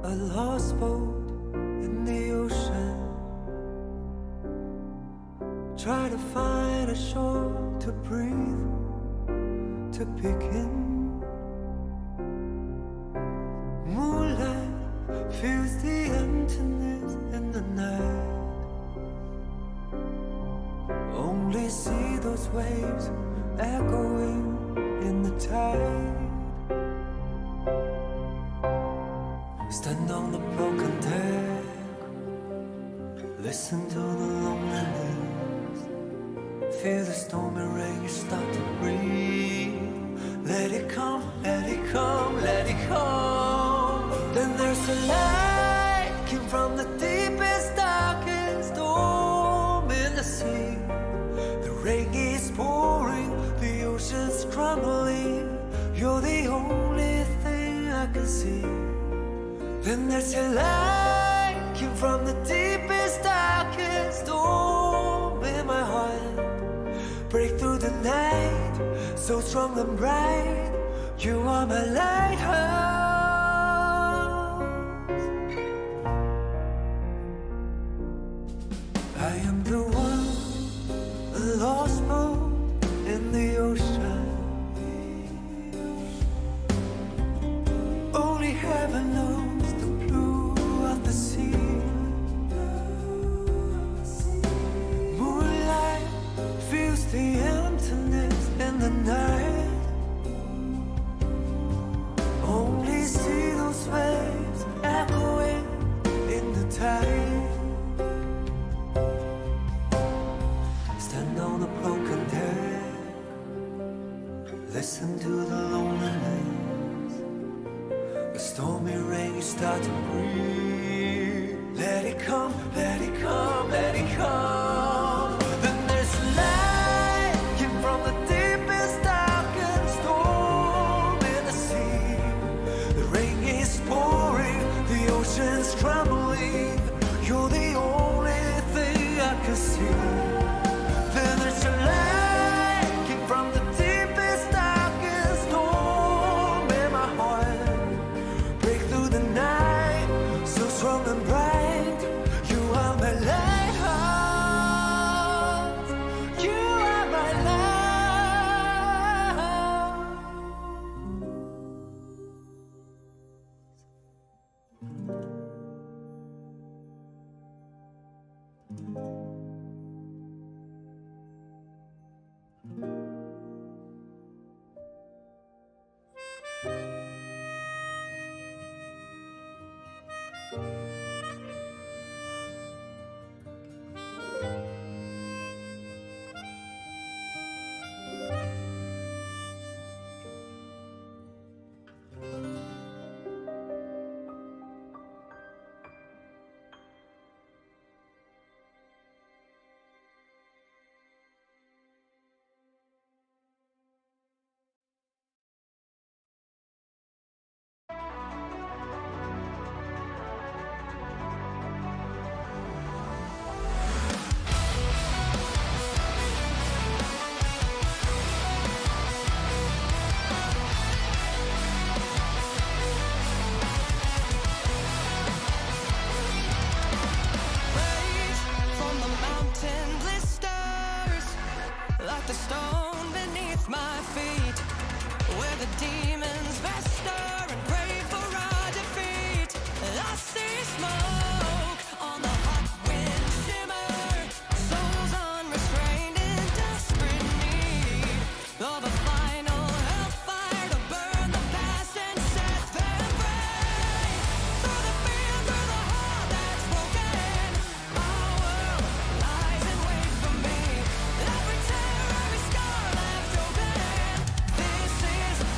a lost boat in the ocean. Try to find a shore to breathe, to begin. Moonlight fills the emptiness in the night. Only see those waves echoing in the tide. Stand on the broken deck, listen to the loneliness. Feel the stormy rain, you start to breathe. Let it come, let it come, let it come. Then there's a light came from the deepest, darkest storm in the sea. The rain is pouring, the ocean's crumbling. You're the only thing I can see. Then there's a light came from the deepest, darkest storm in my heart. Break through the night, so strong and bright. You are my lighthouse. I am the one, a lost boat in the ocean. Only heaven knows the blue of the sea. Moonlight fills the emptiness in the night. Only see those waves echoing in the tide. Stand on a broken deck, listen to the loneliness. The stormy rain, you start to breathe. Let it come, let it come, let it come. Then there's a light came from the deepest, darkest storm in the sea. The rain is pouring, the ocean's crumbling. You're the only thing I can see. Then there's a light came from the deepest, darkest storm in my heart. Break through the night, so strong and bright. You are my lighthouse. You are my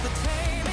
the tame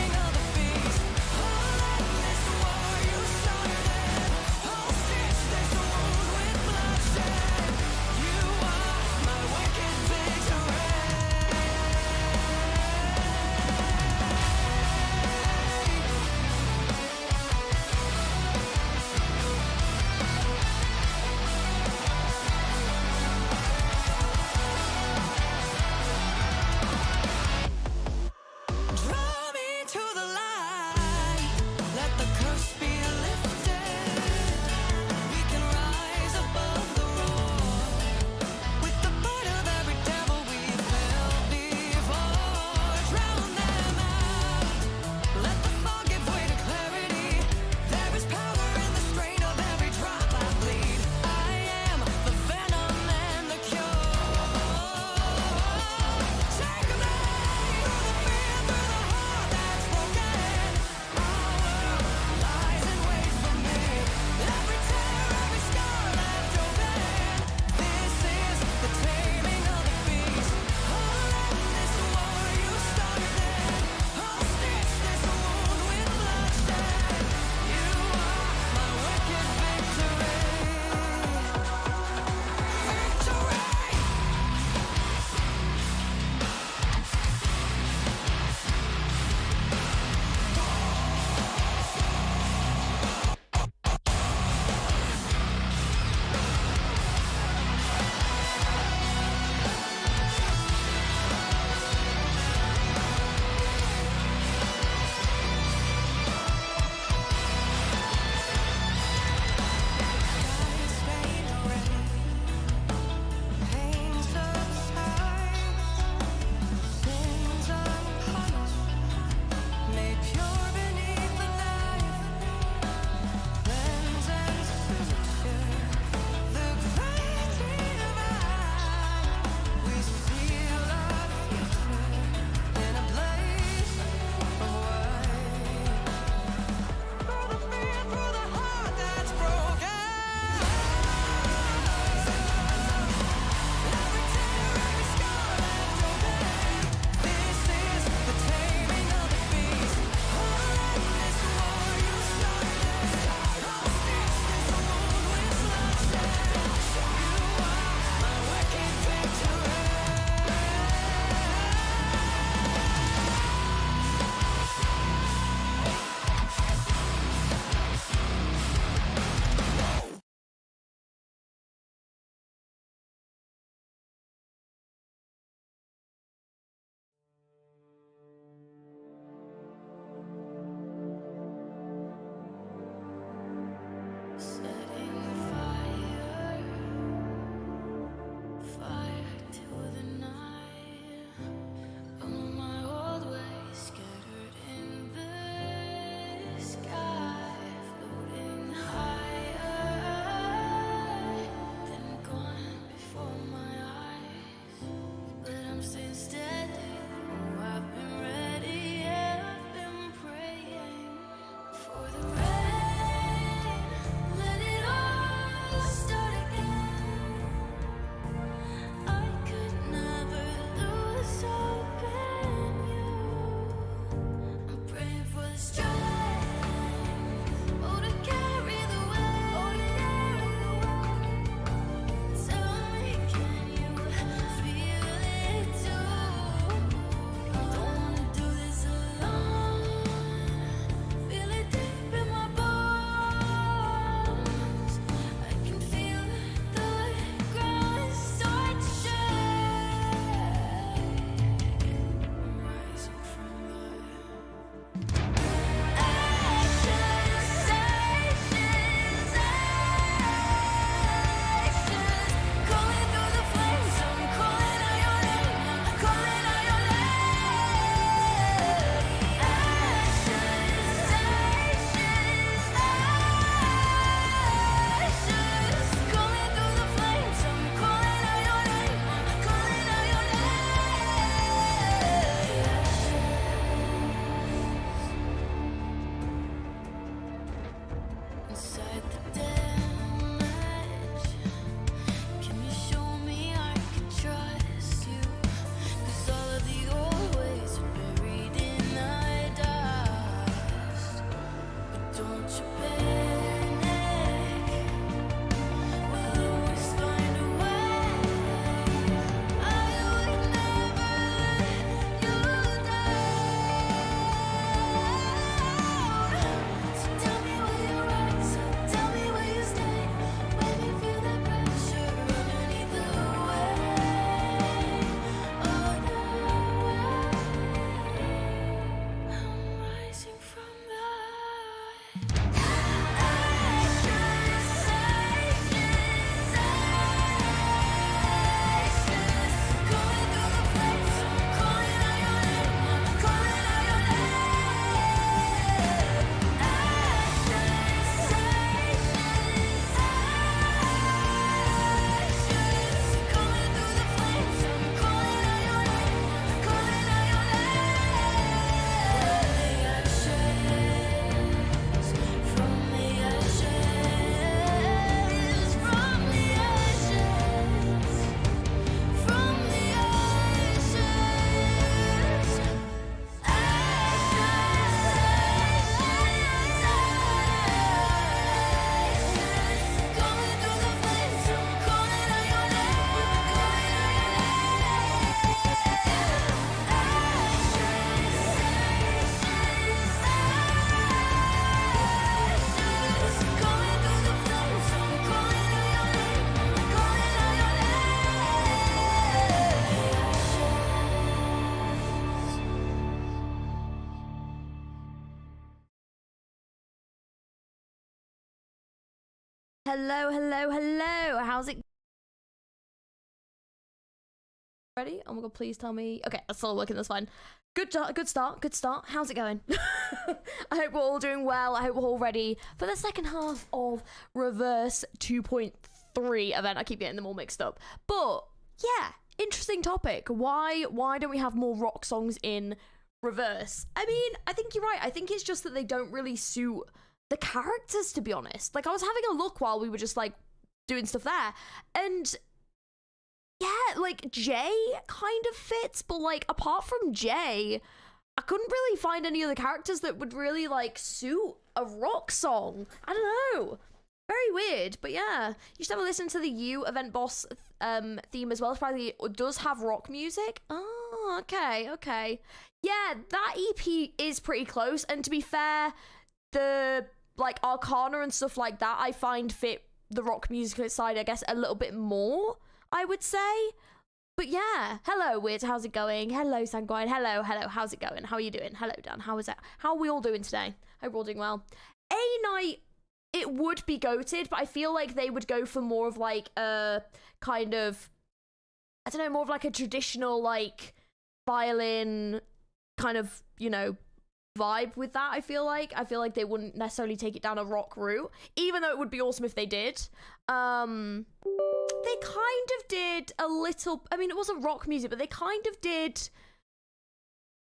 Hello, hello, hello. How's it? Ready? Oh my god, please tell me. Okay, that's still working, that's fine. Good start. How's it going? I hope we're all doing well. I hope we're all ready for the second half of Reverse 2.3 event. I keep getting them all mixed up. But yeah, interesting topic. Why don't we have more rock songs in Reverse? I mean, I think you're right. I think it's just that they don't really suit the characters, to be honest. Like, I was having a look while we were just like doing stuff there, and yeah, like Jay kind of fits, but like apart from Jay, I couldn't really find any other characters that would really like suit a rock song. I don't know, very weird. But yeah, you should have a listen to the U Event Boss theme as well. It probably does have rock music. Oh, okay. Yeah, that EP is pretty close, and to be fair, the like Arcana and stuff like that I find fit the rock music side, I guess, a little bit more, I would say. But yeah, hello Weird, how's it going? Hello Sanguine, hello, how's it going? How are you doing? Hello Dan, how is it? How are we all doing today? Hope we're all doing well. A night it would be goated, but I feel like they would go for more of like a kind of, I don't know, more of like a traditional like violin kind of, you know, vibe with that. I feel like they wouldn't necessarily take it down a rock route, even though it would be awesome if they did. They kind of did a little, I mean, it wasn't rock music, but they kind of did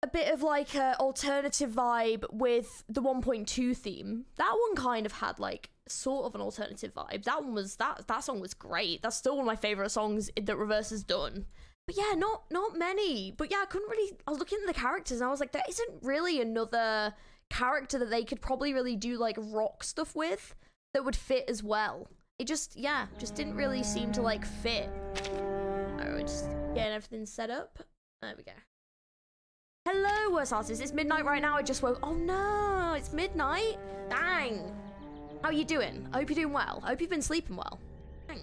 a bit of like a alternative vibe with the 1.2 theme. That one kind of had like sort of an alternative vibe. That one was, that song was great. That's still one of my favorite songs that Reverse has done. But yeah, not many. But yeah, I was looking at the characters and I was like, there isn't really another character that they could probably really do like rock stuff with that would fit as well. It just didn't really seem to like fit. Alright, we're just getting everything set up. There we go. Hello, worst artist. It's midnight right now. I just woke. Oh no, it's midnight. Dang. How are you doing? I hope you're doing well. I hope you've been sleeping well. Dang.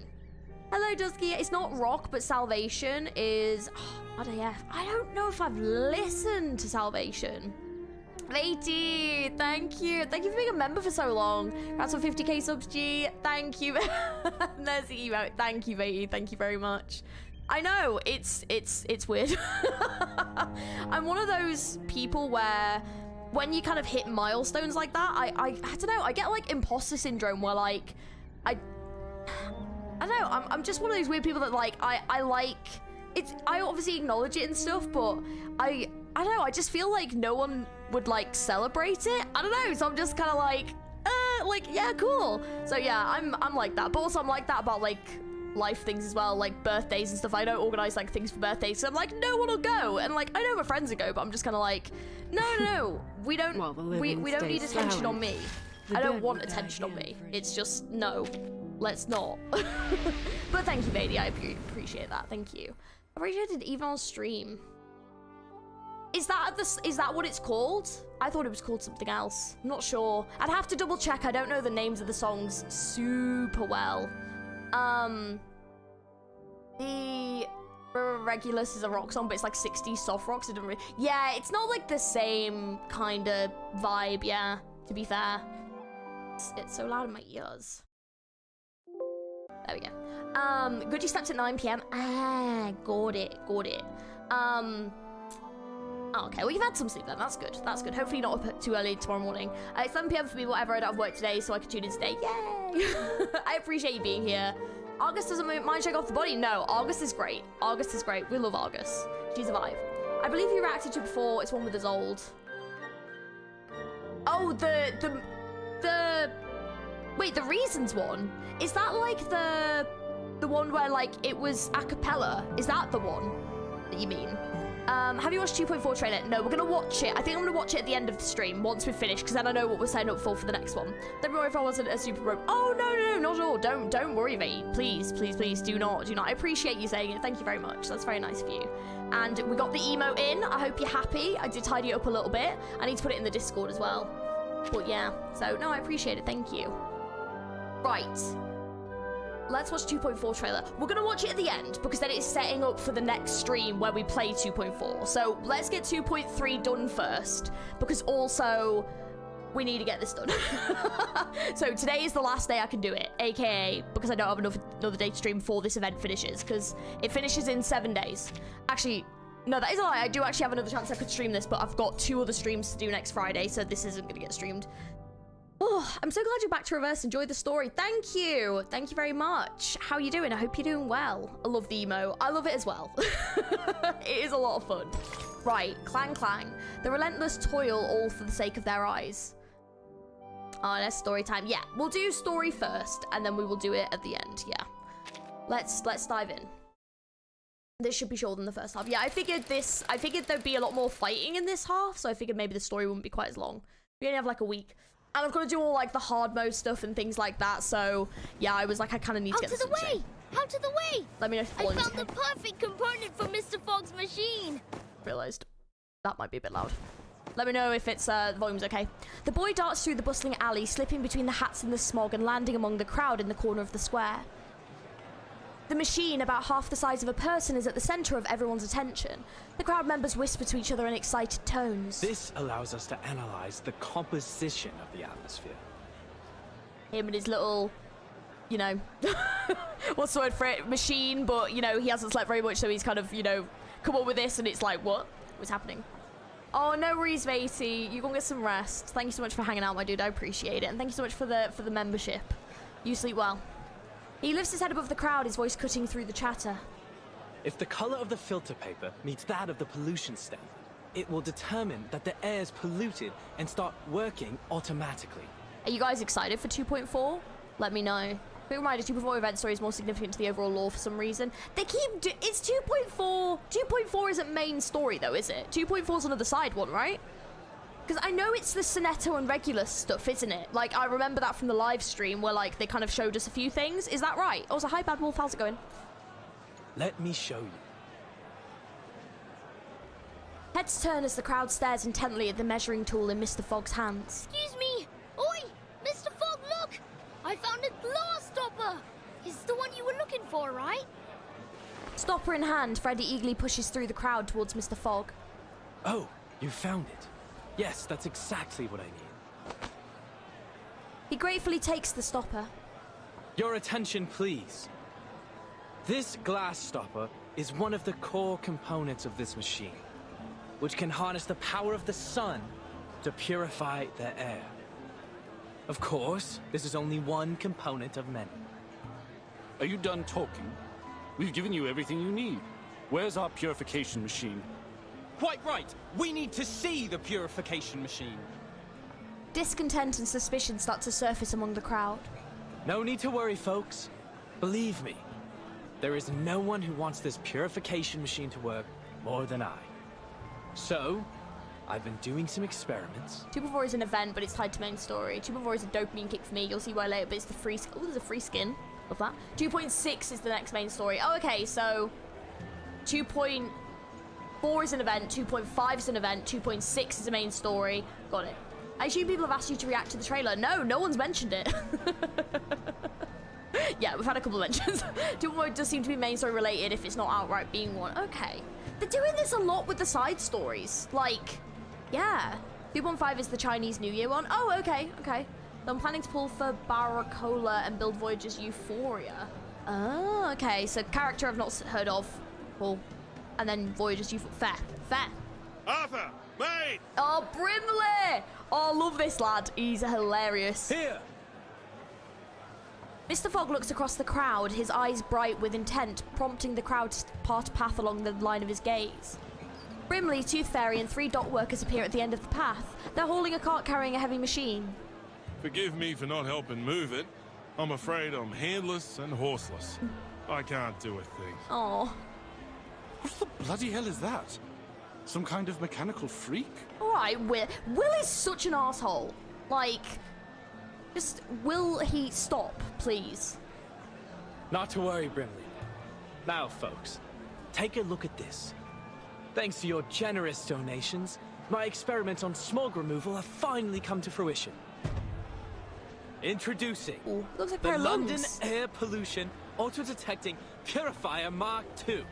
Hello, Dusky. It's not rock, but Salvation is. Oh, RDF. I don't know if I've listened to Salvation. Vati, thank you. Thank you for being a member for so long. That's on 50k subs, G. Thank you. There's the email. Thank you, Vati. Thank you very much. I know, it's weird. I'm one of those people where when you kind of hit milestones like that, I don't know, I get like imposter syndrome where like, I don't know, I'm just one of those weird people that like, I like, I obviously acknowledge it and stuff, but I don't know, I just feel like no one would like celebrate it. I don't know, so I'm just kind of like, yeah, cool. So yeah, I'm like that, but also I'm like that about like, life things as well, like birthdays and stuff. I don't organize like things for birthdays, so I'm like, no one will go, and like I know my friends will go, but I'm just kind of like, no, we don't we don't need attention on me. I don't want attention on me. It's just no, let's not. But thank you, Vadi. I appreciate that. Thank you. I appreciated even on stream. Is that what it's called? I thought it was called something else. I'm not sure. I'd have to double check. I don't know the names of the songs super well. The Regulus is a rock song, but it's like 60s soft rocks. It doesn't really, yeah, it's not like the same kind of vibe, yeah, to be fair. It's so loud in my ears. There we go. Good you slept at 9 p.m. Ah, got it. Oh, okay, well, you've had some sleep then. That's good. Hopefully not up too early tomorrow morning. It's 7 p.m. for me, whatever. I don't have work today, so I can tune in today. Yay! I appreciate you being here. August doesn't mind shake off the body. No, August is great. We love August. She's a vibe. I believe you reacted to before. It's one with Isolde. Oh, wait, the Reasons one? Is that like the one where like it was a cappella? Is that the one that you mean? Have you watched 2.4 trailer? No, we're gonna watch it. I think I'm gonna watch it at the end of the stream once we've finished, because then I know what we're setting up for the next one. Don't worry if I wasn't a super pro. Oh no, not at all. Don't worry, mate. Please, do not. I appreciate you saying it. Thank you very much. That's very nice of you. And we got the emote in. I hope you're happy. I did tidy it up a little bit. I need to put it in the Discord as well. But yeah, so no, I appreciate it. Thank you. Right. Let's watch 2.4 trailer. We're gonna watch it at the end because then it's setting up for the next stream where we play 2.4. So let's get 2.3 done first, because also we need to get this done. So today is the last day I can do it, aka because I don't have another day to stream before this event finishes, because it finishes in 7 days. Actually, no, that is a lie. I do actually have another chance I could stream this, but I've got 2 other streams to do next Friday, so this isn't gonna get streamed. Oh, I'm so glad you're back to Reverse. Enjoyed the story. Thank you very much. How are you doing? I hope you're doing well. I love the emo. I love it as well. It is a lot of fun. Right, clang clang. The relentless toil, all for the sake of their eyes. Oh, that's story time. Yeah, we'll do story first, and then we will do it at the end. Yeah, let's dive in. This should be shorter than the first half. Yeah, I figured there'd be a lot more fighting in this half, so I figured maybe the story wouldn't be quite as long. We only have like a week. And I've got to do all like the hard mode stuff and things like that, so yeah, I was like, I kind of need to get this switching. Out of the way! Let me know if I found the perfect component for Mr. Fogg's machine! Realised that might be a bit loud. Let me know if it's the volume's okay. The boy darts through the bustling alley, slipping between the hats and the smog and landing among the crowd in the corner of the square. The machine, about half the size of a person, is at the center of everyone's attention. The crowd members whisper to each other in excited tones. This allows us to analyze the composition of the atmosphere. him and his little, you know, what's the word for it? Machine, but, you know, he hasn't slept very much, so he's kind of, you know, come up with this, and it's like, what? What's happening? Oh, no worries, matey. You gonna get some rest. Thank you so much for hanging out, my dude. I appreciate it. And thank you so much for the membership. You sleep well. He lifts his head above the crowd, his voice cutting through the chatter. If the color of the filter paper meets that of the pollution stamp, it will determine that the air is polluted and start working automatically. Are you guys excited for 2.4? Let me know. Quick reminder, 2.4 event story is more significant to the overall lore for some reason. They keep... it's 2.4. 2.4 isn't main story, though, is it? 2.4 is another side one, right? Because I know it's the Sonetto and Regulus stuff, isn't it? Like, I remember that from the live stream where, like, they kind of showed us a few things. Is that right? Also, hi, Bad Wolf. How's it going? Let me show you. Heads turn as the crowd stares intently at the measuring tool in Mr. Fogg's hands. Excuse me. Oi, Mr. Fogg, look! I found a glass stopper. It's the one you were looking for, right? Stopper in hand, Freddy eagerly pushes through the crowd towards Mr. Fogg. Oh, you found it. Yes, that's exactly what I need. He gratefully takes the stopper. Your attention, please. This glass stopper is one of the core components of this machine, which can harness the power of the sun to purify the air. Of course, this is only one component of many. Are you done talking? We've given you everything you need. Where's our purification machine? Quite right. We need to see the purification machine. Discontent and suspicion start to surface among the crowd. No need to worry, folks. Believe me, there is no one who wants this purification machine to work more than I. So, I've been doing some experiments. 2.4 is an event, but it's tied to main story. 2.4 is a dopamine kick for me. You'll see why later, but it's the free... oh, there's a free skin. Love that. 2.6 is the next main story. Oh, okay, so... 2.4 is an event, 2.5 is an event, 2.6 is a main story. Got it. I assume people have asked you to react to the trailer. No, no one's mentioned it. Yeah, we've had a couple of mentions. 2.4 does seem to be main story related if it's not outright being one. Okay. They're doing this a lot with the side stories. Like... yeah. 2.5 is the Chinese New Year one. Oh, okay, okay. So I'm planning to pull for Barracola and build Voyager's Euphoria. Oh, okay. So character I've not heard of. Cool. And then Voyager's Euphoria. Fair. Fair. Arthur! Mate! Oh, Brimley! Oh, I love this lad. He's hilarious. Here! Mr. Fogg looks across the crowd, his eyes bright with intent, prompting the crowd to part a path along the line of his gaze. Brimley, Tooth Fairy, and 3 dot workers appear at the end of the path. They're hauling a cart carrying a heavy machine. Forgive me for not helping move it. I'm afraid I'm handless and horseless. I can't do a thing. Oh. What the bloody hell is that? Some kind of mechanical freak? Alright, Will. Will is such an asshole. Like, just, will he stop, please? Not to worry, Brimley. Now, folks, take a look at this. Thanks to your generous donations, my experiments on smog removal have finally come to fruition. Introducing Ooh, looks like a the pair of London lungs. Air Pollution Auto-Detecting Purifier Mark II.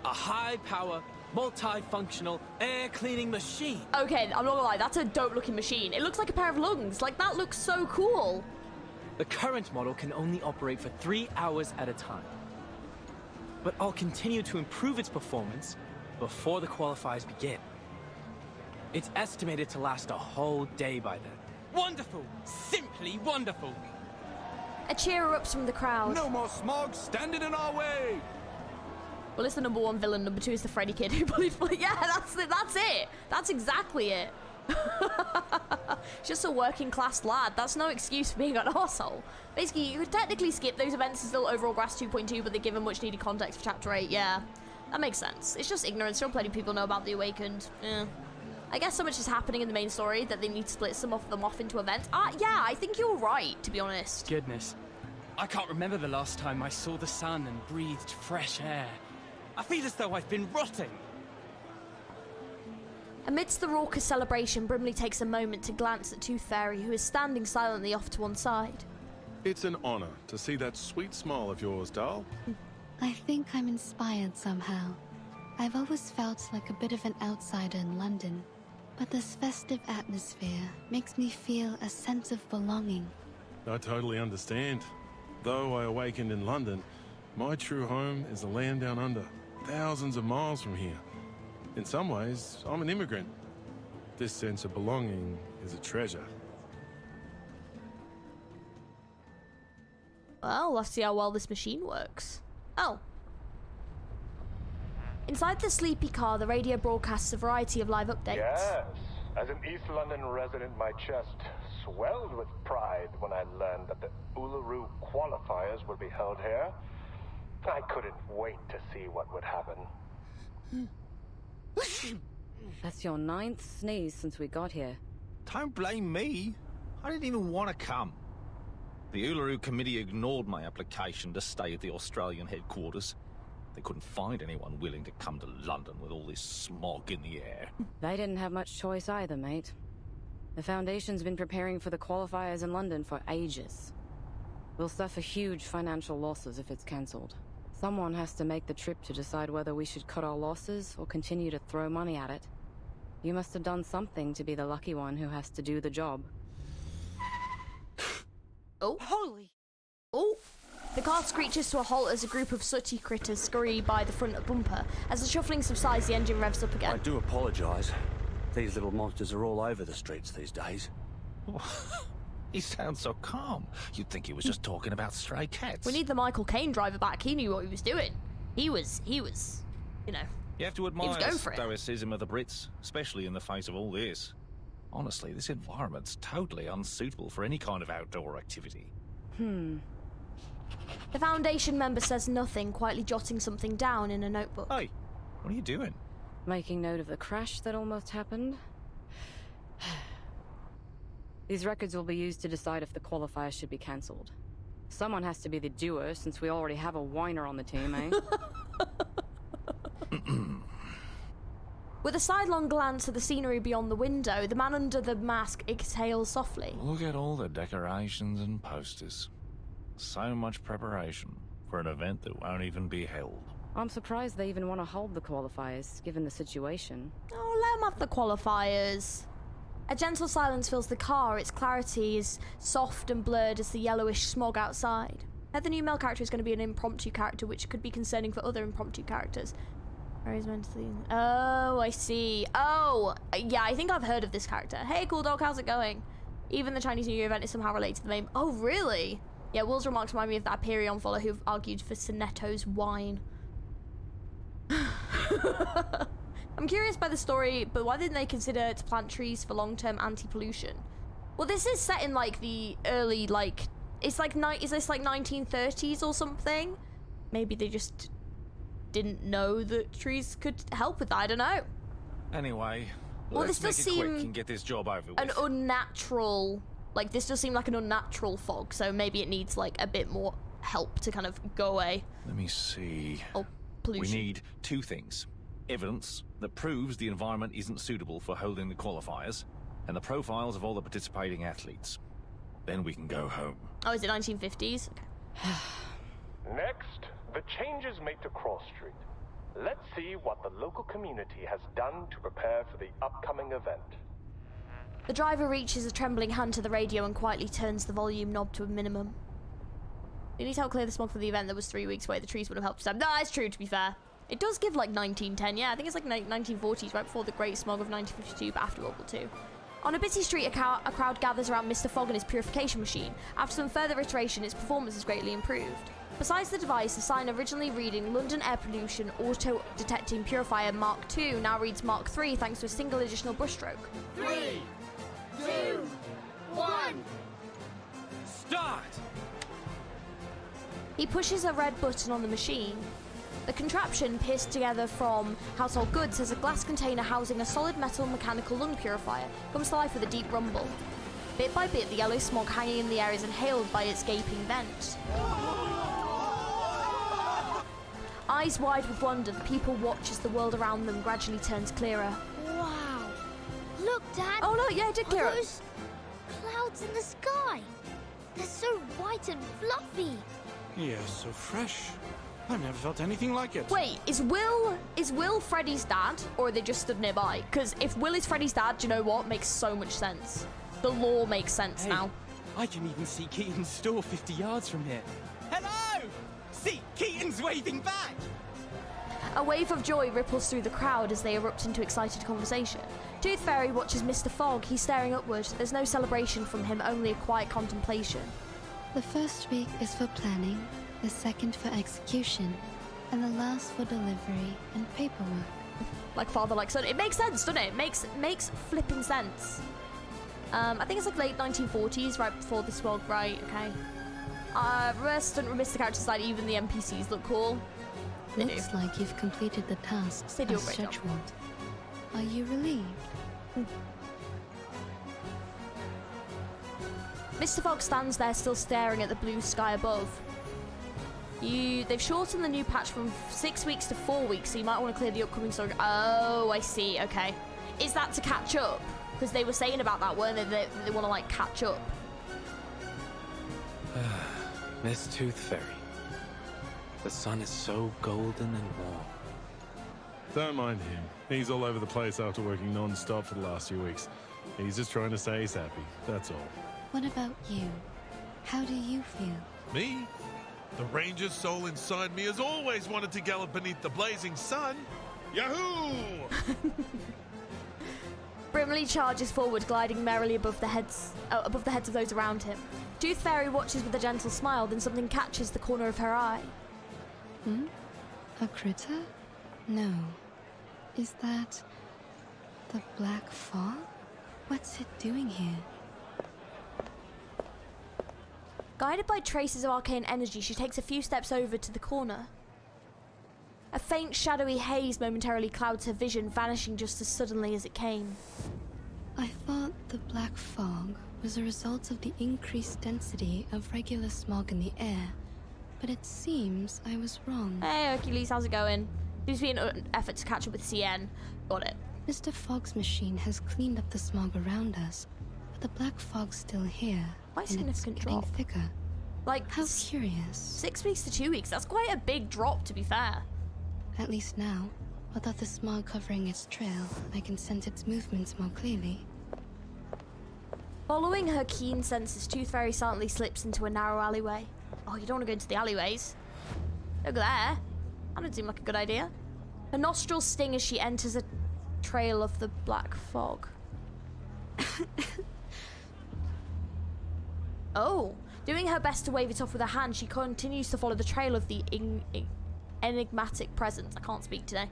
A high-power, multi-functional air cleaning machine. Okay, I'm not gonna lie, that's a dope-looking machine. It looks like a pair of lungs. Like, that looks so cool. The current model can only operate for 3 hours at a time. But I'll continue to improve its performance before the qualifiers begin. It's estimated to last a whole day by then. Wonderful. Simply wonderful. A cheer erupts from the crowd. No more smog standing in our way! Well, it's the #1 villain, #2 is the Freddy kid who bullied. Yeah, that's it. That's exactly it. Just a working class lad. That's no excuse for being an arsehole. Basically, you could technically skip those events and still overall grasp 2.2, but they give them much needed context for Chapter 8. Yeah, that makes sense. It's just ignorance. Still plenty of people know about the Awakened. Yeah. I guess so much is happening in the main story that they need to split some of them off into events. Yeah, I think you're right, to be honest. Goodness. I can't remember the last time I saw the sun and breathed fresh air. I feel as though I've been rotting. Amidst the raucous celebration, Brimley takes a moment to glance at Tooth Fairy, who is standing silently off to one side. It's an honor to see that sweet smile of yours, doll. I think I'm inspired somehow. I've always felt like a bit of an outsider in London, but this festive atmosphere makes me feel a sense of belonging. I totally understand. Though I awakened in London, my true home is the land down under, thousands of miles from here. In some ways, I'm an immigrant. This sense of belonging is a treasure. Well, let's see how well this machine works. Oh. Inside the sleepy car, the radio broadcasts a variety of live updates. Yes. As an East London resident, my chest swelled with pride when I learned that the Uluru qualifiers would be held here. I couldn't wait to see what would happen. That's your 9th sneeze since we got here. Don't blame me. I didn't even want to come. The Uluru committee ignored my application to stay at the Australian headquarters. They couldn't find anyone willing to come to London with all this smog in the air. They didn't have much choice either, mate. The Foundation's been preparing for the qualifiers in London for ages. We'll suffer huge financial losses if it's cancelled. Someone has to make the trip to decide whether we should cut our losses or continue to throw money at it. You must have done something to be the lucky one who has to do the job. Oh. Holy! Oh! The car screeches to a halt as a group of sooty critters scurry by the front bumper. As the shuffling subsides, the engine revs up again. I do apologise. These little monsters are all over the streets these days. He sounds so calm. You'd think he was just talking about stray cats. We need the Michael Caine driver back. He knew what he was doing. He was, you know. You have to admire going the for it. stoicism of the Brits, especially in the face of all this. Honestly, this environment's totally unsuitable for any kind of outdoor activity. The Foundation member says nothing, quietly jotting something down in a notebook. Hey, what are you doing? Making note of the crash that almost happened. These records will be used to decide if the qualifiers should be cancelled. Someone has to be the doer, since we already have a whiner on the team, eh? With a sidelong glance at the scenery beyond the window, the man under the mask exhales softly. Look at all the decorations and posters. So much preparation for an event that won't even be held. I'm surprised they even want to hold the qualifiers, given the situation. Oh, let them have the qualifiers. A gentle silence fills the car. Its clarity is soft and blurred as the yellowish smog outside. The new male character is going to be an impromptu character, which could be concerning for other impromptu characters. Oh, I see. Oh, yeah, I think I've heard of this character. Hey, cool dog, how's it going? Even the Chinese New Year event is somehow related to the main... Oh, really? Yeah, Will's remarks remind me of that Aperion follower who argued for Sonetto's wine. I'm curious by the story, but why didn't they consider to plant trees for long-term anti-pollution? Well, this is set in, like, the early, like... It's like... Is this, like, 1930s or something? Maybe they just... didn't know that trees could help with that. I don't know. Anyway, well, let's this does make it quick seem and get this job over with. An unnatural, like, this does seem like an unnatural fog, so maybe it needs, like, a bit more help to kind of go away. Let me see. Oh, pollution. We need two things. Evidence that proves the environment isn't suitable for holding the qualifiers, and the profiles of all the participating athletes. Then we can go home. Oh, is it 1950s? Okay. Next, the changes made to Cross Street. Let's see what the local community has done to prepare for the upcoming event. The driver reaches a trembling hand to the radio and quietly turns the volume knob to a minimum. You need to help clear the smog for the event that was 3 weeks away. The trees would have helped them. No, it's true, to be fair. It does give, like, 1910. Yeah, I think it's, like, 1940s, right before the Great Smog of 1952, but after World War II. On a busy street, a crowd gathers around Mr. Fogg and his purification machine. After some further iteration, its performance is greatly improved. Besides the device, a sign originally reading London Air Pollution Auto-Detecting Purifier Mark II now reads Mark III thanks to a single additional brushstroke. 3, 2, 1. Start! He pushes a red button on the machine. The contraption, pieced together from household goods, has a glass container housing a solid metal mechanical lung purifier, comes to life with a deep rumble. Bit by bit, the yellow smog hanging in the air is inhaled by its gaping vent. Eyes wide with wonder, the people watch as the world around them gradually turns clearer. Wow. Look, Dad. Oh, look, yeah, it did clear up. Those clouds in the sky. They're so white and fluffy. Yeah, so fresh. I've never felt anything like it. Wait, is Will Freddy's dad, or are they just stood nearby? Because if Will is Freddy's dad, do you know what? Makes so much sense. The lore makes sense now. I can even see Keaton's store 50 yards from here. Hello! See, Keaton's waving back! A wave of joy ripples through the crowd as they erupt into excited conversation. Tooth Fairy watches Mr. Fogg. He's staring upward. There's no celebration from him, only a quiet contemplation. The first week is for planning, the second for execution, and the last for delivery and paperwork. Like father, like son. It makes sense, doesn't it? It makes flipping sense. I think it's like late 1940s, right before the smog, right? Okay. Mr. Character side, even the NPCs look cool. Looks like you've completed the tasks as scheduled. Are you relieved? Mr. Fogg stands there still staring at the blue sky above. They've shortened the new patch from 6 weeks to 4 weeks, so you might want to clear the upcoming story. Oh, I see, okay. Is that to catch up? Because they were saying about that, weren't they? They want to, like, catch up. Miss Tooth Fairy. The sun is so golden and warm. Don't mind him. He's all over the place after working non-stop for the last few weeks. He's just trying to say he's happy, that's all. What about you? How do you feel? Me? The Ranger's soul inside me has always wanted to gallop beneath the blazing sun. Yahoo! Brimley charges forward, gliding merrily above the heads of those around him. Tooth Fairy watches with a gentle smile, then something catches the corner of her eye. A critter? No. Is that the black fog? What's it doing here? Guided by traces of arcane energy, she takes a few steps over to the corner. A faint, shadowy haze momentarily clouds her vision, vanishing just as suddenly as it came. I thought the black fog was a result of the increased density of regular smog in the air, but it seems I was wrong. Hey Hercules, how's it going? Seems to be an effort to catch up with CN. Got it. Mr. Fogg's machine has cleaned up the smog around us, but the black fog's still here. Quite and it's significant getting drop. thicker. Like, how curious. 6 weeks to 2 weeks, that's quite a big drop, to be fair. At least now, without the smog covering its trail, I can sense its movements more clearly. Following her keen senses, Tooth Fairy silently slips into a narrow alleyway. Oh, you don't want to go into the alleyways. Look there. That doesn't seem like a good idea. Her nostrils sting as she enters a trail of the black fog. Oh, doing her best to wave it off with her hand, she continues to follow the trail of the enigmatic presence. I can't speak today.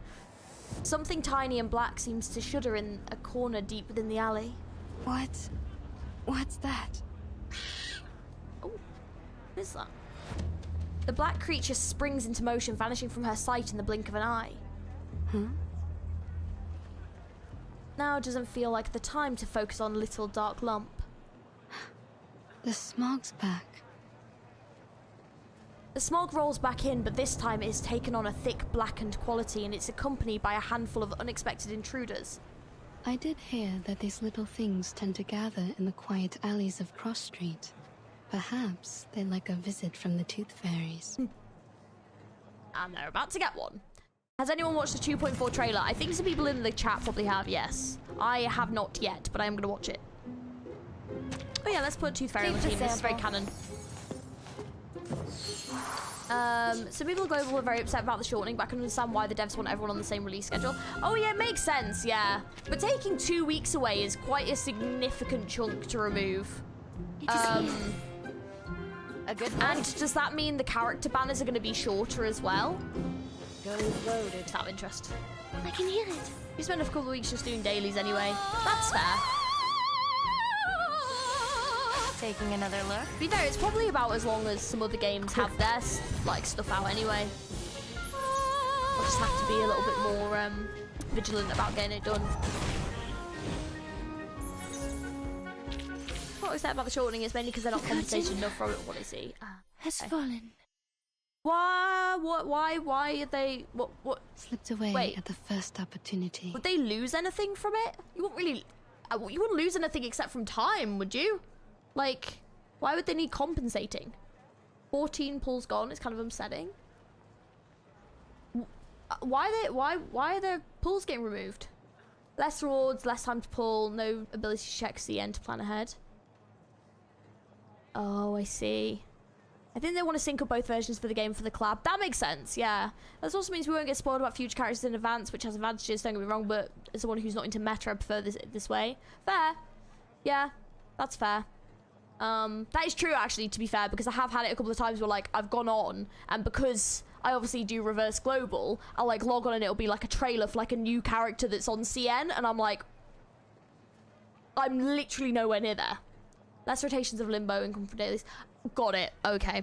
Something tiny and black seems to shudder in a corner deep within the alley. What's that? Oh, what is that? The black creature springs into motion, vanishing from her sight in the blink of an eye. Now doesn't feel like the time to focus on little dark lump. The smog's back. The smog rolls back in, but this time it has taken on a thick blackened quality, and it's accompanied by a handful of unexpected intruders. I did hear that these little things tend to gather in the quiet alleys of Cross Street. Perhaps they'd like a visit from the Tooth Fairies. And they're about to get one. Has anyone watched the 2.4 trailer? I think some people in the chat probably have, yes. I have not yet, but I am going to watch it. Oh yeah, let's put Tooth Fairy on the team. This is very canon. Some people global were very upset about the shortening, but I can understand why the devs want everyone on the same release schedule. Oh yeah, it makes sense, yeah. But taking 2 weeks away is quite a significant chunk to remove. A good and does that mean the character banners are going to be shorter as well? Guns loaded. Just out of interest. I can hear it. You spend a couple of weeks just doing dailies anyway. That's fair. Taking another look. To be fair, it's probably about as long as some other games have their like stuff out anyway. We'll just have to be a little bit more vigilant about getting it done. What was that about the shortening? It's mainly because they're not compensating enough for it. What is he? Has fallen. Why? Why are they? What? Slipped away at the first opportunity. Would they lose anything from it? You wouldn't really. You wouldn't lose anything except from time, would you? Like, why would they need compensating? 14 pulls gone. It's kind of upsetting. Why are their pulls getting removed? Less rewards, less time to pull, no ability to check CN to plan ahead. Oh, I see. I think they want to sync up both versions for the game for the collab. That makes sense, yeah. That also means we won't get spoiled about future characters in advance, which has advantages, don't get me wrong, but as someone who's not into meta, I prefer this way. Fair. Yeah, that's fair. That is true, actually, to be fair, because I have had it a couple of times where, like, I've gone on, and because I obviously do reverse global, I'll, like, log on and it'll be, like, a trailer for, like, a new character that's on CN, and I'm like, I'm literally nowhere near there. Less rotations of Limbo and Comfort Dailies. Got it. Okay.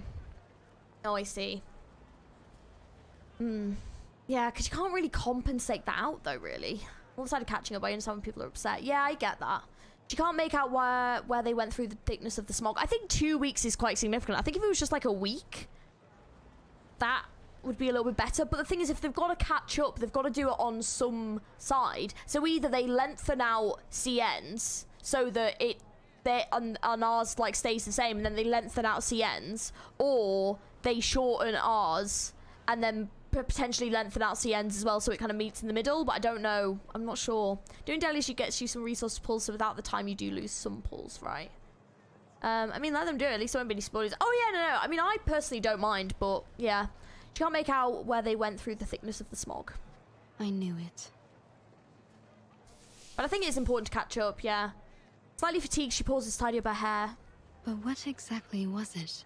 Oh, I see. Yeah, because you can't really compensate that out, though, really. On the side of catching up, I understand when people are upset. Yeah, I get that. You can't make out where they went through the thickness of the smog. I think 2 weeks is quite significant. I think if it was just like a week, that would be a little bit better. But the thing is, if they've got to catch up, they've got to do it on some side. So either they lengthen out CNs so that on ours like stays the same, and then they lengthen out CNs, or they shorten ours and then potentially lengthen out CNs as well, so it kind of meets in the middle. But I don't know. I'm not sure. Doing dailies gets you some resource pulls, so without the time you do lose some pulls, right? I mean, let them do it. At least there won't be any spoilers. Oh yeah, no. I mean, I personally don't mind, but yeah, you can't make out where they went through the thickness of the smog. I knew it. But I think it's important to catch up. Yeah. Slightly fatigued, she pauses to tidy up her hair. But what exactly was it?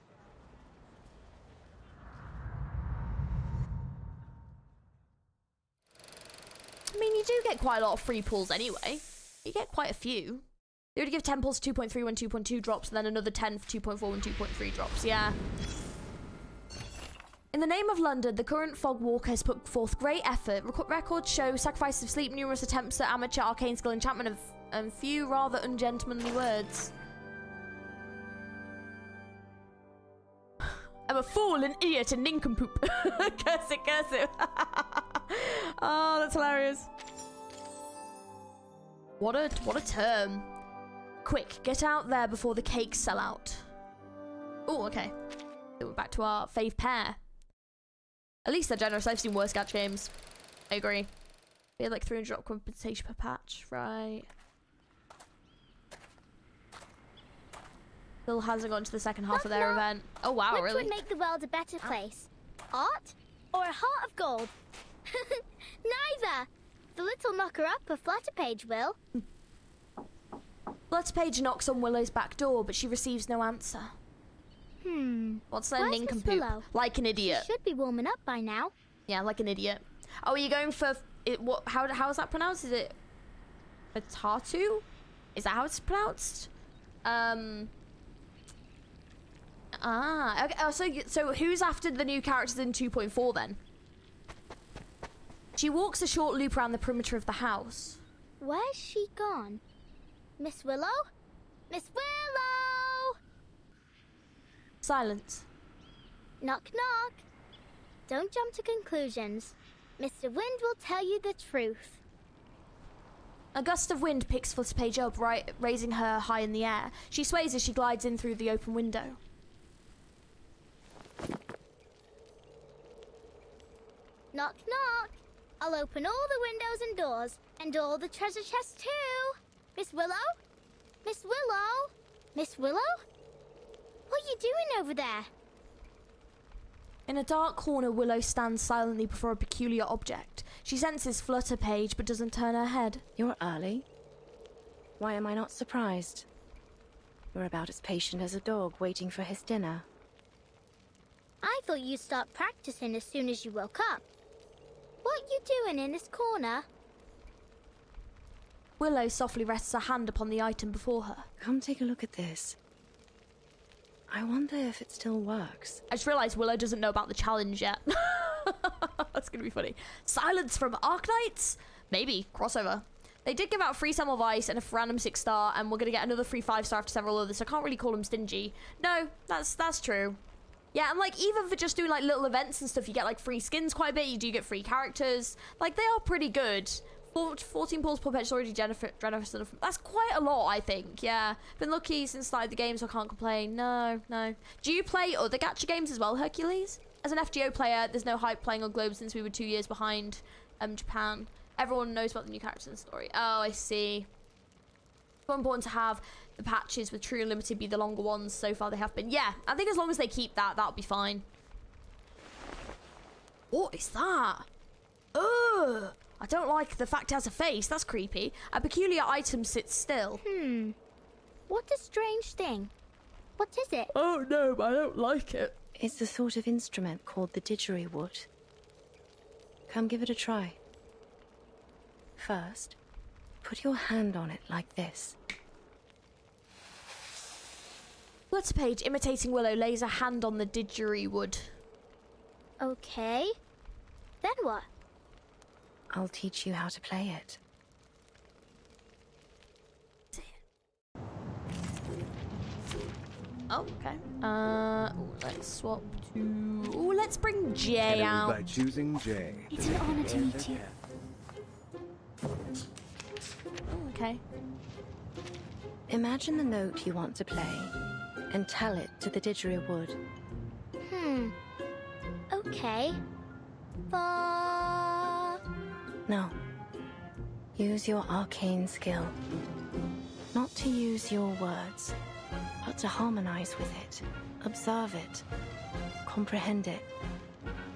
I mean, you do get quite a lot of free pulls anyway. You get quite a few. They already give 10 pulls to 2.3 when 2.2 drops, and then another 10 for 2.4 when 2.3 drops. Yeah. In the name of London, the current fog walker has put forth great effort. Records show sacrifices of sleep, numerous attempts at amateur arcane skill enchantment, and few rather ungentlemanly words. I'm a fool, an idiot, a nincompoop. Curse it, curse it. Oh, that's hilarious. What a term. Quick, get out there before the cakes sell out. Oh, okay. So we're back to our fave pair. At least they're generous. I've seen worse gacha games. I agree. We had like 300 drop compensation per patch, right? Still hasn't gone to the second half of their event. Oh wow, Which really? would make the world a better place? Art or a heart of gold? Neither. The little knocker-upper Flutterpage will. Flutterpage knocks on Willow's back door, but she receives no answer. What's that nincompoop? Like an idiot. She should be warming up by now. Yeah, like an idiot. Oh, are you going for it? What? How is that pronounced? Is it Potato? Is that how it's pronounced? Okay. Oh, so who's after the new characters in 2.4 then? She walks a short loop around the perimeter of the house. Where's she gone? Miss Willow? Miss Willow! Silence. Knock, knock. Don't jump to conclusions. Mr. Wind will tell you the truth. A gust of wind picks Flutterpage up, raising her high in the air. She sways as she glides in through the open window. Knock, knock. I'll open all the windows and doors, and all the treasure chests too. Miss Willow? Miss Willow? Miss Willow? What are you doing over there? In a dark corner, Willow stands silently before a peculiar object. She senses Flutterpage, but doesn't turn her head. You're early. Why am I not surprised? You're about as patient as a dog waiting for his dinner. I thought you'd start practicing as soon as you woke up. What you doing in this corner? Willow softly rests her hand upon the item before her. Come take a look at this. I wonder if it still works. I just realised Willow doesn't know about the challenge yet. That's going to be funny. Silence from Arknights? Maybe. Crossover. They did give out a free Sam of Ice and a random 6-star, and we're going to get another free 5-star after several others, so I can't really call them stingy. No, that's true. Yeah, and like, even for just doing like little events and stuff, you get like free skins quite a bit, you do get free characters. Like, they are pretty good. 14 pulls per patch already generous enough. That's quite a lot, I think. Yeah, been lucky since started the game, so I can't complain. No. Do you play other gacha games as well, Hercules? As an FGO player, there's no hype playing on Globe since we were 2 years behind Japan. Everyone knows about the new characters in the story. Oh, I see. more important to have the patches with True Unlimited be the longer ones. So far they have been. Yeah, I think as long as they keep that, that'll be fine. What is that? Ugh! I don't like the fact it has a face. That's creepy. A peculiar item sits still. What a strange thing. What is it? Oh no, I don't like it. It's the sort of instrument called the didgeridoo. Come give it a try. First, put your hand on it like this. Flutter Page imitating Willow lays a hand on the didgeridoo. Okay. Then what? I'll teach you how to play it. Oh, okay. Let's swap to... Ooh, let's bring Jay out. By choosing Jay. It's an honor to meet you. Oh, okay. Imagine the note you want to play and tell it to the didgeridoo. Okay. Fa. No. Use your arcane skill. Not to use your words, but to harmonize with it, observe it, comprehend it,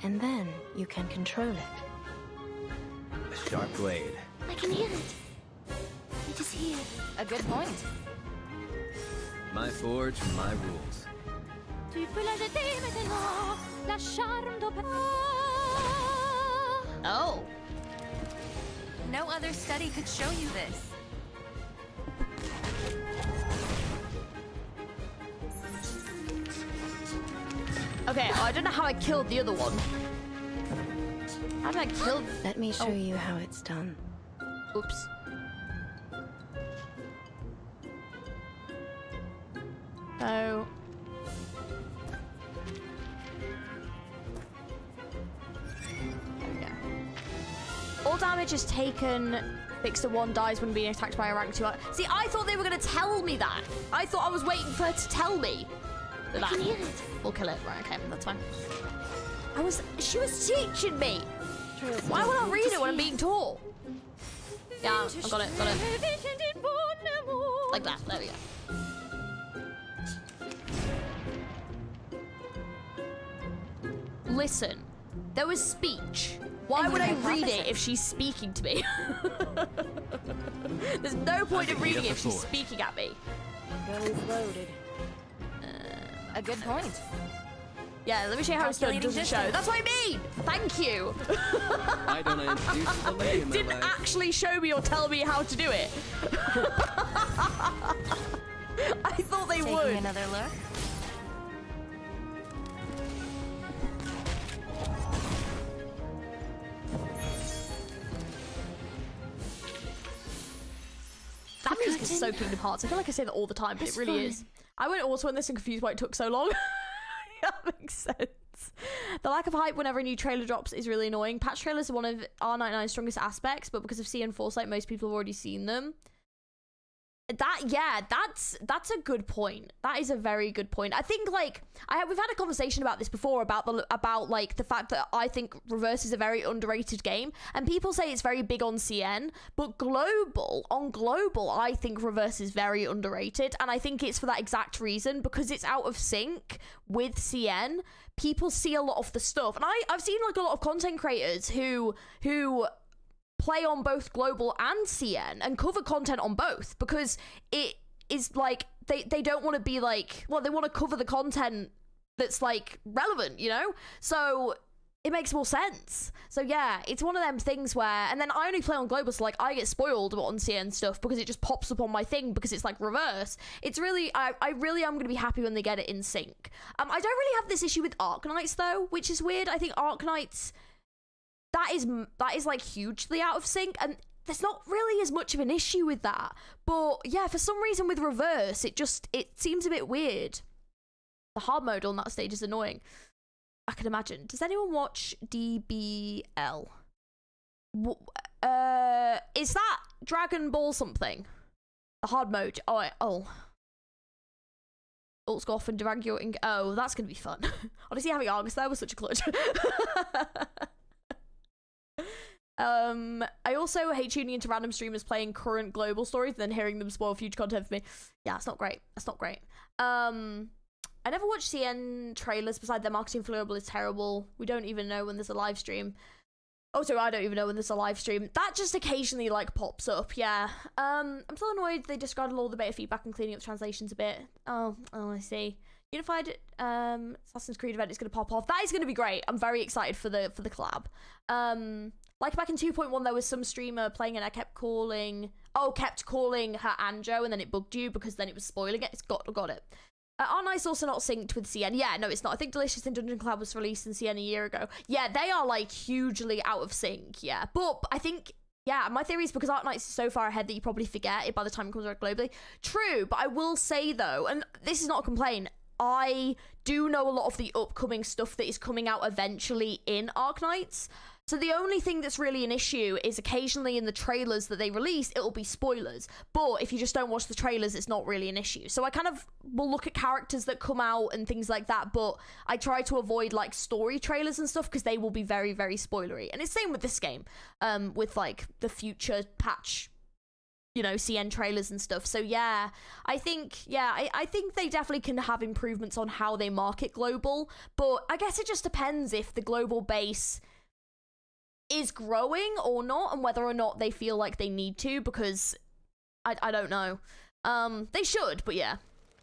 and then you can control it. A sharp blade. I can hear it. It is here. A good point. My forge, my rules. Tu peux l'ajouter maintenant, la charme d'opéra. Oh. No other study could show you this. Okay, I don't know how I killed the other one. How did I kill... Let me show you how it's done. Oops. Oh. All damage is taken. Fixed to 1 dies when being attacked by a rank 2. See, I thought they were going to tell me that. I thought I was waiting for her to tell me. I can hear it. We'll kill it. Right, okay, that's fine. She was teaching me. Why would I read it when I'm being taught? Yeah, I got it. Like that, there we go. Listen, there was speech. Why would I read it if she's speaking to me? There's no point in reading it if she's speaking at me. Guns loaded. A good point. Yeah, let me show you how it's done. Doesn't show. That's what I mean. Thank you. Why don't I introduce you to the lady in my Didn't life? actually show me or tell me how to do it. I thought they would. Taking another look. That music is so Kingdom Hearts. I feel like I say that all the time, but it really is. I went auto on this and confused why it took so long. That makes sense. The lack of hype whenever a new trailer drops is really annoying. Patch trailers are one of R99's strongest aspects, but because of CN Foresight, most people have already seen them. That's a good point. That is a very good point. I think like we've had a conversation about this before about the fact that I think Reverse is a very underrated game, and people say it's very big on CN, but global I think Reverse is very underrated, and I think it's for that exact reason, because it's out of sync with CN. People see a lot of the stuff, and I've seen like a lot of content creators who play on both global and CN and cover content on both, because it is like they don't want to be like, well, they want to cover the content that's like relevant, you know, so it makes more sense. So yeah, it's one of them things where, and then I only play on global, so like I get spoiled on CN stuff because it just pops up on my thing because it's like Reverse. It's really, I really am going to be happy when they get it in sync. I don't really have this issue with Arknights though, which is weird. I think Arknights, that is like hugely out of sync, and there's not really as much of an issue with that. But yeah, for some reason with Reverse, it seems a bit weird. The hard mode on that stage is annoying, I can imagine. Does anyone watch DBL? Is that Dragon Ball something? The hard mode. Oh. Ultzgoff and Duragio. Oh, that's gonna be fun. Honestly, having Argus there was such a clutch. I also hate tuning into random streamers playing current global stories and then hearing them spoil future content for me. Yeah, it's not great. That's not great. I never watched CN trailers. Besides, their marketing for global is terrible. We don't even know when there's a live stream. Oh, so I don't even know when there's a live stream. That just occasionally, like, pops up, yeah. I'm still annoyed they discarded all the beta feedback and cleaning up translations a bit. Oh, I see. Unified Assassin's Creed event is going to pop off. That is going to be great. I'm very excited for the collab. Like back in 2.1, there was some streamer playing and I kept calling her Anjo, and then it bugged you because then it was spoiling it. It's got it. Aren't I also not synced with CN? Yeah, no, it's not. I think Delicious in Dungeon Collab was released in CN a year ago. Yeah, they are like hugely out of sync, yeah. But I think, yeah, my theory is because Arknights is so far ahead that you probably forget it by the time it comes out globally. True, but I will say though, and this is not a complaint, I do know a lot of the upcoming stuff that is coming out eventually in Arknights. So the only thing that's really an issue is occasionally in the trailers that they release, it'll be spoilers. But if you just don't watch the trailers, it's not really an issue. So I kind of will look at characters that come out and things like that, but I try to avoid like story trailers and stuff because they will be very, very spoilery. And it's same with this game, with like the future patch, you know, CN trailers and stuff. So yeah, I think they definitely can have improvements on how they market global, but I guess it just depends if the global base is growing or not, and whether or not they feel like they need to, because I don't know. They should, but yeah.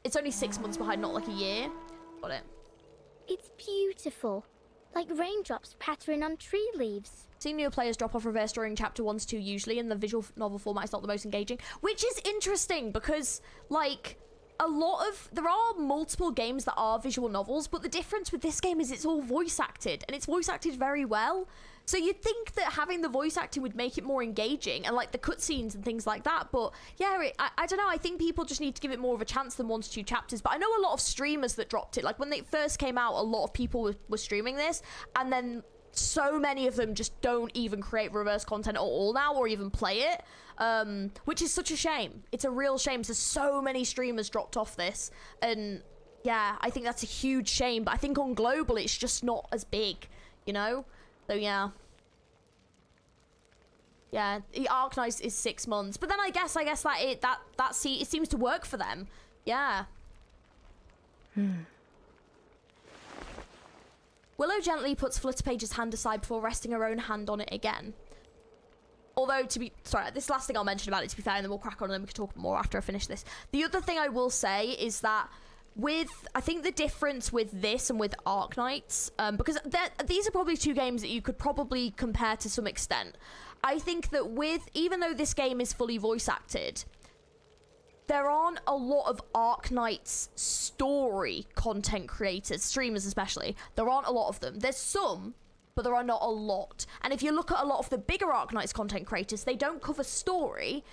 It's only 6 months behind, not like a year. Got it. It's beautiful. Like raindrops pattering on tree leaves. Seeing newer players drop off reverse during chapter 1 to 2 usually, and the visual novel format is not the most engaging. Which is interesting, because, like, there are multiple games that are visual novels, but the difference with this game is it's all voice acted, and it's voice acted very well. So you'd think that having the voice acting would make it more engaging, and like the cutscenes and things like that. But yeah, I don't know. I think people just need to give it more of a chance than 1 to 2 chapters. But I know a lot of streamers that dropped it. Like when they first came out, a lot of people were streaming this, and then so many of them just don't even create reverse content at all now, or even play it, which is such a shame. It's a real shame. So many streamers dropped off this, and yeah, I think that's a huge shame. But I think on global, it's just not as big, you know. So yeah, the Arknights is 6 months, but then I guess that it seems to work for them. Yeah. Willow gently puts Flutterpage's hand aside before resting her own hand on it again. Although, this last thing I'll mention about it, to be fair, and then we'll crack on and then we can talk more after I finish this. The other thing I will say is that I think the difference with this and with Arknights, because these are probably 2 games that you could probably compare to some extent. I think that even though this game is fully voice acted, there aren't a lot of Arknights story content creators, streamers especially. There aren't a lot of them. There's some, but there are not a lot. And if you look at a lot of the bigger Arknights content creators, they don't cover story.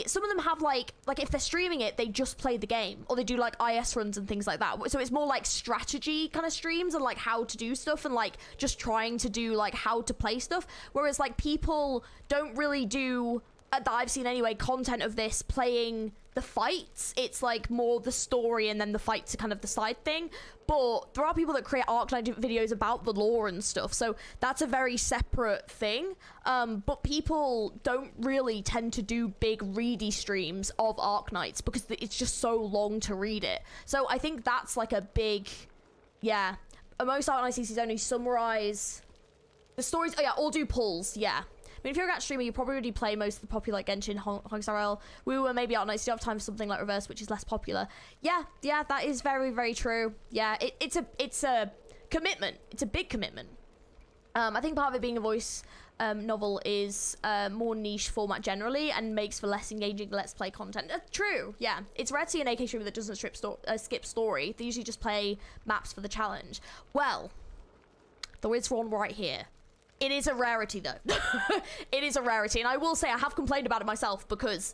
Some of them have like if they're streaming it, they just play the game, or they do like IS runs and things like that. So it's more like strategy kind of streams and like how to do stuff and like just trying to do like how to play stuff. Whereas like people don't really do, that I've seen anyway, content of this playing the fights. It's like more the story and then the fights are kind of the side thing. But there are people that create Arknight videos about the lore and stuff, so that's a very separate thing. But people don't really tend to do big ready streams of Arknights because it's just so long to read it. So I think that's like a big, yeah. Most Arknight CCs only summarize the stories. Oh yeah, all do pulls, yeah. I mean, if you're a streamer, you probably already play most of the popular like Genshin, Honkai We were maybe Arknights. You have time for something like Reverse, which is less popular. Yeah, that is very, very true. Yeah, it's a commitment. It's a big commitment. I think part of it being a voice novel is more niche format generally and makes for less engaging Let's Play content. True, yeah. It's rare to see an AK streamer that doesn't skip story. They usually just play maps for the challenge. Well, there is one right here. It is a rarity, though. It is a rarity, and I will say I have complained about it myself because,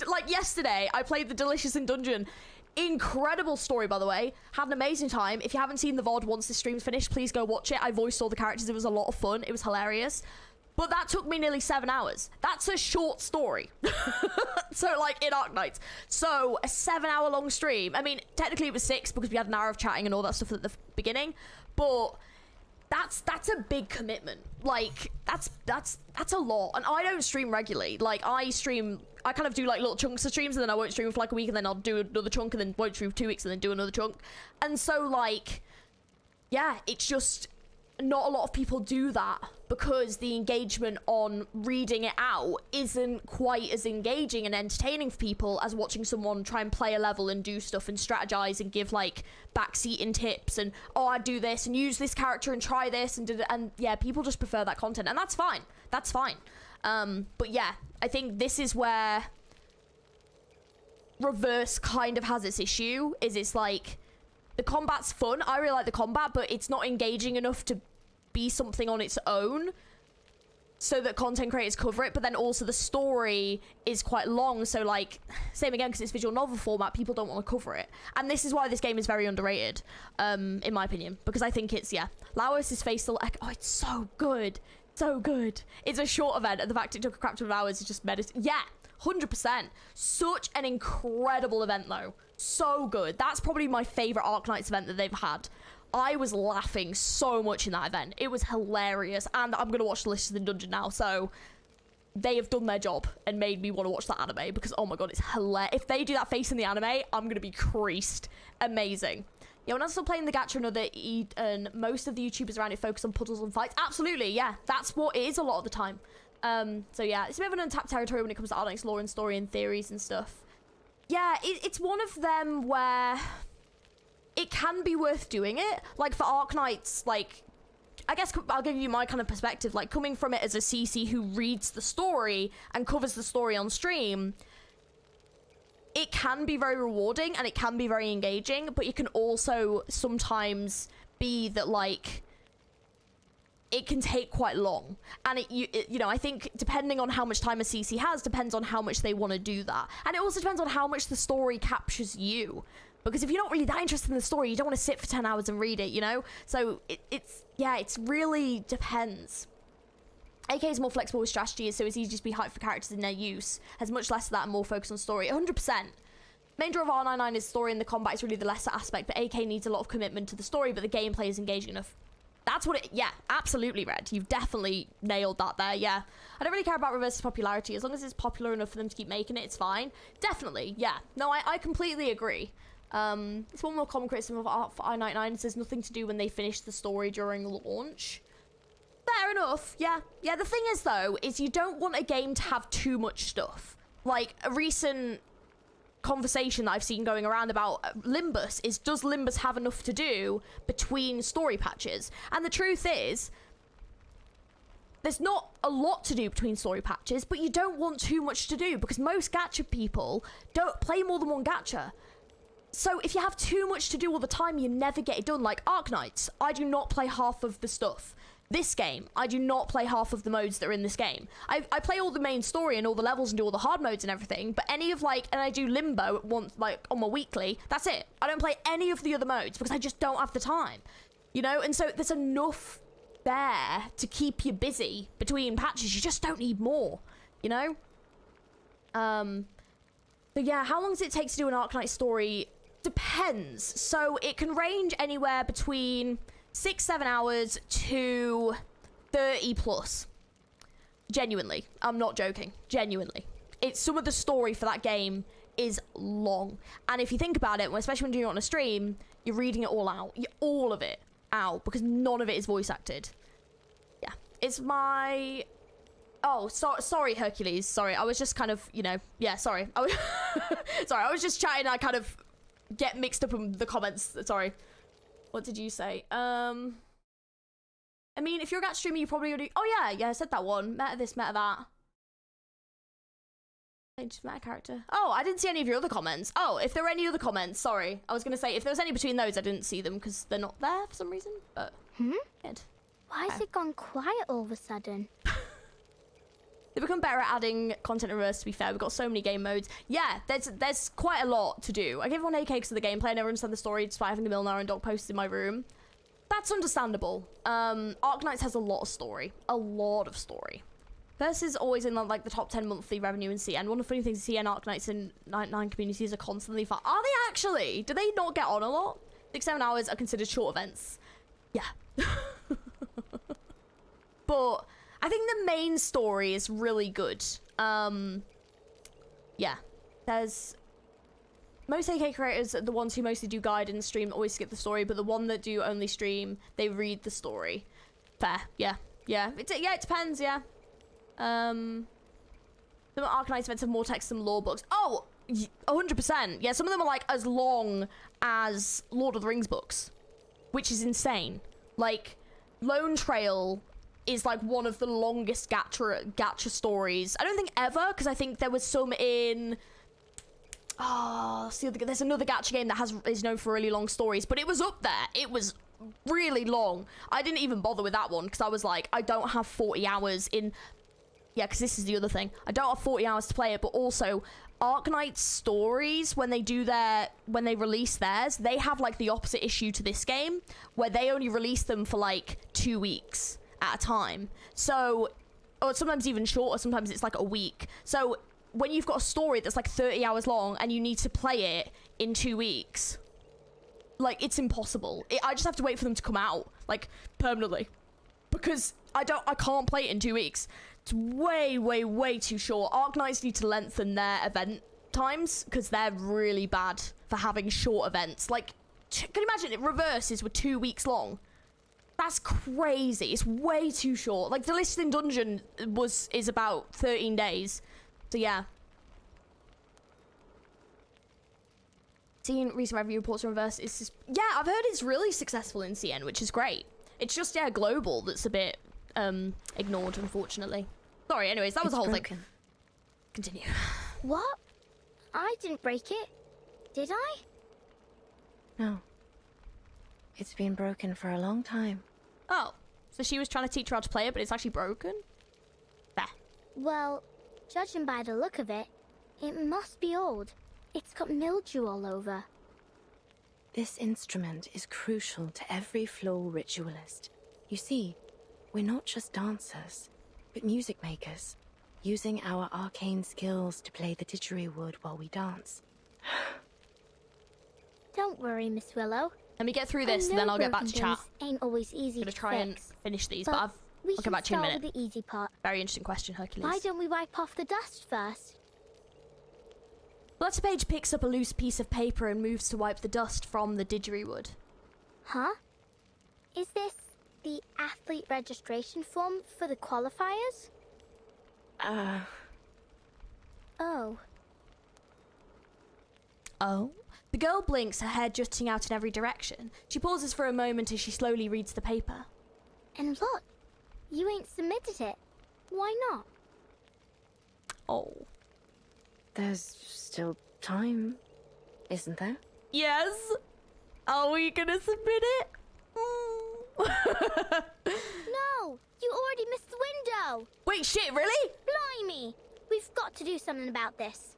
like yesterday, I played the Delicious in Dungeon. Incredible story, by the way. Had an amazing time. If you haven't seen the VOD once this stream's finished, please go watch it. I voiced all the characters. It was a lot of fun. It was hilarious. But that took me nearly 7 hours. That's a short story. So, like, in Arknights. So, a 7-hour long stream. I mean, technically it was 6 because we had an hour of chatting and all that stuff at the beginning. But that's a big commitment. Like, that's a lot. And I don't stream regularly. Like, I kind of do like little chunks of streams, and then I won't stream for like a week, and then I'll do another chunk, and then won't stream for 2 weeks, and then do another chunk. And so, like, yeah, it's just not a lot of people do that because the engagement on reading it out isn't quite as engaging and entertaining for people as watching someone try and play a level and do stuff and strategize and give like backseat and tips and, oh, I do this and use this character and try this and yeah, people just prefer that content, and that's fine. That's fine. But yeah, I think this is where Reverse kind of has its issue, is it's like the combat's fun. I really like the combat, but it's not engaging enough to be something on its own so that content creators cover it. But then also the story is quite long, so like, same again, because it's visual novel format, people don't want to cover it. And this is why this game is very underrated, in my opinion, because I think it's, yeah, Laos is Facial oh, it's so good, so good. It's a short event, and the fact it took a crap ton of hours is just yeah, 100%. Such an incredible event though, so good. That's probably my favorite Arknights event that they've had. I was laughing so much in that event. It was hilarious. And I'm going to watch the List of the Dungeon now. So they have done their job and made me want to watch that anime because, oh my god, it's hilarious. If they do that face in the anime, I'm going to be creased. Amazing. Yeah, when I was still playing the gacha and most of the YouTubers around it focus on puzzles and fights. Absolutely, yeah. That's what it is a lot of the time. So yeah, it's a bit of an untapped territory when it comes to Arknights lore and story and theories and stuff. Yeah, it's one of them where it can be worth doing it. Like, for Arknights, like, I guess I'll give you my kind of perspective, like, coming from it as a CC who reads the story and covers the story on stream, it can be very rewarding and it can be very engaging, but it can also sometimes be that, like, it can take quite long. And you know, I think depending on how much time a CC has depends on how much they want to do that. And it also depends on how much the story captures you. Because if you're not really that interested in the story, you don't want to sit for 10 hours and read it, you know? So it's really depends. AK is more flexible with strategy, so it's easy to be hyped for characters in their use. Has much less of that and more focus on story. 100%. Main draw of R99 is story, and the combat is really the lesser aspect, but AK needs a lot of commitment to the story, but the gameplay is engaging enough. That's what it, yeah, absolutely, Red. You've definitely nailed that there, yeah. I don't really care about Reverse's popularity. As long as it's popular enough for them to keep making it, it's fine. Definitely, yeah. No, I completely agree. It's one more common criticism of art for I-99. It says nothing to do when they finish the story during launch. Fair enough, yeah. Yeah, the thing is, though, is you don't want a game to have too much stuff. Like, a recent conversation that I've seen going around about Limbus is, does Limbus have enough to do between story patches? And the truth is, there's not a lot to do between story patches, but you don't want too much to do because most gacha people don't play more than one gacha. So if you have too much to do all the time, you never get it done. Like Arknights, I do not play half of the stuff. This game, I do not play half of the modes that are in this game. I play all the main story and all the levels and do all the hard modes and everything, but any of like, and I do Limbo once, like on my weekly, that's it. I don't play any of the other modes because I just don't have the time, you know? And so there's enough there to keep you busy between patches. You just don't need more, you know? So yeah, how long does it take to do an Arknight story? Depends. So it can range anywhere between 6-7 hours to 30 plus. Genuinely, I'm not joking. Genuinely, it's some of the story for that game is long, and if you think about it, especially when you're on a stream, you're reading it all out, all of it out, because none of it is voice acted. Yeah, it's my. Oh, sorry, Hercules. Sorry, I was just kind of, you know, yeah. Sorry, sorry, I was just chatting. I kind of get mixed up in the comments. Sorry. What did you say? I mean, if you're a gacha streamer, you probably already. Oh yeah, I said that one. Meta this, meta that. Just meta character. Oh, I didn't see any of your other comments. Oh, if there were any other comments, sorry. I was gonna say if there was any between those, I didn't see them because they're not there for some reason. But good. Why has it gone quiet all of a sudden? They've become better at adding content in reverse, to be fair. We've got so many game modes. Yeah, there's quite a lot to do. I give everyone AK because of the gameplay. I never understand the story despite having the Milnar and dog posters in my room. That's understandable. Arknights has a lot of story. A lot of story. Versus is always in like the top 10 monthly revenue in CN. One of the funny things CN Arknights in 9 communities are constantly fun. Are they actually? Do they not get on a lot? 6-7 hours are considered short events. Yeah. but I think the main story is really good. Yeah, there's most AK creators, the ones who mostly do guide and stream, always skip the story, but the one that do only stream, they read the story. Fair, yeah, it depends, yeah. Some Arcanite events have more text than lore books. Oh, 100%. Yeah, some of them are like as long as Lord of the Rings books, which is insane. Like, Lone Trail is like one of the longest gacha stories. I don't think ever, because I think there was some in... there's another gacha game that is known for really long stories, but it was up there. It was really long. I didn't even bother with that one, because I was like, I don't have 40 hours in... Yeah, because this is the other thing. I don't have 40 hours to play it, but also Arcanite stories, when they release theirs, they have like the opposite issue to this game, where they only release them for like 2 weeks at a time. So, or sometimes even shorter, sometimes it's like a week. So when you've got a story that's like 30 hours long and you need to play it in 2 weeks, like, it's impossible. I just have to wait for them to come out, like, permanently, because I can't play it in 2 weeks. It's way, way, way too short. Arknights need to lengthen their event times, because they're really bad for having short events. Like, can you imagine it? Reverses were 2 weeks long. That's crazy. It's way too short. Like, the Listing Dungeon is about 13 days. So, yeah. Seeing recent revenue reports from Reverse is just... Yeah, I've heard it's really successful in CN, which is great. It's just, yeah, global that's a bit... ignored, unfortunately. Sorry, anyways, that was the whole thing. Continue. What? I didn't break it, did I? No. It's been broken for a long time. Oh, so she was trying to teach her how to play it, but it's actually broken? There. Well, judging by the look of it, it must be old. It's got mildew all over. This instrument is crucial to every floor ritualist. You see, we're not just dancers, but music makers, using our arcane skills to play the didgeridoo while we dance. Don't worry, Miss Willow. Let me get through this, and then I'll get back to chat. Ain't always easy I'm gonna try and finish these, but I'll come back to you in a minute. With the easy part. Very interesting question, Hercules. Why don't we wipe off the dust first? Flutterpage picks up a loose piece of paper and moves to wipe the dust from the didgeridoo. Huh? Is this the athlete registration form for the qualifiers? Oh. Oh? The girl blinks, her hair jutting out in every direction. She pauses for a moment as she slowly reads the paper. And look, you ain't submitted it. Why not? Oh. There's still time, isn't there? Yes? Are we gonna submit it? No! You already missed the window! Wait, shit, really? Blimey! We've got to do something about this.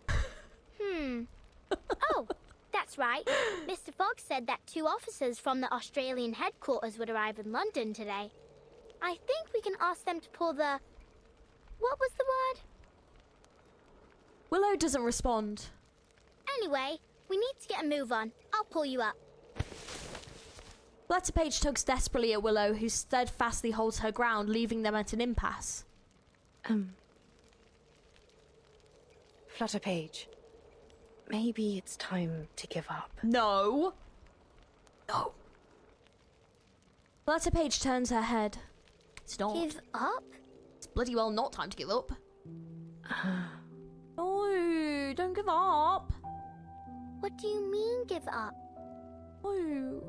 Oh, that's right. Mr. Fogg said that 2 officers from the Australian headquarters would arrive in London today. I think we can ask them to pull the... What was the word? Willow doesn't respond. Anyway, we need to get a move on. I'll pull you up. Flutterpage tugs desperately at Willow, who steadfastly holds her ground, leaving them at an impasse. Flutterpage, maybe it's time to give up. No. No. Flutterpage turns her head. It's not. Give up? It's bloody well not time to give up. No, don't give up. What do you mean, give up? No.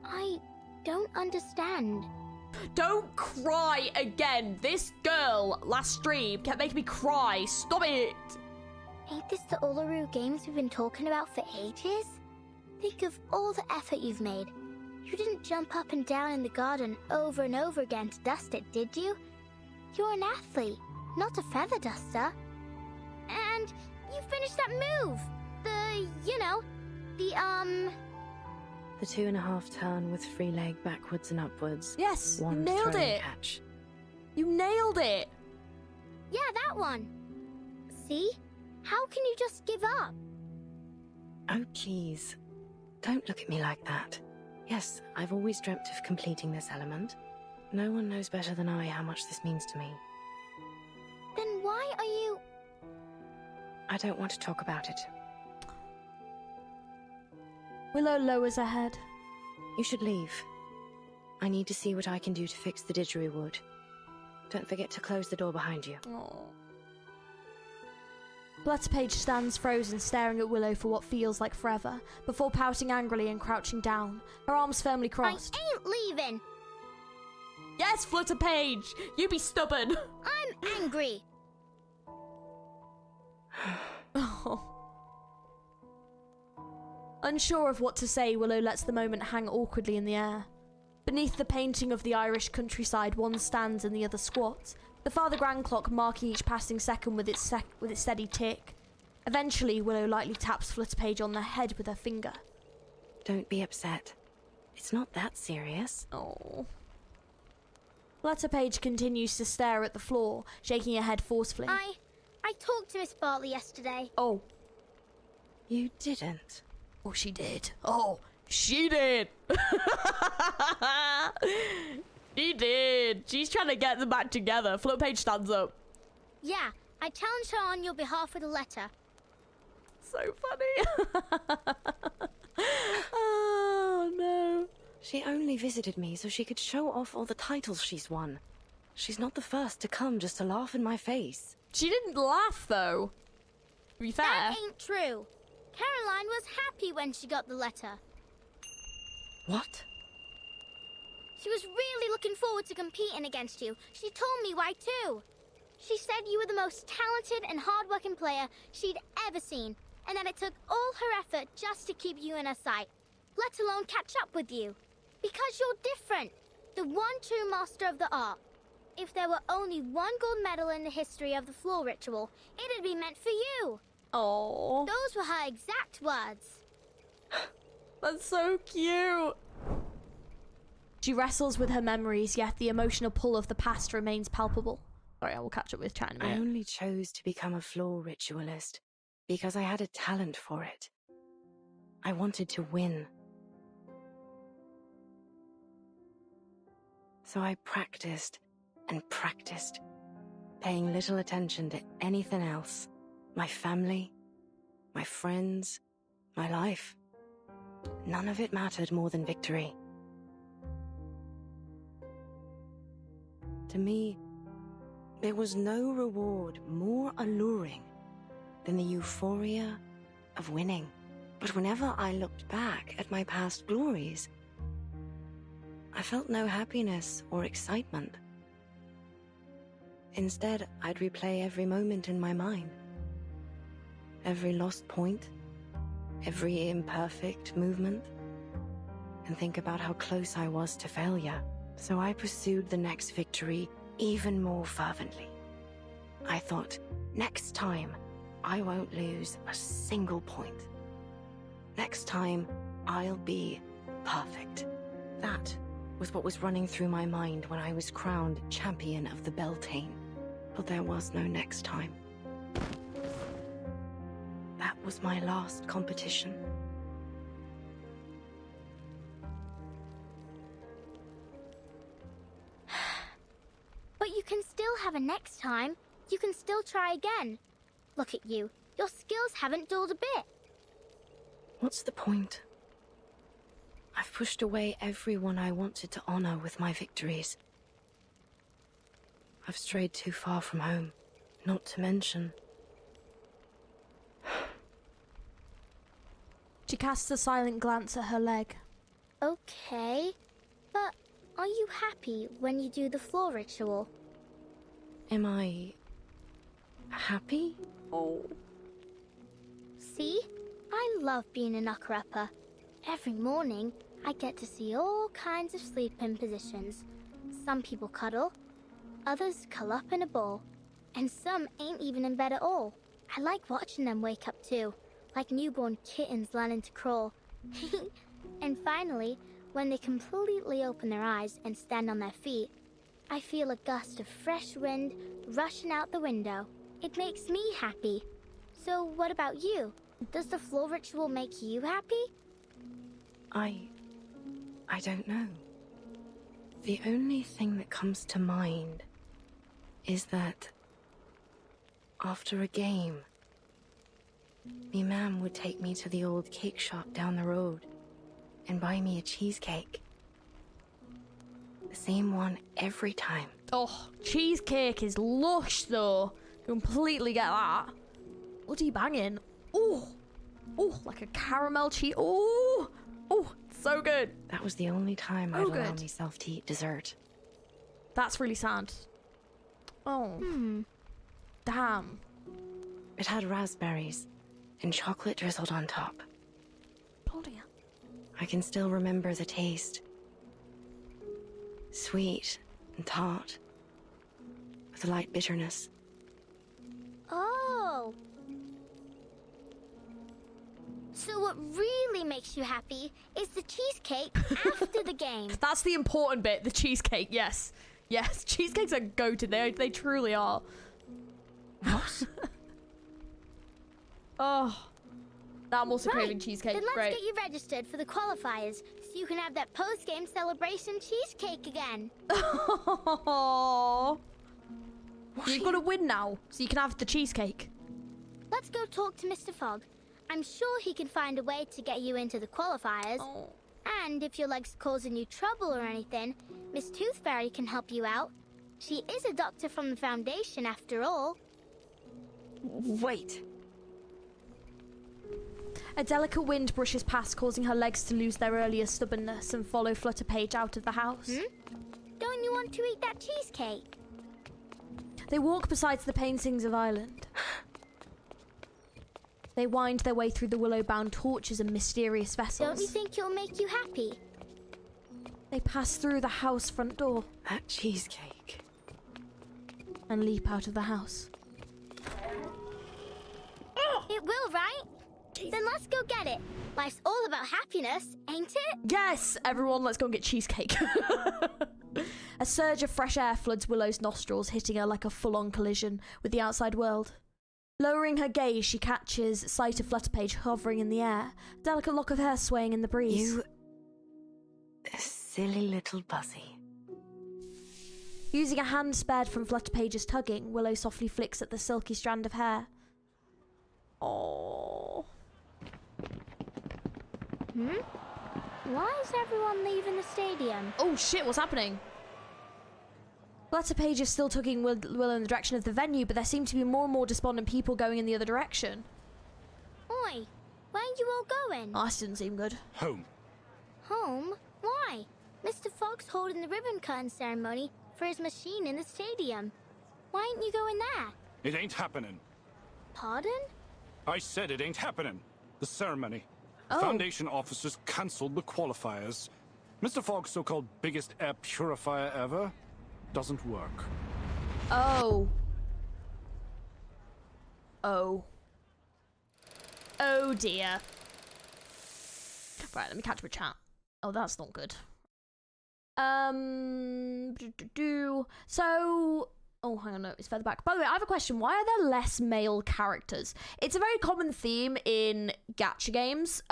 I don't understand. Don't cry again. This girl last stream kept making me cry. Stop it. Ain't this the Uluru games we've been talking about for ages? Think of all the effort you've made. You didn't jump up and down in the garden over and over again to dust it, did you? You're an athlete, not a feather duster. And you finished that move. The 2.5 turn with free leg backwards and upwards. Yes, you One nailed throw it. Catch. You nailed it. Yeah, that one. See? How can you just give up? Oh, please. Don't look at me like that. Yes, I've always dreamt of completing this element. No one knows better than I how much this means to me. Then why are you... I don't want to talk about it. Willow lowers her head. You should leave. I need to see what I can do to fix the didgeridoo. Don't forget to close the door behind you. Aww. Flutterpage stands frozen, staring at Willow for what feels like forever, before pouting angrily and crouching down, her arms firmly crossed. I ain't leaving! Yes, Flutterpage! You be stubborn! I'm angry! Oh. Unsure of what to say, Willow lets the moment hang awkwardly in the air. Beneath the painting of the Irish countryside, one stands and the other squats, the Father Grand clock marking each passing second with its steady tick. Eventually, Willow lightly taps Flutterpage on the head with her finger. Don't be upset. It's not that serious. Oh. Flutterpage continues to stare at the floor, shaking her head forcefully. I talked to Miss Bartley yesterday. Oh. You didn't? Oh, she did. Oh, she did. She did. She's trying to get them back together. Flutterpage stands up. Yeah, I challenged her on your behalf with a letter. So funny. Oh, no. She only visited me so she could show off all the titles she's won. She's not the first to come just to laugh in my face. She didn't laugh, though. To be fair. That ain't true. Caroline was happy when she got the letter. What? She was really looking forward to competing against you. She told me why too. She said you were the most talented and hard-working player she'd ever seen, and that it took all her effort just to keep you in her sight, let alone catch up with you. Because you're different. The one true master of the art. If there were only one gold medal in the history of the floor ritual, it'd be meant for you. Oh. Those were her exact words. That's so cute. She wrestles with her memories, yet the emotional pull of the past remains palpable. Sorry, I will catch up with chat in a minute. I only chose to become a floor ritualist because I had a talent for it. I wanted to win. So I practiced and practiced, paying little attention to anything else. My family, my friends, my life. None of it mattered more than victory. To me, there was no reward more alluring than the euphoria of winning. But whenever I looked back at my past glories, I felt no happiness or excitement. Instead, I'd replay every moment in my mind. Every lost point, every imperfect movement, and think about how close I was to failure. So I pursued the next victory even more fervently. I thought, next time, I won't lose a single point. Next time, I'll be perfect. That was what was running through my mind when I was crowned champion of the Beltane. But there was no next time. That was my last competition. But you can still have a next time. You can still try again. Look at you. Your skills haven't dulled a bit. What's the point? I've pushed away everyone I wanted to honor with my victories. I've strayed too far from home, not to mention... She casts a silent glance at her leg. Okay, but are you happy when you do the floor ritual? Am I... happy? Oh. See? I love being a knucker-upper. Every morning, I get to see all kinds of sleeping positions. Some people cuddle, others curl up in a ball, and some ain't even in bed at all. I like watching them wake up too, like newborn kittens learning to crawl. And finally, when they completely open their eyes and stand on their feet, I feel a gust of fresh wind rushing out the window. It makes me happy. So what about you? Does the floor ritual make you happy? I don't know. The only thing that comes to mind is that after a game, me mam would take me to the old cake shop down the road and buy me a cheesecake. The same one every time. Oh, cheesecake is lush though. Completely get that. Bloody banging. Oh, oh, like a caramel cheese. Oh, oh, so good. That was the only time I'd allow myself to eat dessert. That's really sad. Oh. Damn. It had raspberries and chocolate drizzled on top. Bloody hell. I can still remember the taste. Sweet and tart, with a light bitterness. Oh. So what really makes you happy is the cheesecake after the game. That's the important bit, the cheesecake, yes. Yes, cheesecakes are go-to, they truly are. What? Oh. Now I'm also craving cheesecake, Then let's great. get you registered for the qualifiers so you can have that post-game celebration cheesecake again. Oh. You've got to win now, so you can have the cheesecake. Let's go talk to Mr. Fogg. I'm sure he can find a way to get you into the qualifiers. Oh. And if your leg's causing you trouble or anything, Miss Tooth Fairy can help you out. She is a doctor from the Foundation, after all. Wait. A delicate wind brushes past, causing her legs to lose their earlier stubbornness and follow Flutterpage out of the house. Don't you want to eat that cheesecake? They walk beside the paintings of Ireland. They wind their way through the willow-bound torches and mysterious vessels. Don't you think it'll make you happy? They pass through the house front door. That cheesecake. And leap out of the house. It will, right? Then let's go get it. Life's all about happiness, ain't it? Yes! Everyone, let's go and get cheesecake. A surge of fresh air floods Willow's nostrils, hitting her like a full-on collision with the outside world. Lowering her gaze, she catches sight of Flutterpage hovering in the air, a delicate lock of hair swaying in the breeze. You silly little buzzy. Using a hand spared from Flutterpage's tugging, Willow softly flicks at the silky strand of hair. Oh. Why is everyone leaving the stadium? Oh shit, what's happening? Flutterpage is still tugging Willow in the direction of the venue, but there seem to be more and more despondent people going in the other direction. Oi, where are you all going? Oh, this didn't seem good. Home. Home? Why? Mr. Fogg's holding the ribbon cutting ceremony for his machine in the stadium. Why ain't you going there? It ain't happening. Pardon? I said it ain't happening. The ceremony. Oh. Foundation officers cancelled the qualifiers. Mr. Fogg's so-called biggest air purifier ever doesn't work. Oh. Oh. Oh dear. Right, let me catch my chat. Oh, that's not good. So, oh, hang on, no, it's further back. By the way, I have a question. Why are there less male characters? It's a very common theme in gacha games.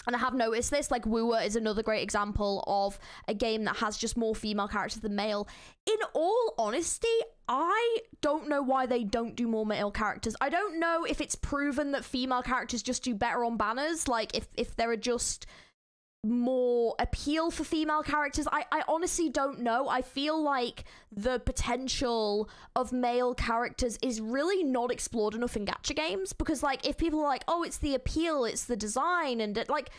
And I have noticed this, like Woowa is another great example of a game that has just more female characters than male. In all honesty, I don't know why they don't do more male characters. I don't know if it's proven that female characters just do better on banners, like if there are just more appeal for female characters. I honestly don't know. I feel like the potential of male characters is really not explored enough in gacha games, because like if people are like, oh, it's the appeal, it's the design, and it, like,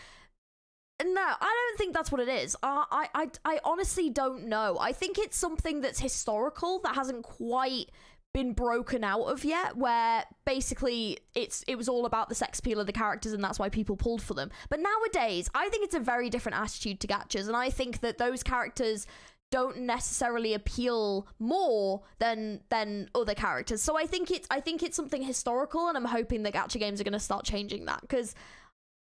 no, I don't think that's what it is. I honestly don't know. I think it's something that's historical that hasn't quite been broken out of yet, where basically it was all about the sex appeal of the characters and that's why people pulled for them. But nowadays, I think it's a very different attitude to gachas, and I think that those characters don't necessarily appeal more than other characters. So I think it's something historical, and I'm hoping that gacha games are going to start changing that, because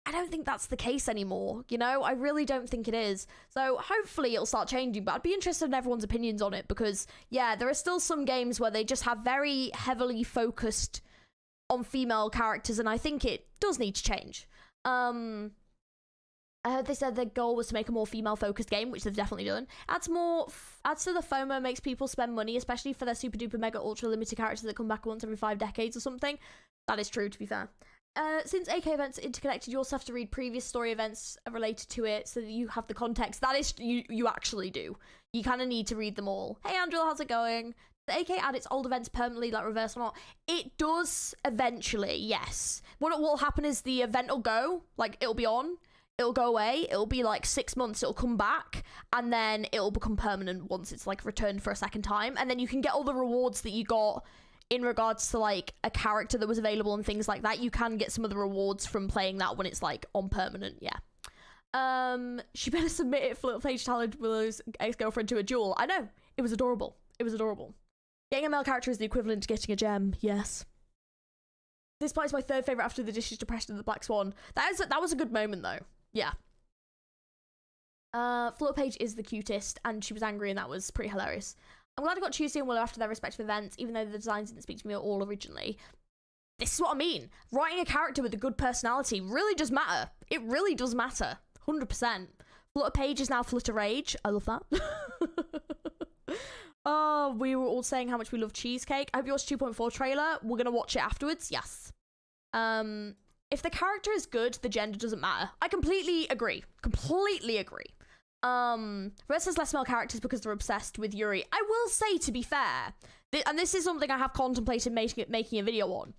I don't think that's the case anymore, you know? I really don't think it is. So hopefully it'll start changing, but I'd be interested in everyone's opinions on it, because, yeah, there are still some games where they just have very heavily focused on female characters, and I think it does need to change. And I heard they said the goal was to make a more female-focused game, which they've definitely done. Adds to the FOMO, makes people spend money, especially for their super-duper mega ultra limited characters that come back once every 5 decades or something. That is true, to be fair. Since AK events are interconnected, you also have to read previous story events related to it so that you have the context. That is, you actually do. You kind of need to read them all. Hey, Andrew, how's it going? Does AK add its old events permanently, like reverse or not? It does eventually, yes. What will happen is the event will go, like, it'll be on. It'll go away, it'll be like 6 months, it'll come back, and then it'll become permanent once it's like returned for a second time, and then you can get all the rewards that you got in regards to like a character that was available and things like that. You can get some of the rewards from playing that when it's like on permanent, yeah. She better submit it for Page challenge Willow's ex-girlfriend to a duel. I know, it was adorable. It was adorable. Getting a male character is the equivalent to getting a gem, yes. This part is my 3rd favourite after the Dishes Depression and the Black Swan. That was a good moment though. Yeah. Floor Page is the cutest, and she was angry, and that was pretty hilarious. I'm glad I got Tuesday and Willow after their respective events, even though the designs didn't speak to me at all originally. This is what I mean. Writing a character with a good personality really does matter. It really does matter. 100%. Flutter Page is now Flutter Rage. I love that. Oh, we were all saying how much we love Cheesecake. I hope you watched 2.4 trailer. We're going to watch it afterwards. Yes. If the character is good, the gender doesn't matter. I completely agree. Completely agree. Versus less male characters because they're obsessed with Yuri. I will say, to be fair, and this is something I have contemplated making a video on.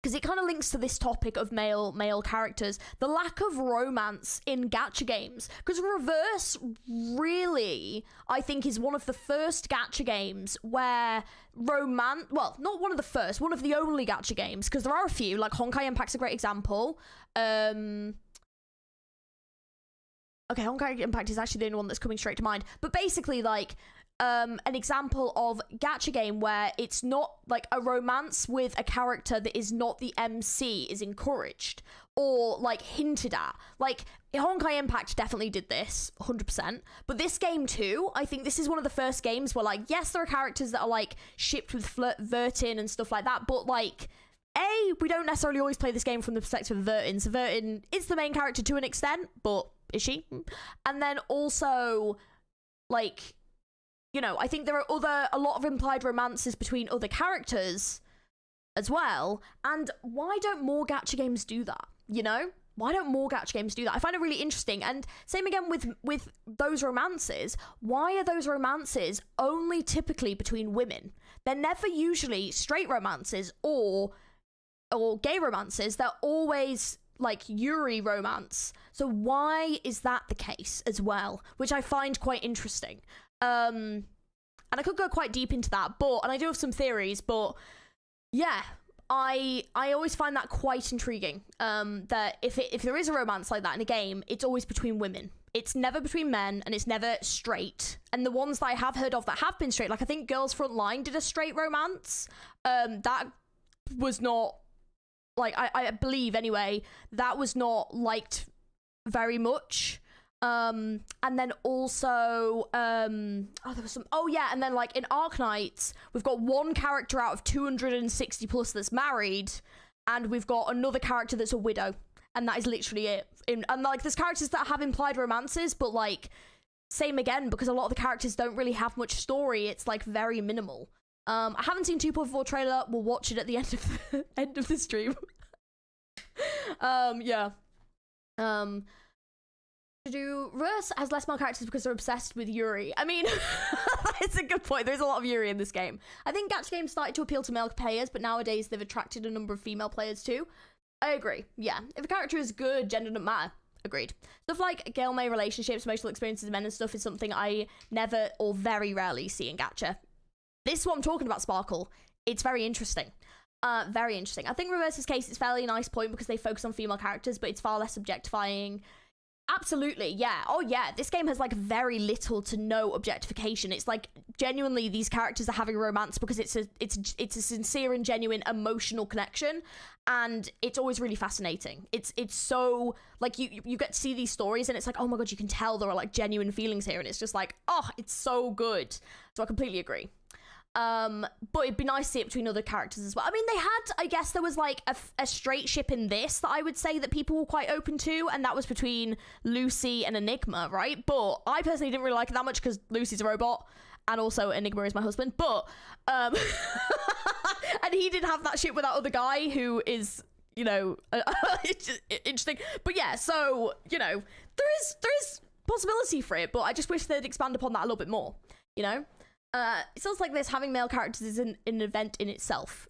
Because it kind of links to this topic of male characters. The lack of romance in gacha games. Because Reverse really, I think, is one of the first gacha games where romance... Well, not one of the first, one of the only gacha games. Because there are a few, like Honkai Impact's a great example. Okay, Honkai Impact is actually the only one that's coming straight to mind. But basically, like... an example of gacha game where it's not like a romance with a character that is not the MC is encouraged or like hinted at. Like Honkai Impact definitely did this 100%, but this game too, I think this is one of the first games where like, yes, there are characters that are like shipped with Vertin and stuff like that, but like we don't necessarily always play this game from the perspective of Vertin. So Vertin is the main character to an extent, but is she? And then also like, you know, I think there are a lot of implied romances between other characters as well. And why don't more gacha games do that? You know? Why don't more gacha games do that? I find it really interesting. And same again with those romances. Why are those romances only typically between women? They're never usually straight romances or gay romances. They're always like Yuri romance. So why is that the case as well? Which I find quite interesting. And I could go quite deep into that, and I do have some theories, but yeah, I always find that quite intriguing. That if there is a romance like that in a game, it's always between women. It's never between men, and it's never straight. And the ones that I have heard of that have been straight, like I think Girls Front Line did a straight romance. That was not, like, I believe anyway, that was not liked very much. And then also, there was some, and then like in Arknights, we've got one character out of 260 plus that's married, and we've got another character that's a widow, and that is literally it. And like, there's characters that have implied romances, but like, same again, because a lot of the characters don't really have much story, it's like very minimal. I haven't seen 2.4 trailer, we'll watch it at the end of the stream. Reverse has less male characters because they're obsessed with Yuri. I mean, it's a good point. There's a lot of Yuri in this game. I think gacha games started to appeal to male players, but nowadays they've attracted a number of female players too. I agree. Yeah. If a character is good, gender doesn't matter. Agreed. Stuff like girl-male relationships, emotional experiences of men and stuff is something I never or very rarely see in gacha. This is what I'm talking about, Sparkle. It's very interesting. Very interesting. I think Reverse's case is fairly a nice point because they focus on female characters, but it's far less objectifying. Absolutely, yeah. Oh yeah, this game has like very little to no objectification. It's like genuinely these characters are having romance because it's a sincere and genuine emotional connection, and it's always really fascinating. It's so like you get to see these stories and it's like, oh my god, you can tell there are like genuine feelings here, and it's just like, oh, it's so good. So I completely agree. But it'd be nice to see it between other characters as well. I mean, they had, I guess there was like a straight ship in this that I would say that people were quite open to, and that was between Lucy and Enigma, right? But I personally didn't really like it that much because Lucy's a robot, and also Enigma is my husband. But and he did have that ship with that other guy who is, you know, it's just interesting. But yeah, so, you know, there is possibility for it, but I just wish they'd expand upon that a little bit more, you know? It sounds like this, having male characters is an event in itself.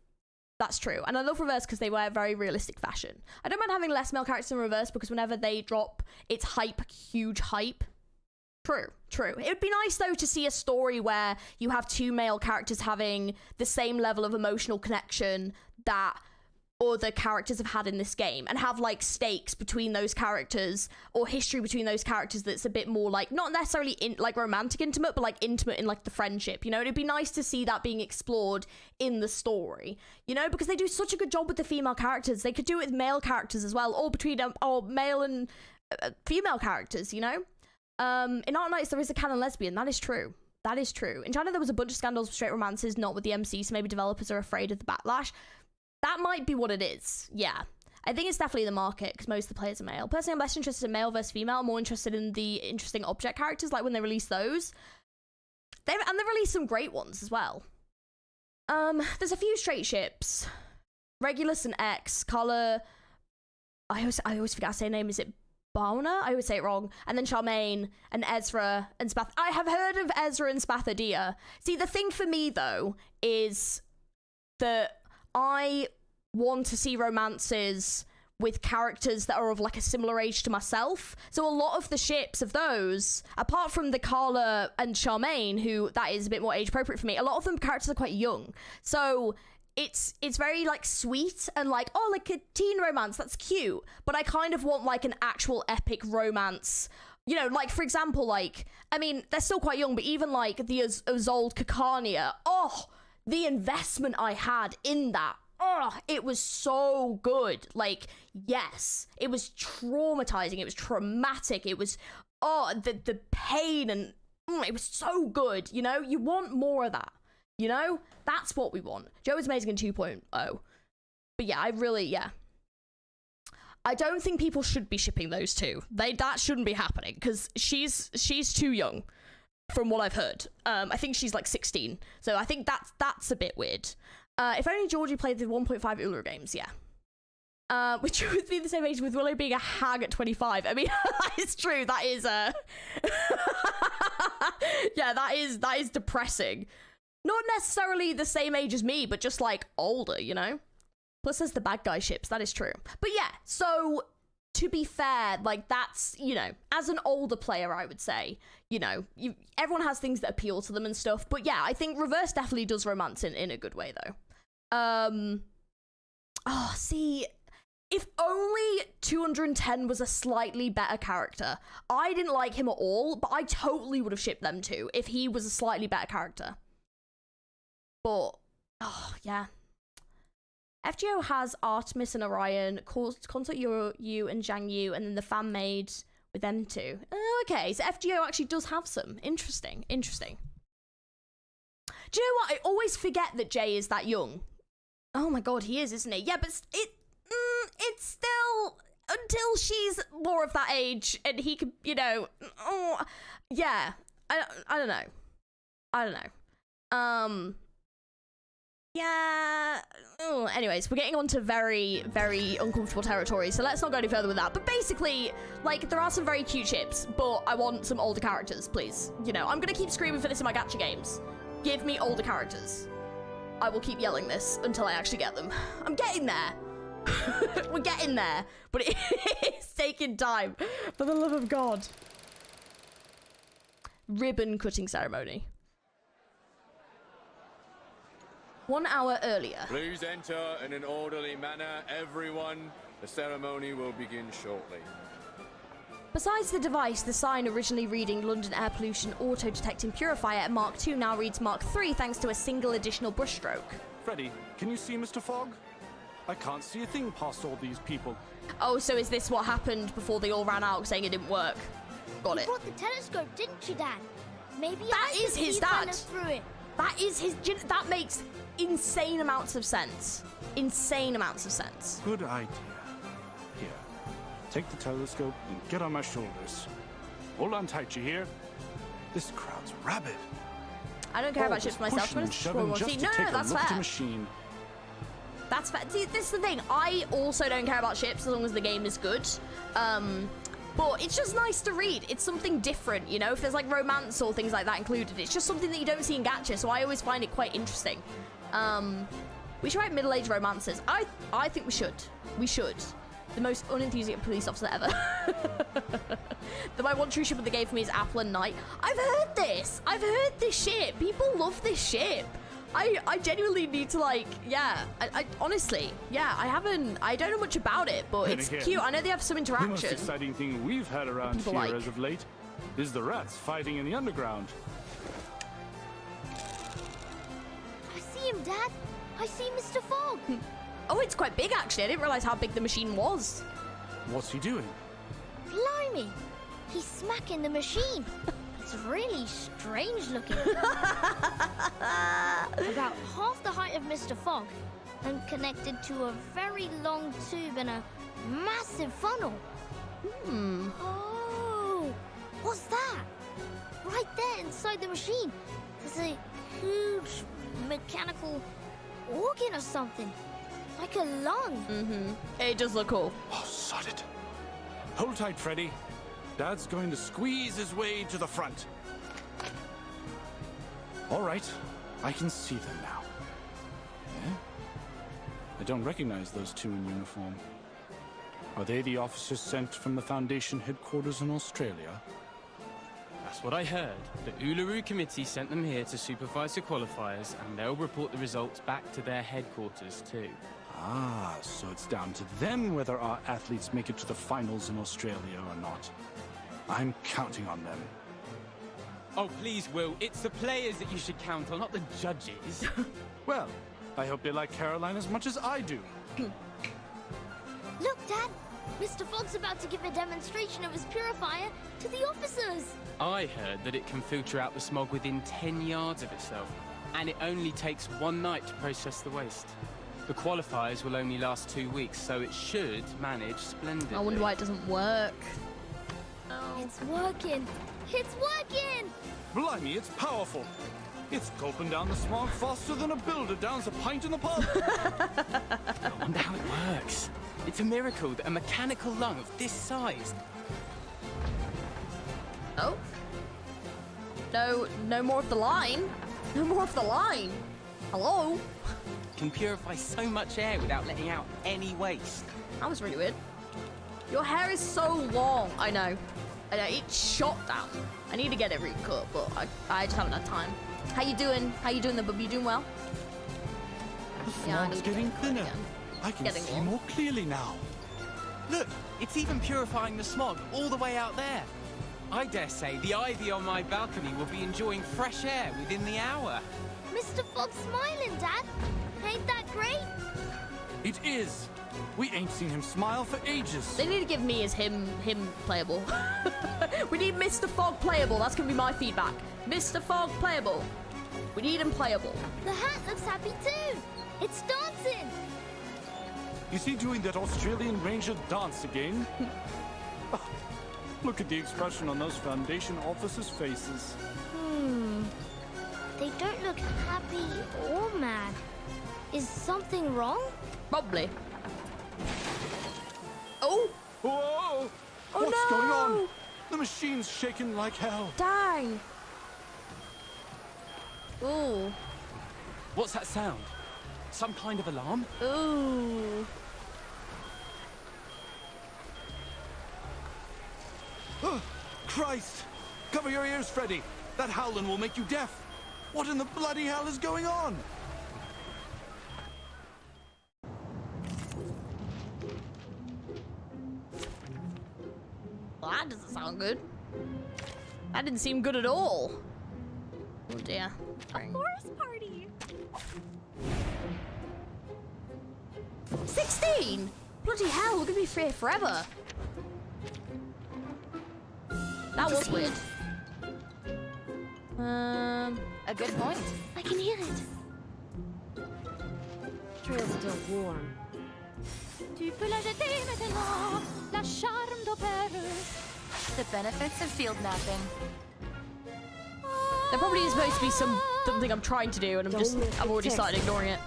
That's true. And I love Reverse because they wear very realistic fashion. I don't mind having less male characters in Reverse because whenever they drop, it's hype, huge hype. True. It would be nice, though, to see a story where you have two male characters having the same level of emotional connection that other characters have had in this game, and have like stakes between those characters or history between those characters that's a bit more like, not necessarily in like romantic intimate, but like intimate in like the friendship, you know? It'd be nice to see that being explored in the story, you know, because they do such a good job with the female characters. They could do it with male characters as well, or between or male and female characters, you know? In Art Knights there is a canon lesbian. That is true. In China there was a bunch of scandals with straight romances, not with the MC, so maybe developers are afraid of the backlash. That might be what it is. Yeah, I think it's definitely the market because most of the players are male. Personally, I'm less interested in male versus female. I'm more interested in the interesting object characters, like when they release those. They've released some great ones as well. There's a few straight ships. Regulus and X. Carla. I always forget how to say her name. Is it Bauna? I always say it wrong. And then Charmaine and Ezra and Spath. I have heard of Ezra and Spathadia. See, the thing for me though is that I want to see romances with characters that are of like a similar age to myself. So a lot of the ships of those, apart from the Carla and Charmaine, who that is a bit more age appropriate for me, a lot of them characters are quite young. So it's very like sweet and like, oh, like a teen romance, that's cute. But I kind of want like an actual epic romance. You know, like for example, like, I mean, they're still quite young, but even like the Isolde Cacarnia, oh, the investment I had in that, oh, it was so good. Like, yes, it was traumatizing, it was traumatic, it was, oh, the pain, and it was so good, you know? You want more of that, you know? That's what we want. Joe is amazing in 2.0. But yeah, I don't think people should be shipping those two. That shouldn't be happening, because she's too young. From what I've heard. I think she's like 16. So I think that's a bit weird. If only Georgie played the 1.5 Uluru games, yeah. Which would be the same age with Willow being a hag at 25. I mean, that is true. That is, yeah, that is depressing. Not necessarily the same age as me, but just like older, you know? Plus there's the bad guy ships. That is true. But yeah, so to be fair, like that's, you know, as an older player, I would say, you know, everyone has things that appeal to them and stuff. But yeah, I think Reverse definitely does romance in a good way, though. Oh, see, if only 210 was a slightly better character. I didn't like him at all, but I totally would have shipped them two if he was a slightly better character. But, oh, yeah. FGO has Artemis and Orion, Consort Yu and Zhang Yu, and then the fan made with them two. Oh, okay, so FGO actually does have some. Interesting. Do you know what? I always forget that Jay is that young. Oh my god, he is, isn't he? Yeah, but it's still until she's more of that age and he could, you know. Oh, yeah, I don't know. Yeah. Anyways, we're getting on to very, very uncomfortable territory, so let's not go any further with that. But basically, like, there are some very cute ships, but I want some older characters, please. You know, I'm gonna keep screaming for this in my gacha games. Give me older characters. I will keep yelling this until I actually get them. I'm getting there. We're getting there, but it's taking time. For the love of God. Ribbon cutting ceremony. 1 hour earlier. Please enter in an orderly manner, everyone. The ceremony will begin shortly. Besides the device, the sign originally reading London Air Pollution Auto-Detecting Purifier at Mark II now reads Mark III thanks to a single additional brushstroke. Freddy, can you see Mr. Fogg? I can't see a thing past all these people. Oh, so is this what happened before they all ran out saying it didn't work? Got it. You brought the telescope, didn't you, Dad? Maybe that is his dad. Through it. That is his. That makes insane amounts of sense. Insane amounts of sense. Good idea. Here, take the telescope and get on my shoulders. Hold on tight, you hear? This crowd's rabid. I don't care about ships myself, but it's no, that's fair. Machine. That's fair. See, this is the thing. I also don't care about ships as long as the game is good. But it's just nice to read. It's something different, you know? If there's like romance or things like that included, it's just something that you don't see in gacha, so I always find it quite interesting. We should write middle-aged romances. I think we should. We should. The most unenthusiastic police officer ever. My one true ship of the game for me is Apple and Knight. I've heard this. I've heard this ship. People love this ship. I genuinely need to, like, yeah. I honestly, yeah, I don't know much about it, but it's cute. I know they have some interaction. The most exciting thing we've had around here as of late is the rats fighting in the underground. I see him, Dad. I see Mr. Fogg. Oh, it's quite big, actually. I didn't realize how big the machine was. What's he doing? Blimey. He's smacking the machine. It's really strange looking. About half the height of Mr. Fogg and connected to a very long tube and a massive funnel. Oh, what's that? Right there inside the machine. There's a huge mechanical organ or something. Like a lung. It does look cool. Oh, sod it. Hold tight, Freddy. Dad's going to squeeze his way to the front. All right, I can see them now. Eh? I don't recognize those two in uniform. Are they the officers sent from the Foundation headquarters in Australia? That's what I heard. The Uluru Committee sent them here to supervise the qualifiers, and they'll report the results back to their headquarters too. Ah, so it's down to them whether our athletes make it to the finals in Australia or not. I'm counting on them. Oh, please, Will. It's the players that you should count on, not the judges. Well, I hope they like Caroline as much as I do. Look, Dad. Mr. Fogg's about to give a demonstration of his purifier to the officers. I heard that it can filter out the smog within 10 yards of itself, and it only takes one night to process the waste. The qualifiers will only last 2 weeks, so it should manage splendidly. I wonder why it doesn't work. It's working. It's working! Blimey, it's powerful. It's gulping down the smog faster than a builder downs a pint in the pub. I wonder how it works. It's a miracle that a mechanical lung of this size... Oh? No more of the line. No more of the line. Hello? can purify so much air without letting out any waste. That was really weird. Your hair is so long. I know. It's shot down. I need to get it recut, but I just haven't had time. How you doing? How you doing, the bubby? You doing well? The fog's getting thinner. I can see more clearly now. Look, it's even purifying the smog all the way out there. I dare say the ivy on my balcony will be enjoying fresh air within the hour. Mr. Fogg's smiling, Dad. Ain't that great? It is. We ain't seen him smile for ages. They need to give me as him playable. We need Mr. Fogg playable. That's gonna be my feedback. Mr. Fogg playable. We need him playable. The hat looks happy too. It's dancing. Is he doing that Australian Ranger dance again? Look at the expression on those Foundation officers' faces. They don't look happy or mad. Is something wrong? Probably. Oh! Whoa! Oh, what's going on? The machine's shaking like hell. Dang! Ooh. What's that sound? Some kind of alarm? Ooh. Oh, Christ! Cover your ears, Freddy. That howling will make you deaf. What in the bloody hell is going on? Well, that doesn't sound good. That didn't seem good at all. Oh dear. A forest party. 16! Bloody hell, we're gonna be free forever. That was weird. A good point. I can hear it. Trail's still warm. Tu peux la jeter maintenant, la charme d'opéreuse. The benefits of field napping. There probably is supposed to be something I'm trying to do, and I'm already started ignoring it.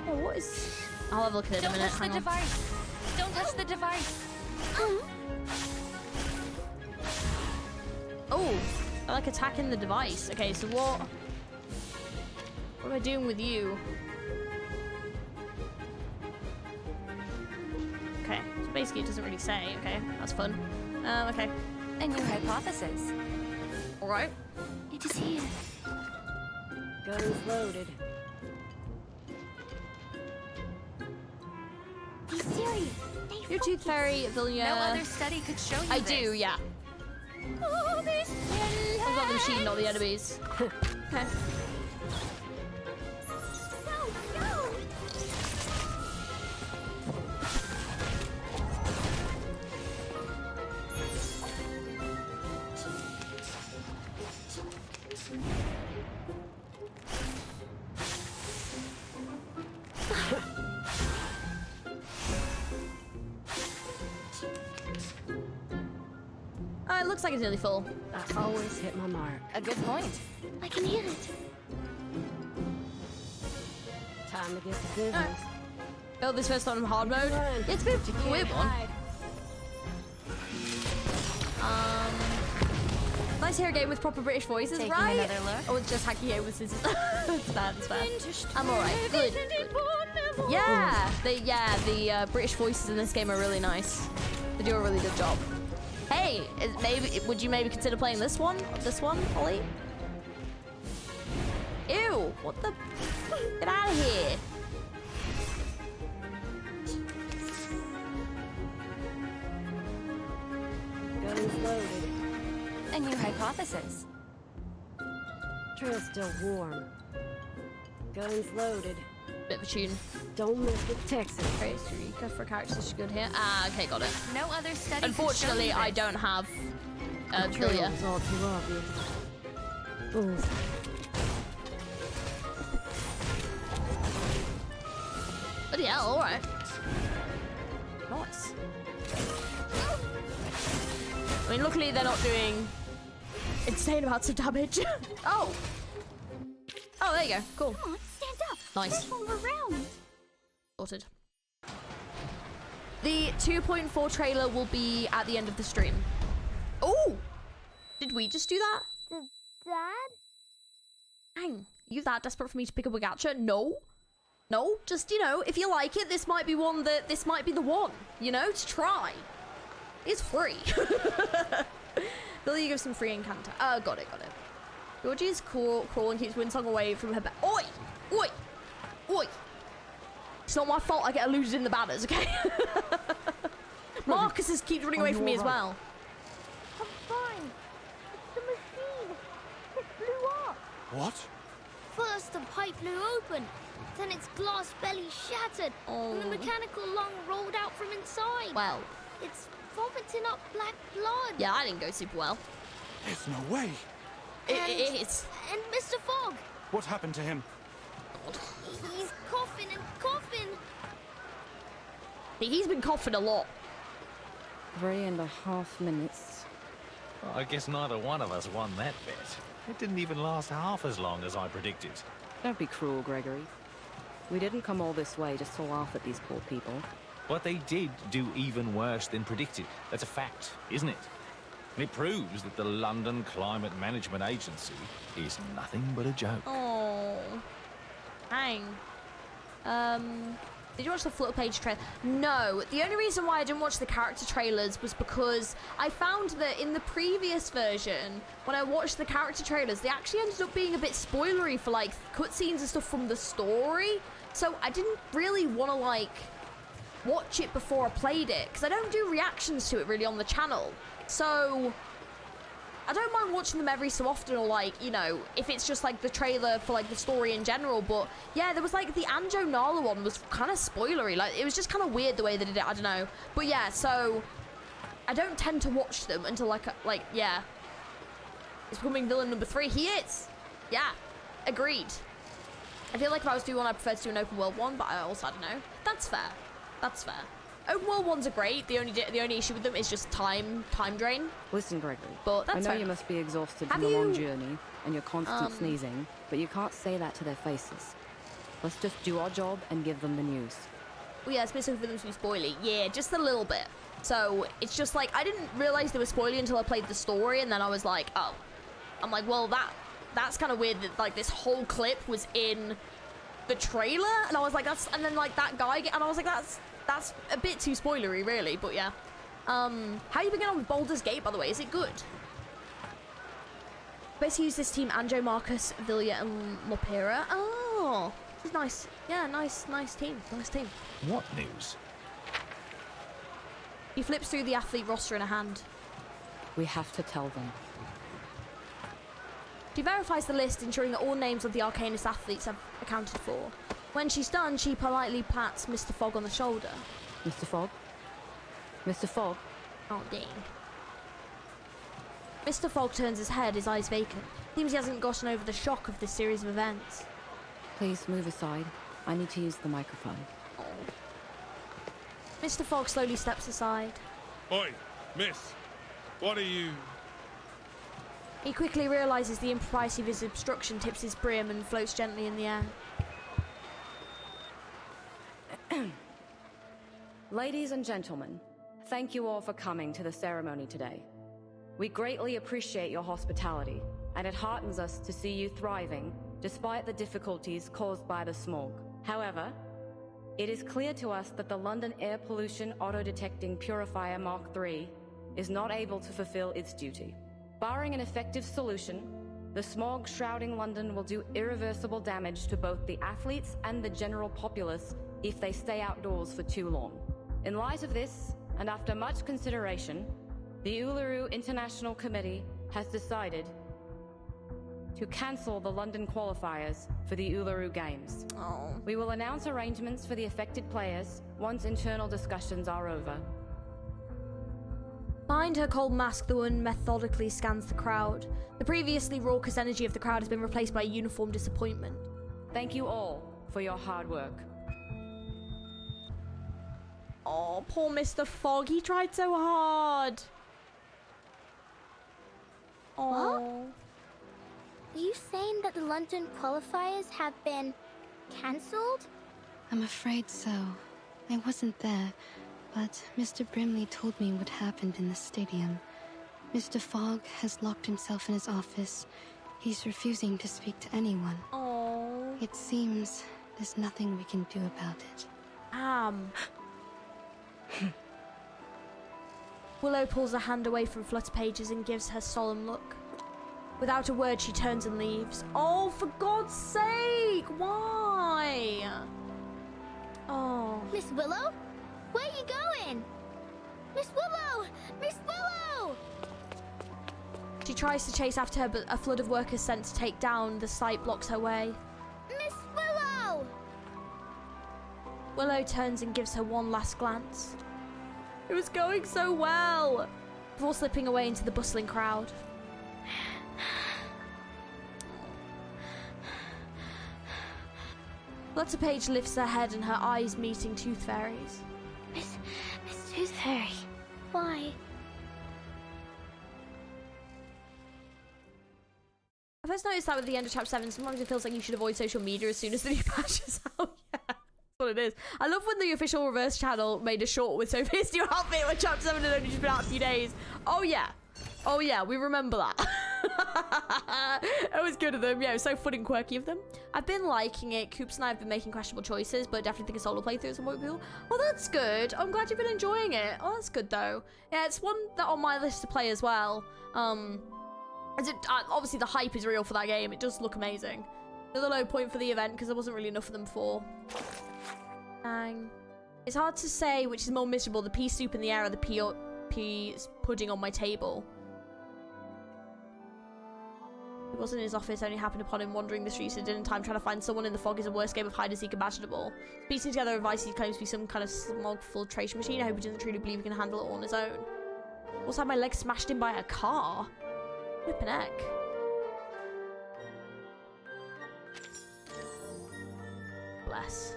Oh, what is? I'll have a look at it in a minute. Don't touch the device. Don't touch the device. Oh, I like attacking the device. Okay, so what am I doing with you? Okay, so basically it doesn't really say. Okay, that's fun. Okay. A new hypothesis. Alright. It is here. Guns loaded. Be serious. Your tooth fairy, Villia. No other study could show you I this. do, yeah. Oh, this I've got the machine, not the enemies. Okay. It looks like it's nearly full. I always hit my mark. A good point. I can hear it. Time to get to business. Build this first on hard mode. It's a bit of a weird one. Nice to hear a game with proper British voices, Taking right? another look. Oh, it's just hacky game with scissors. It's bad, it's bad. I'm alright. Good. Yeah, the British voices in this game are really nice. They do a really good job. Hey, would you maybe consider playing this one? This one, Ollie? Ew, what the? Get out of here. Guns loaded. A new hypothesis. Trail's still warm. Guns loaded. Bit of a tune. Don't miss the Texas. Praise Eureka for characters she good here. Ah, okay, got it. No other study Unfortunately, could show you I this. don't have Trail Villia. is all too obvious. Bulls. Bloody hell, alright. Nice. I mean, luckily they're not doing insane amounts of damage. Oh! Oh, there you go. Cool. Come on, stand up. Nice. Move around. Sorted. The 2.4 trailer will be at the end of the stream. Oh! Did we just do that? Dad? Dang. Are you that desperate for me to pick up a gacha? No. No, just, you know, if you like it, this might be this might be the one, you know, to try. It's free. Will you give some free encounter? Got it. Georgie's crawling keeps Winsong away from her back. Oi! Oi! Oi! It's not my fault I get eluded in the banners, okay? Marcus keeps running away from me as well. I'm fine. It's the machine. It blew up. What? First, the pipe flew open. Then its glass belly shattered. And the mechanical lung rolled out from inside. Well. It's vomiting up black blood. Yeah, I didn't go super well. There's no way. It is. And Mr. Fogg. What happened to him? He's coughing and coughing. He's been coughing a lot. 3.5 minutes. Well, I guess neither one of us won that bet. It didn't even last half as long as I predicted. Don't be cruel, Gregory. We didn't come all this way just to laugh at these poor people. But they did do even worse than predicted. That's a fact, isn't it? And it proves that the London Climate Management Agency is nothing but a joke. Oh. Hang. Did you watch the Flutter Page trailer? No. The only reason why I didn't watch the character trailers was because I found that in the previous version, when I watched the character trailers, they actually ended up being a bit spoilery for, like, cutscenes and stuff from the story. So I didn't really want to, like, watch it before I played it, because I don't do reactions to it really on the channel. So I don't mind watching them every so often, or, like, you know, if it's just like the trailer for, like, the story in general. But yeah, there was, like, the Anjo Nala one was kind of spoilery. Like, it was just kind of weird the way they did it. I don't know. But yeah, so I don't tend to watch them until like yeah. He's becoming villain number 3. He is. Yeah, agreed. I feel like if I was doing one, I prefer to do an open world one, but I also, I don't know. That's fair. That's fair. Open world ones are great. The only issue with them is just time drain. Listen, Gregory. But that's I know fair you enough. must be exhausted Have from the long you- journey and your constant sneezing, but you can't say that to their faces. Let's just do our job and give them the news. Well, yeah, it's basically for them to be spoily. Yeah, just a little bit. So it's just like I didn't realize they were spoily until I played the story, and then I was like, oh, I'm like, well, that's kind of weird that like this whole clip was in the trailer, and I was like, that's, and then like that guy, and I was like, that's a bit too spoilery, really. But yeah, how you been getting on with Baldur's Gate, by the way? Is it good? Basically, use this team: Anjo, Marcus, Vilya, and Lopera. Oh, this is nice. Yeah, nice team. Nice team. What news? He flips through the athlete roster in a hand. We have to tell them. She verifies the list, ensuring that all names of the Arcanist athletes are accounted for. When she's done, she politely pats Mr. Fogg on the shoulder. Mr. Fogg? Mr. Fogg? Oh, dang. Mr. Fogg turns his head, his eyes vacant. Seems he hasn't gotten over the shock of this series of events. Please move aside. I need to use the microphone. Oh. Mr. Fogg slowly steps aside. Oi, miss. What are you... He quickly realizes the impropriety of his obstruction, tips his brim, and floats gently in the air. Ladies and gentlemen, thank you all for coming to the ceremony today. We greatly appreciate your hospitality, and it heartens us to see you thriving despite the difficulties caused by the smog. However, it is clear to us that the London Air Pollution Auto-Detecting Purifier Mark III is not able to fulfill its duty. Barring an effective solution, the smog shrouding London will do irreversible damage to both the athletes and the general populace if they stay outdoors for too long. In light of this, and after much consideration, the Uluru International Committee has decided to cancel the London qualifiers for the Uluru Games. Oh. We will announce arrangements for the affected players once internal discussions are over. Behind her cold mask, the woman methodically scans the crowd. The previously raucous energy of the crowd has been replaced by uniform disappointment. Thank you all for your hard work. Oh, poor Mr. Fogg. He tried so hard. Oh. Are you saying that the London qualifiers have been cancelled? I'm afraid so. I wasn't there, but Mr. Brimley told me what happened in the stadium. Mr. Fogg has locked himself in his office. He's refusing to speak to anyone. Oh. It seems there's nothing we can do about it. Willow pulls her hand away from Flutter Pages and gives her solemn look. Without a word, she turns and leaves. Oh, for God's sake! Why? Oh. Miss Willow? Where are you going? Miss Willow! Miss Willow! She tries to chase after her, but a flood of workers sent to take down the site blocks her way. Miss Willow! Willow turns and gives her one last glance. It was going so well! Before slipping away into the bustling crowd. Flutter Page lifts her head and her eyes meeting Tooth Fairy's. Miss Tooth Fairy, why? I first noticed that with the end of Chapter 7, sometimes it feels like you should avoid social media as soon as the new patch is out. Yeah, that's what it is. I love when the official Reverse channel made a short with Sophie's new outfit when Chapter 7 had only just been out a few days. Oh yeah. Oh yeah, we remember that. It was good of them. Yeah, it was so fun and quirky of them. I've been liking it. Coops and I have been making questionable choices, but definitely think a solo playthrough is some more people. Well, that's good. I'm glad you've been enjoying it. Oh, that's good though. Yeah, it's one that on my list to play as well. Obviously the hype is real for that game. It does look amazing. Another low point for the event because there wasn't really enough of them before. Dang. It's hard to say which is more miserable, the pea soup in the air or the pea pudding on my table. It wasn't in his office, only happened upon him wandering the streets and didn't time trying to find someone in the fog is the worst game of hide and seek imaginable. Piecing together advice he claims to be some kind of smog filtration machine. I hope he doesn't truly believe he can handle it all on his own. Also had my leg smashed in by a car. Flippin' heck. Bless.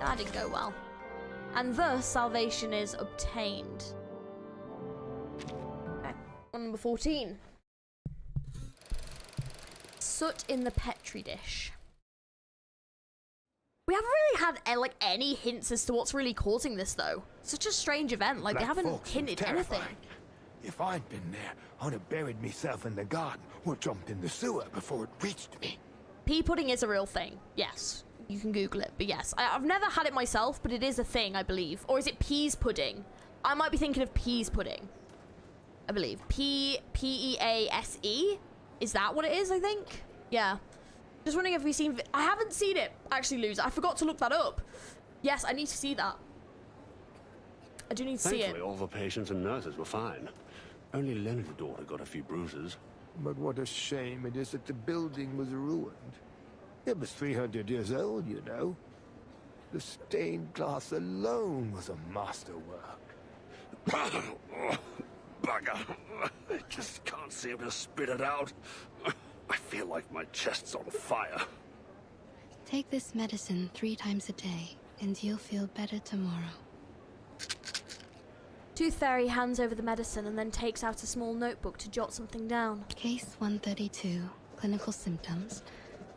That didn't go well. And thus, salvation is obtained. Okay, on number 14. Soot in the Petri dish. We haven't really had like any hints as to what's really causing this, though. Such a strange event. Like, they haven't hinted anything. If I'd been there, I'd have buried myself in the garden or jumped in the sewer before it reached me. Pea pudding is a real thing. Yes. You can Google it, but yes. I've never had it myself, but it is a thing, I believe. Or is it peas pudding? I might be thinking of peas pudding. I believe. P-E-A-S-E? Is that what it is, I think? Yeah. Just wondering if we've seen... I haven't seen it, actually, Luz. I forgot to look that up. Yes, I need to see that. I do need to see it. Thankfully, all the patients and nurses were fine. Only Leonard's daughter got a few bruises. But what a shame it is that the building was ruined. It was 300 years old, you know. The stained glass alone was a masterwork. Bugger. I just can't seem to spit it out. I feel like my chest's on fire. Take this medicine 3 times a day, and you'll feel better tomorrow. Tooth Fairy hands over the medicine and then takes out a small notebook to jot something down. Case 132. Clinical symptoms.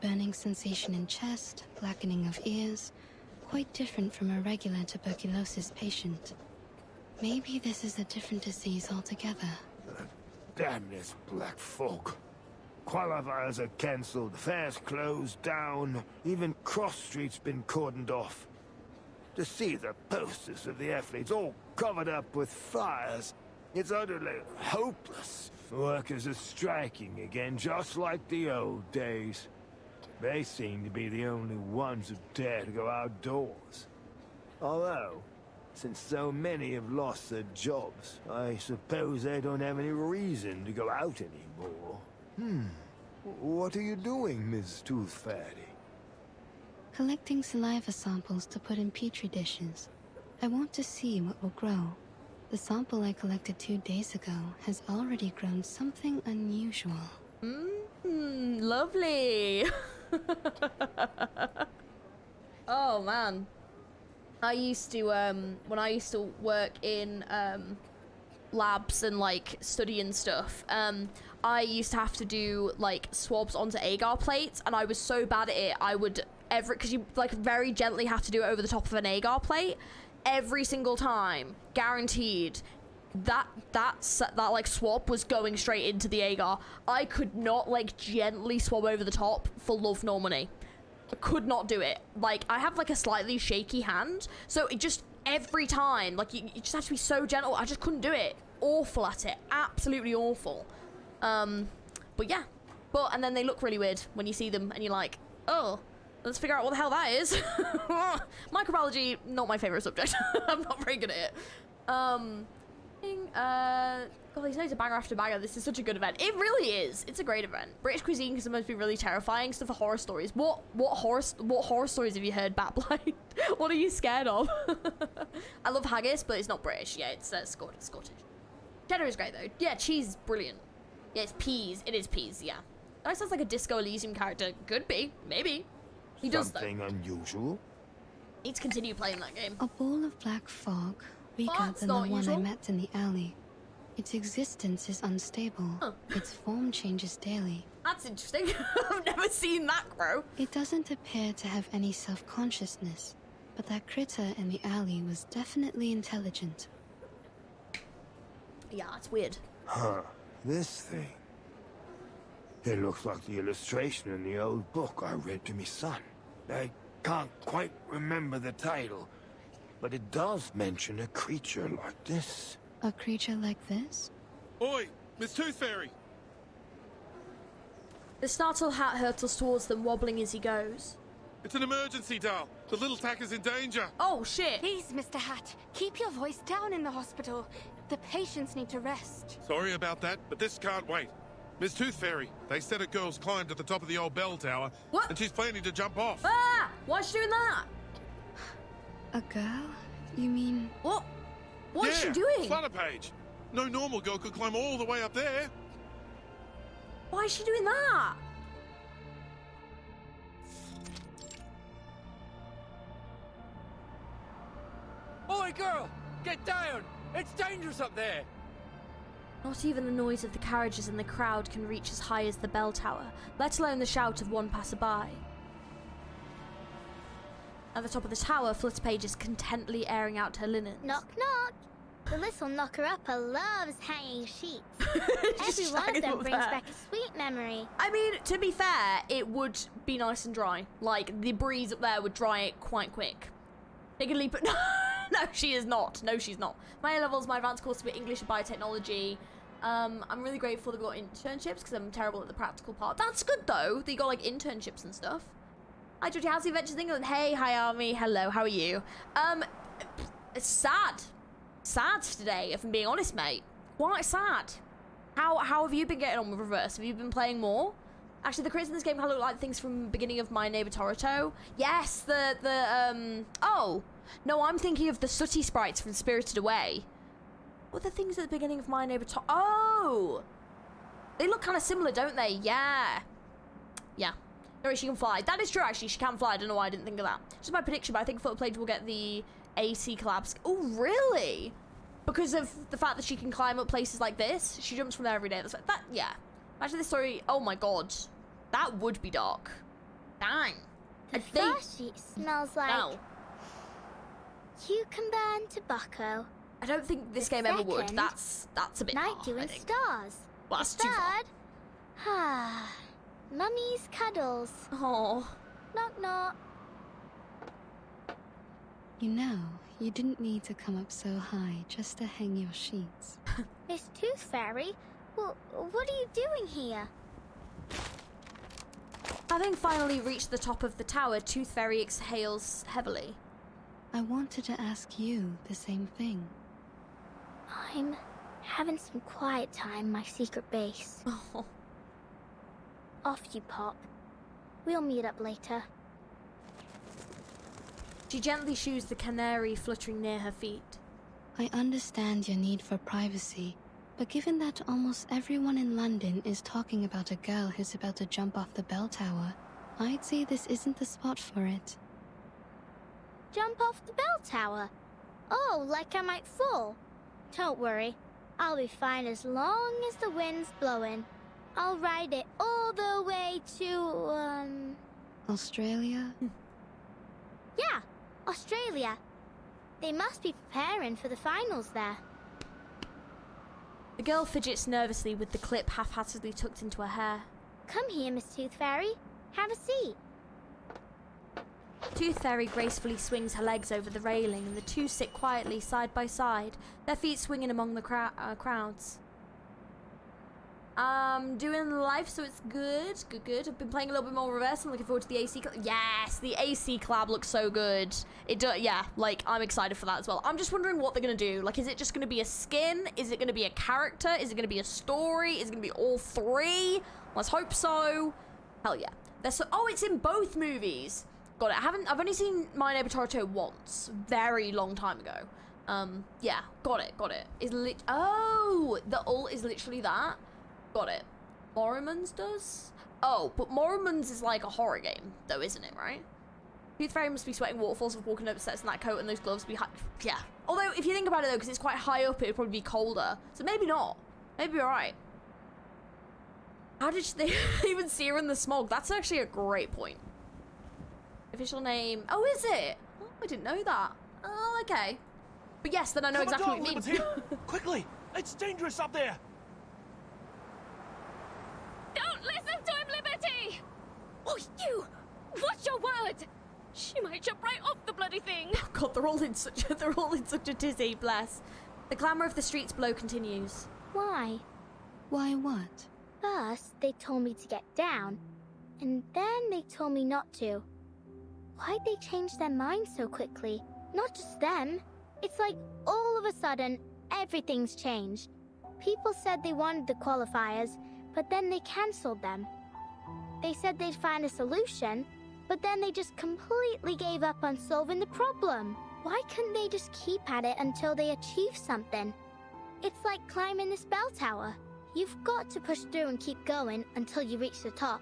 Burning sensation in chest, blackening of ears. Quite different from a regular tuberculosis patient. Maybe this is a different disease altogether. Damn this black folk. Qualifiers are cancelled, fairs closed down, even Cross Street's been cordoned off. To see the posters of the athletes all covered up with fires, it's utterly hopeless. Workers are striking again, just like the old days. They seem to be the only ones who dare to go outdoors. Although, since so many have lost their jobs, I suppose they don't have any reason to go out anymore. What are you doing, Miss Tooth Fairy? Collecting saliva samples to put in petri dishes. I want to see what will grow. The sample I collected 2 days ago has already grown something unusual. Lovely. Oh man, I used to when I used to work in labs and like study and stuff, I used to have to do like swabs onto agar plates, and I was so bad at it. I would because you like very gently have to do it over the top of an agar plate every single time, guaranteed. That like swab was going straight into the agar. I could not like gently swab over the top for love nor money. I could not do it. Like, I have like a slightly shaky hand, so it just every time like you just have to be so gentle. I just couldn't do it. Awful at it, absolutely awful. But yeah, and then they look really weird when you see them and you're like, oh, let's figure out what the hell that is. Microbiology, not my favorite subject. I'm not very good at it. God, these days are banger after banger. This is such a good event. It really is. It's a great event. British cuisine can sometimes be really terrifying. Stuff for horror stories. What horror stories have you heard, Batblind? What are you scared of? I love haggis, but it's not British. Yeah, it's Scottish. Cheddar is great though. Yeah, cheese is brilliant. Yeah, it's peas. It is peas. Yeah. That sounds like a Disco Elysium character. Could be. Maybe. He does though. Something unusual? Need to continue playing that game. A ball of black fog, weaker than the one I met in the alley. Its existence is unstable. Its form changes daily. That's interesting. I've never seen that grow. It doesn't appear to have any self-consciousness, but that critter in the alley was definitely intelligent. Yeah, it's weird. Huh. This thing. It looks like the illustration in the old book I read to me son. I can't quite remember the title, but it does mention a creature like this. A creature like this? Oi, Miss Tooth Fairy! The startled hat hurtles towards them, wobbling as he goes. It's an emergency, Dal. The little tack is in danger. Oh, shit. Please, Mr. Hat, keep your voice down in the hospital. The patients need to rest. Sorry about that, but this can't wait. Miss Tooth Fairy, they said a girl's climbed to the top of the old bell tower. What? And she's planning to jump off. Ah! Why's she doing that? A girl? You mean... What? What is she doing? Flutter Page. No normal girl could climb all the way up there. Why is she doing that? Oi, girl! Get down! It's dangerous up there! Not even the noise of the carriages in the crowd can reach as high as the bell tower, let alone the shout of one passerby. At the top of the tower, Flutterpage is contently airing out her linens. Knock, knock. The little knocker-upper loves hanging sheets. Every one of them brings back a sweet memory. I mean, to be fair, it would be nice and dry. Like, the breeze up there would dry it quite quick. Take a leap at... No, she is not. No, she's not. My A-levels, my advanced course with English and biotechnology. I'm really grateful they've got internships because I'm terrible at the practical part. That's good, though, that you got, like, internships and stuff. Hi, Georgie. How's the Adventures in England? Hey, hi, Army. Hello, how are you? It's sad. Sad today, if I'm being honest, mate. Quite sad. How have you been getting on with Reverse? Have you been playing more? Actually, the crits in this game kind of look like things from the beginning of My Neighbor Totoro. Yes, oh! No, I'm thinking of the sooty sprites from Spirited Away. What are the things at the beginning of My Neighbor Totoro? Oh! They look kind of similar, don't they? Yeah. Yeah. No, she can fly. That is true, actually. She can fly. I don't know why I didn't think of that. Just my prediction, but I think Flutterpage will get the AC collabs. Oh, really? Because of the fact that she can climb up places like this? She jumps from there every day. That's like, that, yeah. Imagine this story. Oh, my God. That would be dark. Dang. The first sheet smells like... No. Cucumber and tobacco. I don't think this game ever would. That's a bit Night far, dew I and think. stars. Well, that's The too far. third... Ah... Mummy's cuddles. Oh. Knock, knock. You know, you didn't need to come up so high just to hang your sheets. Miss Tooth Fairy, well, what are you doing here? Having finally reached the top of the tower, Tooth Fairy exhales heavily. I wanted to ask you the same thing. I'm having some quiet time in my secret base. Oh. Off you pop. We'll meet up later. She gently shoos the canary fluttering near her feet. I understand your need for privacy, but given that almost everyone in London is talking about a girl who's about to jump off the bell tower, I'd say this isn't the spot for it. Jump off the bell tower? Oh, like I might fall? Don't worry. I'll be fine as long as the wind's blowing. I'll ride it all the way to, Australia? Yeah, Australia. They must be preparing for the finals there. The girl fidgets nervously with the clip haphazardly tucked into her hair. Come here, Miss Tooth Fairy. Have a seat. Tooth Fairy gracefully swings her legs over the railing and the two sit quietly side by side, their feet swinging among the crowds. Doing life, so it's good. Good. I've been playing a little bit more Reverse. I'm looking forward to the AC collab. Yes, the AC collab looks so good. It does, yeah, like, I'm excited for that as well. I'm just wondering what they're going to do. Like, is it just going to be a skin? Is it going to be a character? Is it going to be a story? Is it going to be all three? Let's hope so. Hell yeah. Oh, it's in both movies. Got it. I've only seen My Neighbor Totoro once. Very long time ago. Yeah, got it. Oh, the ult is literally that. Got it. Morriman's does? Oh, but Morriman's is like a horror game, though, isn't it, right? Tooth Fairy must be sweating waterfalls of walking up steps in that coat and those gloves be high. Yeah. Although, if you think about it, though, because it's quite high up, it would probably be colder. So maybe not. Maybe you're right. How did they even see her in the smog? That's actually a great point. Official name. Oh, is it? Oh, I didn't know that. Oh, okay. But yes, then I know exactly what it means. Quickly! It's dangerous up there! Don't listen to him, Liberty! Oh, you! Watch your word! She might jump right off the bloody thing. Oh God, they're all in such a tizzy, bless. The clamour of the streets below continues. Why? Why what? First, they told me to get down, and then they told me not to. Why'd they change their minds so quickly? Not just them. It's like all of a sudden, everything's changed. People said they wanted the qualifiers, but then they cancelled them. They said they'd find a solution, but then they just completely gave up on solving the problem. Why couldn't they just keep at it until they achieve something? It's like climbing this bell tower. You've got to push through and keep going until you reach the top.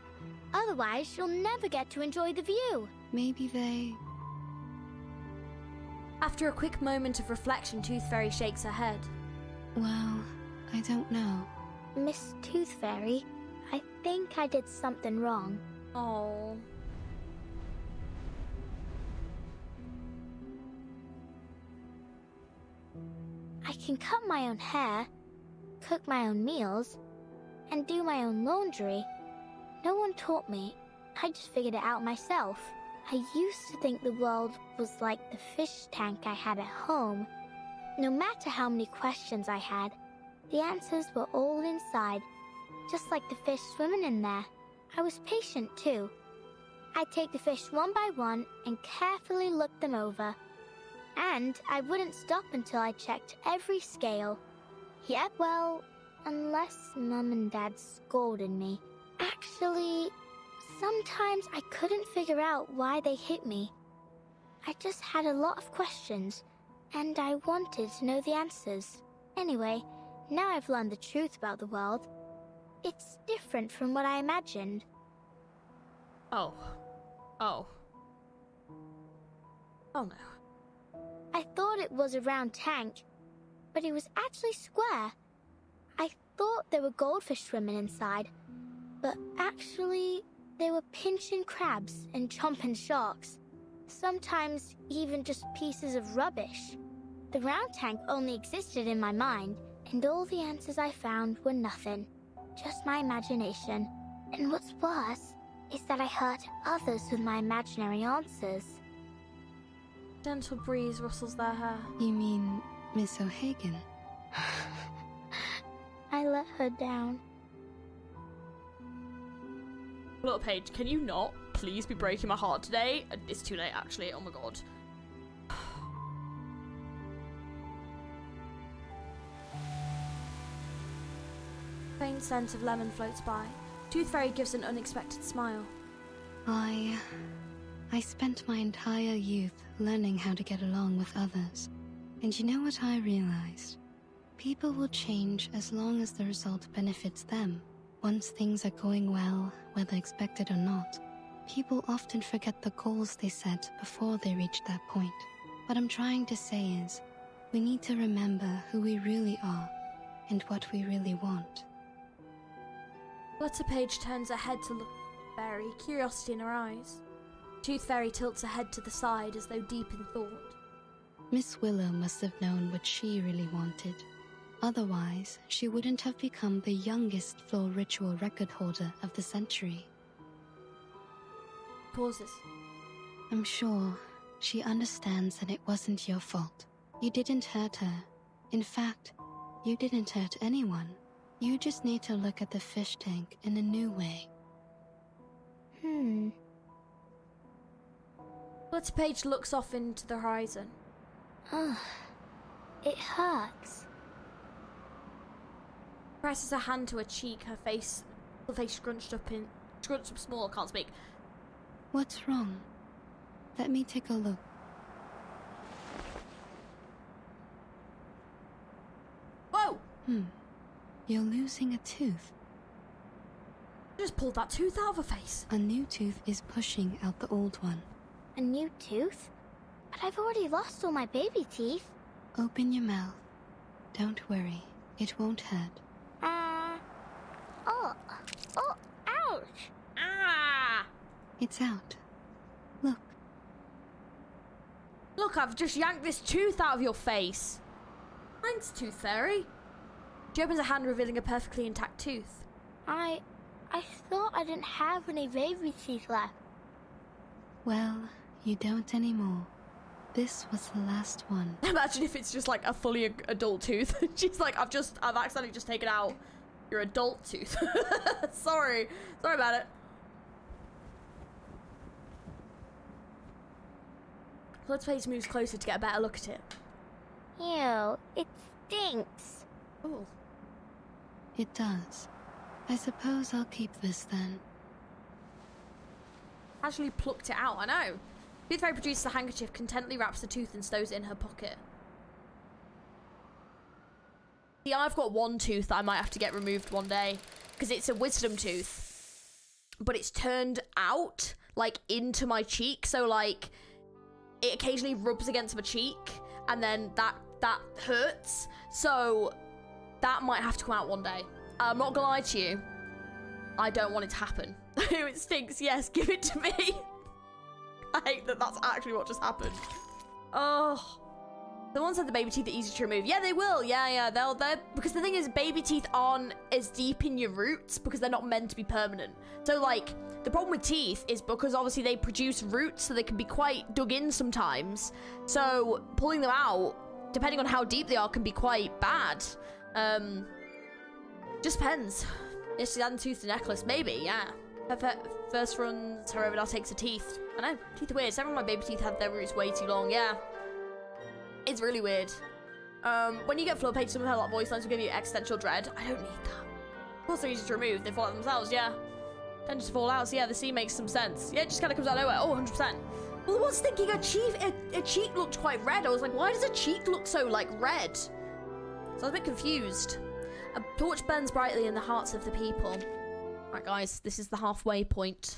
Otherwise, you'll never get to enjoy the view. Maybe they... After a quick moment of reflection, Tooth Fairy shakes her head. Well, I don't know. Miss Tooth Fairy, I think I did something wrong. Oh. I can cut my own hair, cook my own meals, and do my own laundry. No one taught me. I just figured it out myself. I used to think the world was like the fish tank I had at home. No matter how many questions I had, the answers were all inside, just like the fish swimming in there. I was patient too. I'd take the fish one by one and carefully look them over. And I wouldn't stop until I checked every scale. Yeah, well, unless Mum and Dad scolded me. Actually, sometimes I couldn't figure out why they hit me. I just had a lot of questions, and I wanted to know the answers. Anyway, now I've learned the truth about the world. It's different from what I imagined. Oh. Oh. Oh no. I thought it was a round tank, but it was actually square. I thought there were goldfish swimming inside, but actually they were pinching crabs and chomping sharks. Sometimes even just pieces of rubbish. The round tank only existed in my mind, and all the answers I found were nothing. Just my imagination. And what's worse is that I hurt others with my imaginary answers. Gentle breeze rustles their hair. You mean Miss O'Hagan? I let her down. Little Paige, can you not please be breaking my heart today? It's too late, actually. Oh my god. Faint scent of lemon floats by. Tooth Fairy gives an unexpected smile. I spent my entire youth learning how to get along with others. And you know what I realized? People will change as long as the result benefits them. Once things are going well, whether expected or not, people often forget the goals they set before they reach that point. What I'm trying to say is, we need to remember who we really are and what we really want. Flutter Page turns her head to look at Fairy, curiosity in her eyes. Tooth Fairy tilts her head to the side as though deep in thought. Miss Willow must have known what she really wanted. Otherwise, she wouldn't have become the youngest floor ritual record holder of the century. Pauses. I'm sure she understands that it wasn't your fault. You didn't hurt her. In fact, you didn't hurt anyone. You just need to look at the fish tank in a new way. Flutter Page looks off into the horizon. Ugh. It hurts. Presses her hand to her cheek, her face scrunched up small, can't speak. What's wrong? Let me take a look. Whoa! You're losing a tooth. Just pulled that tooth out of her face. A new tooth is pushing out the old one. A new tooth? But I've already lost all my baby teeth. Open your mouth. Don't worry, it won't hurt. Oh, ouch! Ah! It's out. Look. Look, I've just yanked this tooth out of your face. Thanks, Tooth Fairy. She opens her hand, revealing a perfectly intact tooth. I thought I didn't have any baby teeth left. Well, you don't anymore. This was the last one. Imagine if it's just like a fully adult tooth. She's like, I've accidentally just taken out your adult tooth. Sorry about it. Flutter Page moves closer to get a better look at it. Ew, it stinks. Oh. It does. I suppose I'll keep this then. Actually plucked it out, I know. Tooth Fairy produces a handkerchief, contentedly wraps the tooth and stows it in her pocket. See, I've got one tooth that I might have to get removed one day because it's a wisdom tooth, but it's turned out like into my cheek, so like it occasionally rubs against my cheek, and then that hurts. So that might have to come out one day. I'm not gonna lie to you. I don't want it to happen. It stinks. Yes, give it to me. I hate that that's actually what just happened. Oh. Someone said the baby teeth are easy to remove. Yeah, they will. Yeah, they'll because the thing is, baby teeth aren't as deep in your roots because they're not meant to be permanent. So like, the problem with teeth is because obviously they produce roots, so they can be quite dug in sometimes. So pulling them out, depending on how deep they are, can be quite bad. Just depends. Yes, she's adding tooth to necklace. Maybe, yeah. Her first runs, her overall takes her teeth. I know, teeth are weird. Several of my baby teeth had their roots way too long, yeah. It's really weird. When you get floor page, some of her like voice lines will give you existential dread. I don't need that. Of course they're easy to remove. They fall out themselves, yeah. Tend to fall out, so yeah, the C makes some sense. Yeah, it just kind of comes out of nowhere. Oh, 100%. Well, I was thinking her cheek looked quite red. I was like, why does her cheek look so, like, red? So I was a bit confused. A torch burns brightly in the hearts of the people. Right, guys, this is the halfway point.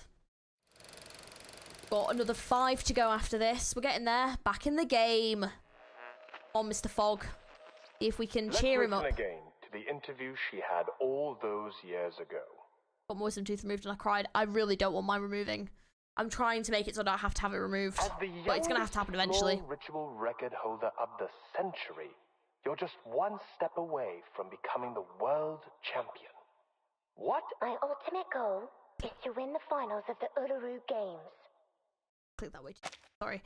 Got another 5 to go after this. We're getting there. Back in the game. On Mr. Fogg. See if we can cheer him up. Let's listen again to the interview she had all those years ago. Got my wisdom tooth removed and I cried. I really don't want mine removing. I'm trying to make it so I don't have to have it removed. But it's gonna have to happen eventually. Ritual record holder of the century. You're just one step away from becoming the world champion. What? My ultimate goal is to win the finals of the Uluru Games. Click that way. Sorry.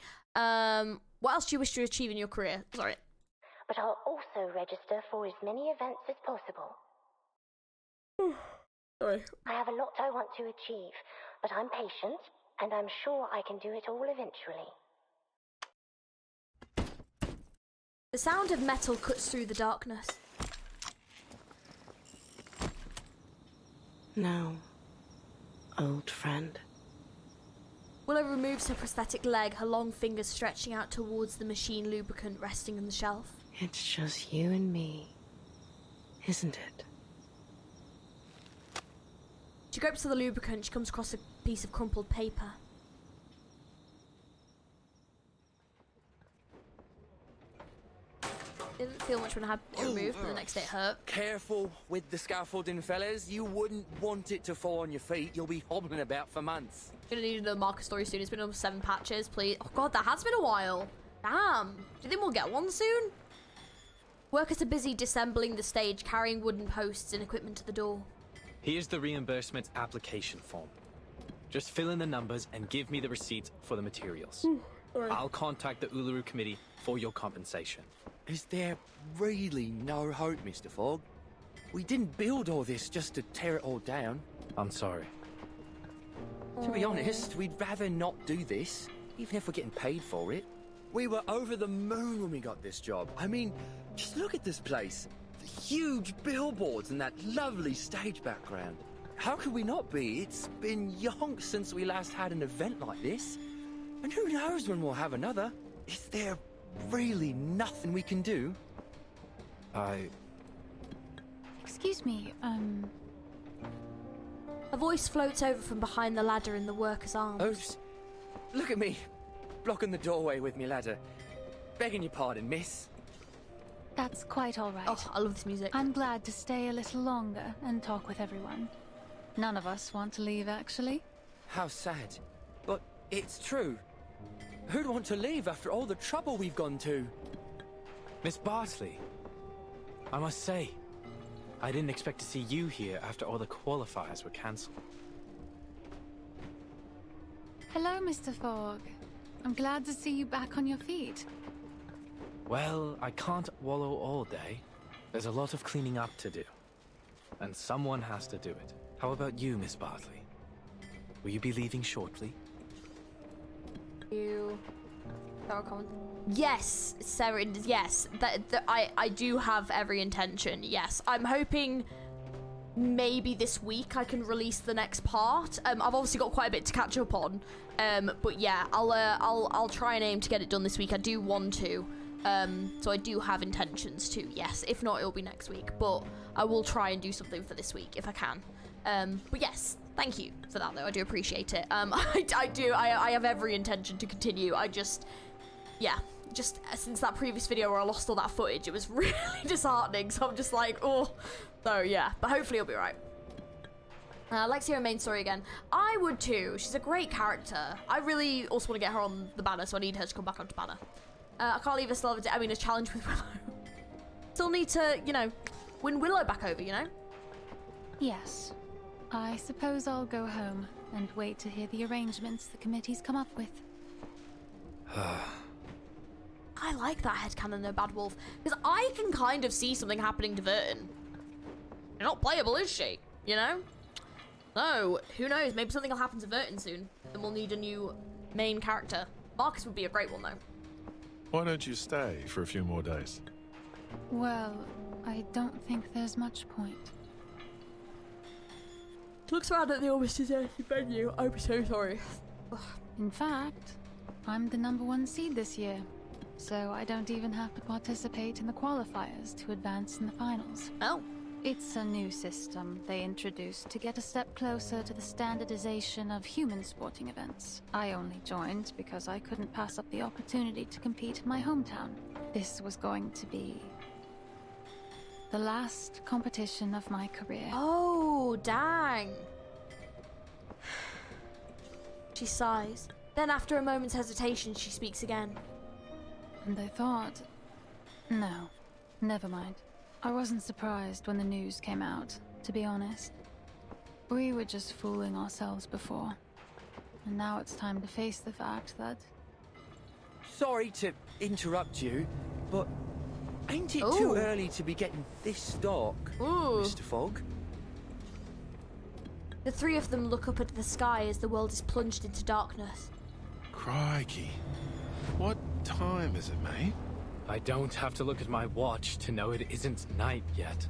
What else do you wish to achieve in your career? Sorry. But I'll also register for as many events as possible. Sorry. I have a lot I want to achieve, but I'm patient, and I'm sure I can do it all eventually. The sound of metal cuts through the darkness. Now, old friend. Willow removes her prosthetic leg, her long fingers stretching out towards the machine lubricant resting on the shelf. It's just you and me, isn't it? She gropes for the lubricant. She comes across a piece of crumpled paper. Didn't feel much when I had it removed, but the next day it hurt. Careful with the scaffolding, fellas. You wouldn't want it to fall on your feet. You'll be hobbling about for months. Gonna need another marker story soon. It's been almost 7 patches, please. Oh god, that has been a while. Damn. Do you think we'll get one soon? Workers are busy disassembling the stage, carrying wooden posts and equipment to the door. Here's the reimbursement application form. Just fill in the numbers and give me the receipt for the materials. I'll contact the Uluru committee for your compensation. Is there really no hope, Mr. Fogg? We didn't build all this just to tear it all down. I'm sorry. To be honest, we'd rather not do this, even if we're getting paid for it. We were over the moon when we got this job. I mean, just look at this place. The huge billboards and that lovely stage background. How could we not be? It's been yonks since we last had an event like this. And who knows when we'll have another? Is there really nothing we can do? Excuse me, A voice floats over from behind the ladder in the worker's arms. Oops. Look at me, blocking the doorway with me ladder. Begging your pardon, miss. That's quite all right. Oh, I love this music. I'm glad to stay a little longer and talk with everyone. None of us want to leave, actually. How sad. But it's true. Who'd want to leave after all the trouble we've gone to? Miss Bartley, I must say, I didn't expect to see you here after all the qualifiers were cancelled. Hello, Mr. Fogg. I'm glad to see you back on your feet. Well, I can't wallow all day. There's a lot of cleaning up to do. And someone has to do it. How about you, Miss Bartley? Will you be leaving shortly? Yes, Sarah, yes. I do have every intention, yes. I'm hoping maybe this week I can release the next part. I've obviously got quite a bit to catch up on. But yeah, I'll try and aim to get it done this week. I do want to. So I do have intentions to, yes. If not, it'll be next week. But I will try and do something for this week if I can. But yes, thank you for that, though. I do appreciate it. I have every intention to continue. Yeah, just since that previous video where I lost all that footage, it was really disheartening. So I'm just like, oh. So yeah, but hopefully it'll be right. I'd like to hear her main story again. I would too. She's a great character. I really also want to get her on the banner, so I need her to come back onto banner. I can't leave her still have a challenge with Willow. Still need to, you know, win Willow back over, you know? Yes. I suppose I'll go home and wait to hear the arrangements the committee's come up with. I like that headcanon though, Bad Wolf, because I can kind of see something happening to Vertin. She's not playable, is she? You know? No, who knows? Maybe something will happen to Vertin soon, and we'll need a new main character. Marcus would be a great one, though. Why don't you stay for a few more days? Well, I don't think there's much point. Looks around at the almost deserted venue. I'm so sorry. In fact, I'm the #1 seed this year, so I don't even have to participate in the qualifiers to advance in the finals. Oh. It's a new system they introduced to get a step closer to the standardization of human sporting events. I only joined because I couldn't pass up the opportunity to compete in my hometown. This was going to be the last competition of my career. Oh, dang. She sighs. Then after a moment's hesitation, she speaks again. And I thought, no, never mind. I wasn't surprised when the news came out, to be honest. We were just fooling ourselves before. And now it's time to face the fact that... Sorry to interrupt you, but ain't it too early to be getting this dark, Mr. Fogg? The three of them look up at the sky as the world is plunged into darkness. Crikey. What time is it, mate? I don't have to look at my watch to know it isn't night yet.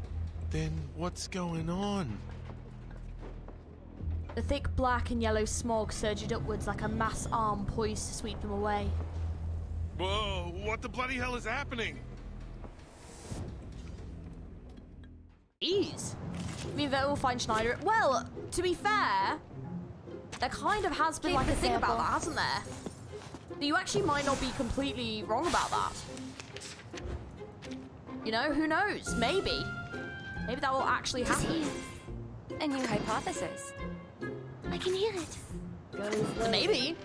Then what's going on? The thick black and yellow smog surged upwards like a mass arm poised to sweep them away. Whoa, what the bloody hell is happening? Jeez. I mean, they will find Schneider. Well, to be fair, there kind of has been like a thing about that, hasn't there? You actually might not be completely wrong about that. You know, who knows? Maybe. Maybe that will actually happen. A new hypothesis. I can hear it. Maybe.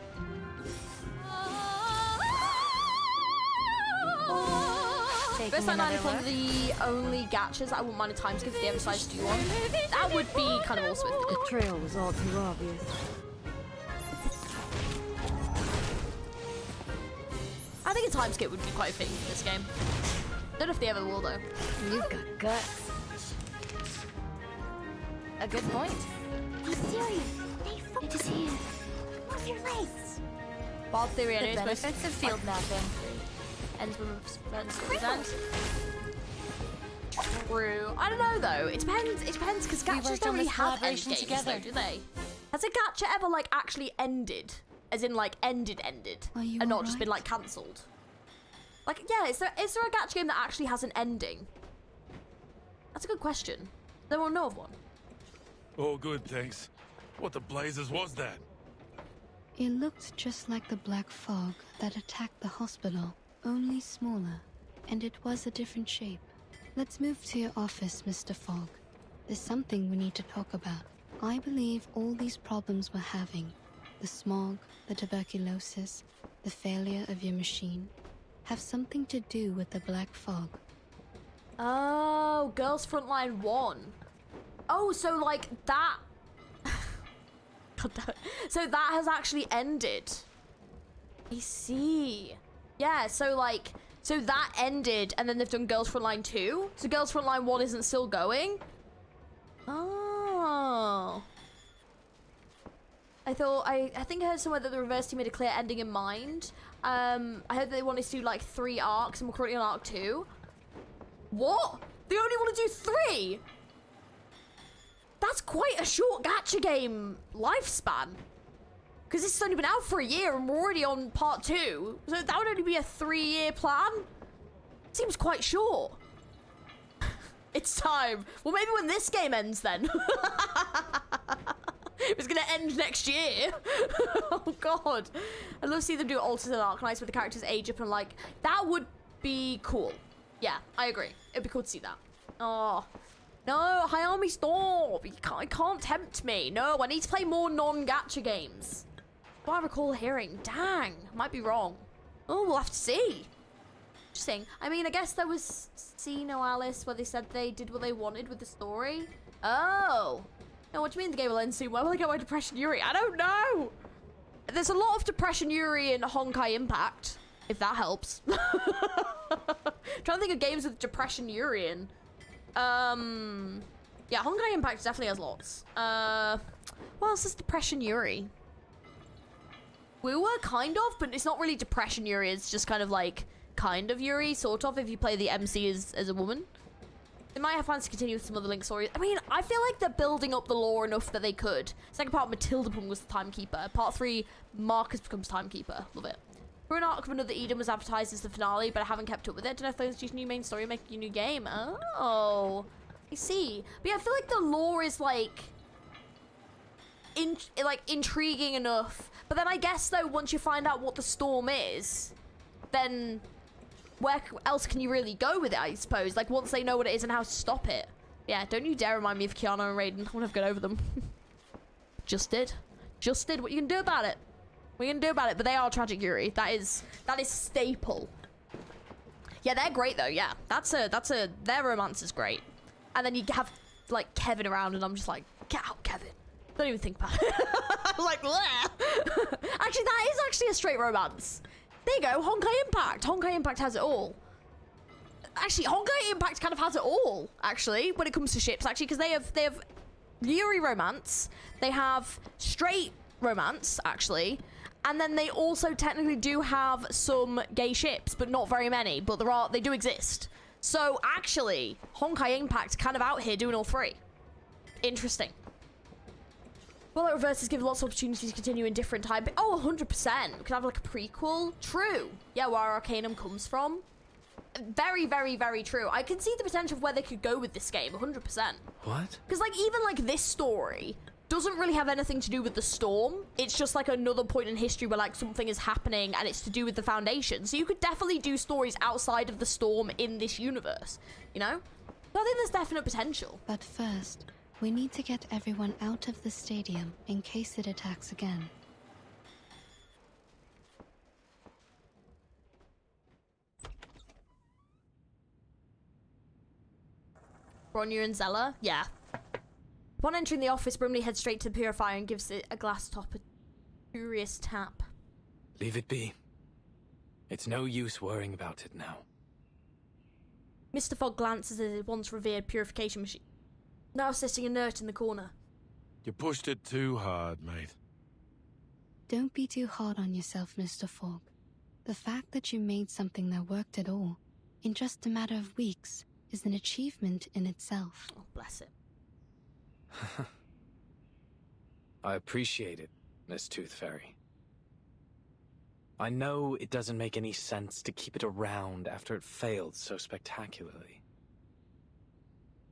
First time I'm one of the only gachas I wouldn't mind a time skip if the other sides do one. That would be kind of awesome. The trail was all too obvious. I think a time skip would be quite fitting for this game. Don't know if they ever will, though. You've got guts. A good point. Be serious. It is here. What's your face? Wild theory, I know The it's supposed benefits of field mapping. ends with ends. True. I don't know though. It depends. It depends because gachas don't really have end games, though, do they? Has a gacha ever like actually ended, as in like ended, and not just been like cancelled? Like, yeah, is there a gacha game that actually has an ending? That's a good question. There will know of one. Oh, good, thanks. What the blazes was that? It looked just like the black fog that attacked the hospital, only smaller, and it was a different shape. Let's move to your office, Mr. Fogg. There's something we need to talk about. I believe all these problems we're having, the smog, the tuberculosis, the failure of your machine, have something to do with the black fog. Oh, Girls Frontline 1. Oh, so like that... God damn it. So that has actually ended. I see. Yeah, so like... So that ended, and then they've done Girls Frontline 2? So Girls Frontline 1 isn't still going? Oh. I think I heard somewhere that the reverse team had a clear ending in mind. I heard they wanted to do like 3 arcs, and we're currently on arc 2. What? They only want to do 3? That's quite a short gacha game lifespan. Because this has only been out for a year and we're already on part 2. So that would only be a 3-year plan. Seems quite short. It's time. Well, maybe when this game ends then. It was gonna end next year. Oh god. I'd love to see them do alternate Arcanines where the characters age up and like, that would be cool. Yeah, I agree. It'd be cool to see that. Oh. No, Hayami, stop. You can't tempt me. No, I need to play more non-gacha games. What I recall hearing. Dang, might be wrong. Oh, we'll have to see. Interesting. I mean, I guess there was See No Alice where they said they did what they wanted with the story. Oh. No, what do you mean the game will end soon? Where will I get my Depression Yuri? I don't know. There's a lot of Depression Yuri in Honkai Impact, if that helps. Trying to think of games with Depression Yuri in. Yeah, Honkai Impact definitely has lots. What else is Depression Yuri? We were kind of, but it's not really Depression Yuri. It's just kind of like, kind of Yuri, sort of, if you play the MC as a woman. They might have plans to continue with some other Link stories. I mean, I feel like they're building up the lore enough that they could. Second part, Matilda Pung was the timekeeper. Part 3, Marcus becomes timekeeper. Love it. For an arc of Another Eden was advertised as the finale, but I haven't kept up with it. Don't know if they'll introduce a new main story or make a new game. Oh, I see. But yeah, I feel like the lore is like intriguing enough. But then I guess though, once you find out what the storm is, then where else can you really go with it, I suppose? Like, once they know what it is and how to stop it. Yeah, don't you dare remind me of Kiana and Raiden. I want to get over them. Just did. Just did. What you can do about it? What you can do about it? But they are tragic Yuri. That is staple. Yeah, they're great though. Yeah, their romance is great. And then you have like Kevin around, and I'm just like, get out, Kevin. Don't even think about it. I'm like, actually, that is actually a straight romance. There you go, Honkai Impact. Honkai Impact has it all. Actually, Honkai Impact kind of has it all, actually, when it comes to ships, actually, because they have Yuri romance, they have straight romance, actually, and then they also technically do have some gay ships, but not very many, but they do exist. So, actually, Honkai Impact kind of out here doing all three. Interesting. Well, it reverses give lots of opportunities to continue in different time. Oh, 100%. We could have like a prequel. True. Yeah, where Arcanum comes from. Very, very, very true. I can see the potential of where they could go with this game. 100%. What? Because like even like this story doesn't really have anything to do with the storm. It's just like another point in history where like something is happening and it's to do with the Foundation. So you could definitely do stories outside of the storm in this universe. You know? So I think there's definite potential. But first, we need to get everyone out of the stadium in case it attacks again. Bronya and Zella? Yeah. Upon entering the office, Brimley heads straight to the purifier and gives it a glass top a curious tap. Leave it be. It's no use worrying about it now. Mr. Fogg glances at his once revered purification machine, now sitting inert in the corner. You pushed it too hard, mate. Don't be too hard on yourself, Mr. Fogg. The fact that you made something that worked at all, in just a matter of weeks, is an achievement in itself. Oh, bless it. I appreciate it, Miss Tooth Fairy. I know it doesn't make any sense to keep it around after it failed so spectacularly.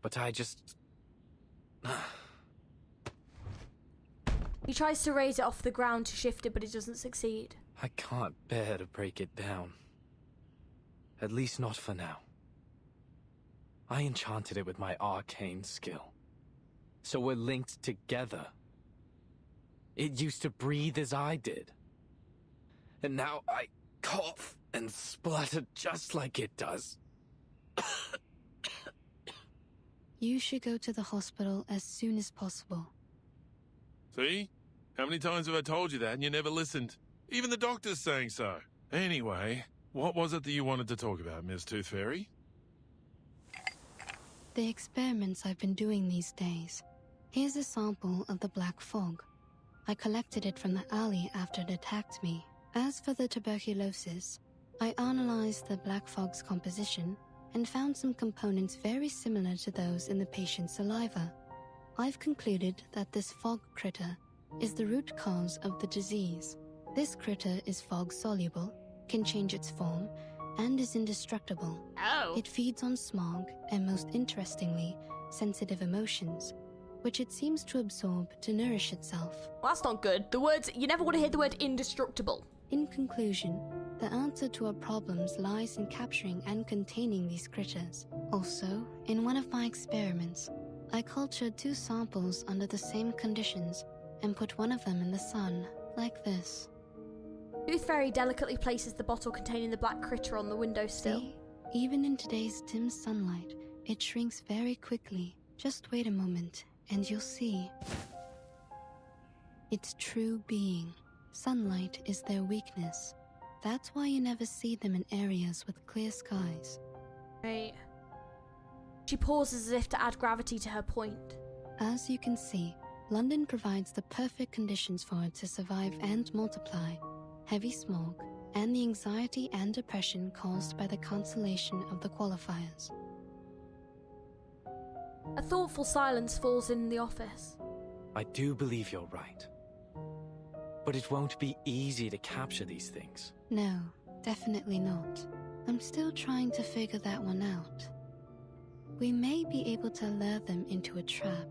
But I just... He tries to raise it off the ground to shift it, but it doesn't succeed. I can't bear to break it down. At least not for now. I enchanted it with my arcane skill. So we're linked together. It used to breathe as I did. And now I cough and splutter just like it does. You should go to the hospital as soon as possible. See? How many times have I told you that and you never listened? Even the doctor's saying so. Anyway, what was it that you wanted to talk about, Miss Tooth Fairy? The experiments I've been doing these days. Here's a sample of the black fog. I collected it from the alley after it attacked me. As for the tuberculosis, I analyzed the black fog's composition and found some components very similar to those in the patient's saliva. I've concluded that this fog critter is the root cause of the disease. This critter is fog-soluble, can change its form, and is indestructible. Oh. It feeds on smog and, most interestingly, sensitive emotions, which it seems to absorb to nourish itself. Well, that's not good. The words, you never want to hear the word indestructible. In conclusion, the answer to our problems lies in capturing and containing these critters. Also, in one of my experiments, I cultured 2 samples under the same conditions and put one of them in the sun, like this. Tooth Fairy delicately places the bottle containing the black critter on the windowsill. See? Even in today's dim sunlight, it shrinks very quickly. Just wait a moment, and you'll see. Its true being. Sunlight is their weakness. That's why you never see them in areas with clear skies. Right. She pauses as if to add gravity to her point. As you can see, London provides the perfect conditions for it to survive and multiply. Heavy smog, and the anxiety and depression caused by the cancellation of the qualifiers. A thoughtful silence falls in the office. I do believe you're right. But it won't be easy to capture these things. No, definitely not. I'm still trying to figure that one out. We may be able to lure them into a trap,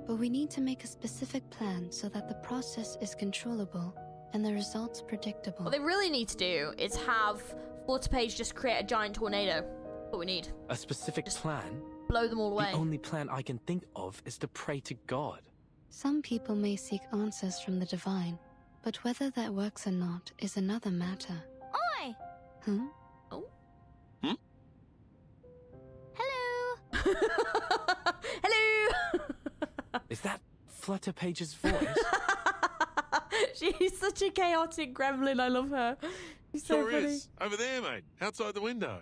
but we need to make a specific plan so that the process is controllable and the results predictable. What they really need to do is have Flutterpage just create a giant tornado. What we need. A specific plan? Blow them all away. The only plan I can think of is to pray to God. Some people may seek answers from the divine, but whether that works or not is another matter. Oi! Huh? Oh? Hello! Hello! Is that Flutterpage's voice? She's such a chaotic gremlin, I love her. She's so Sure funny. is. Over there, mate. Outside the window.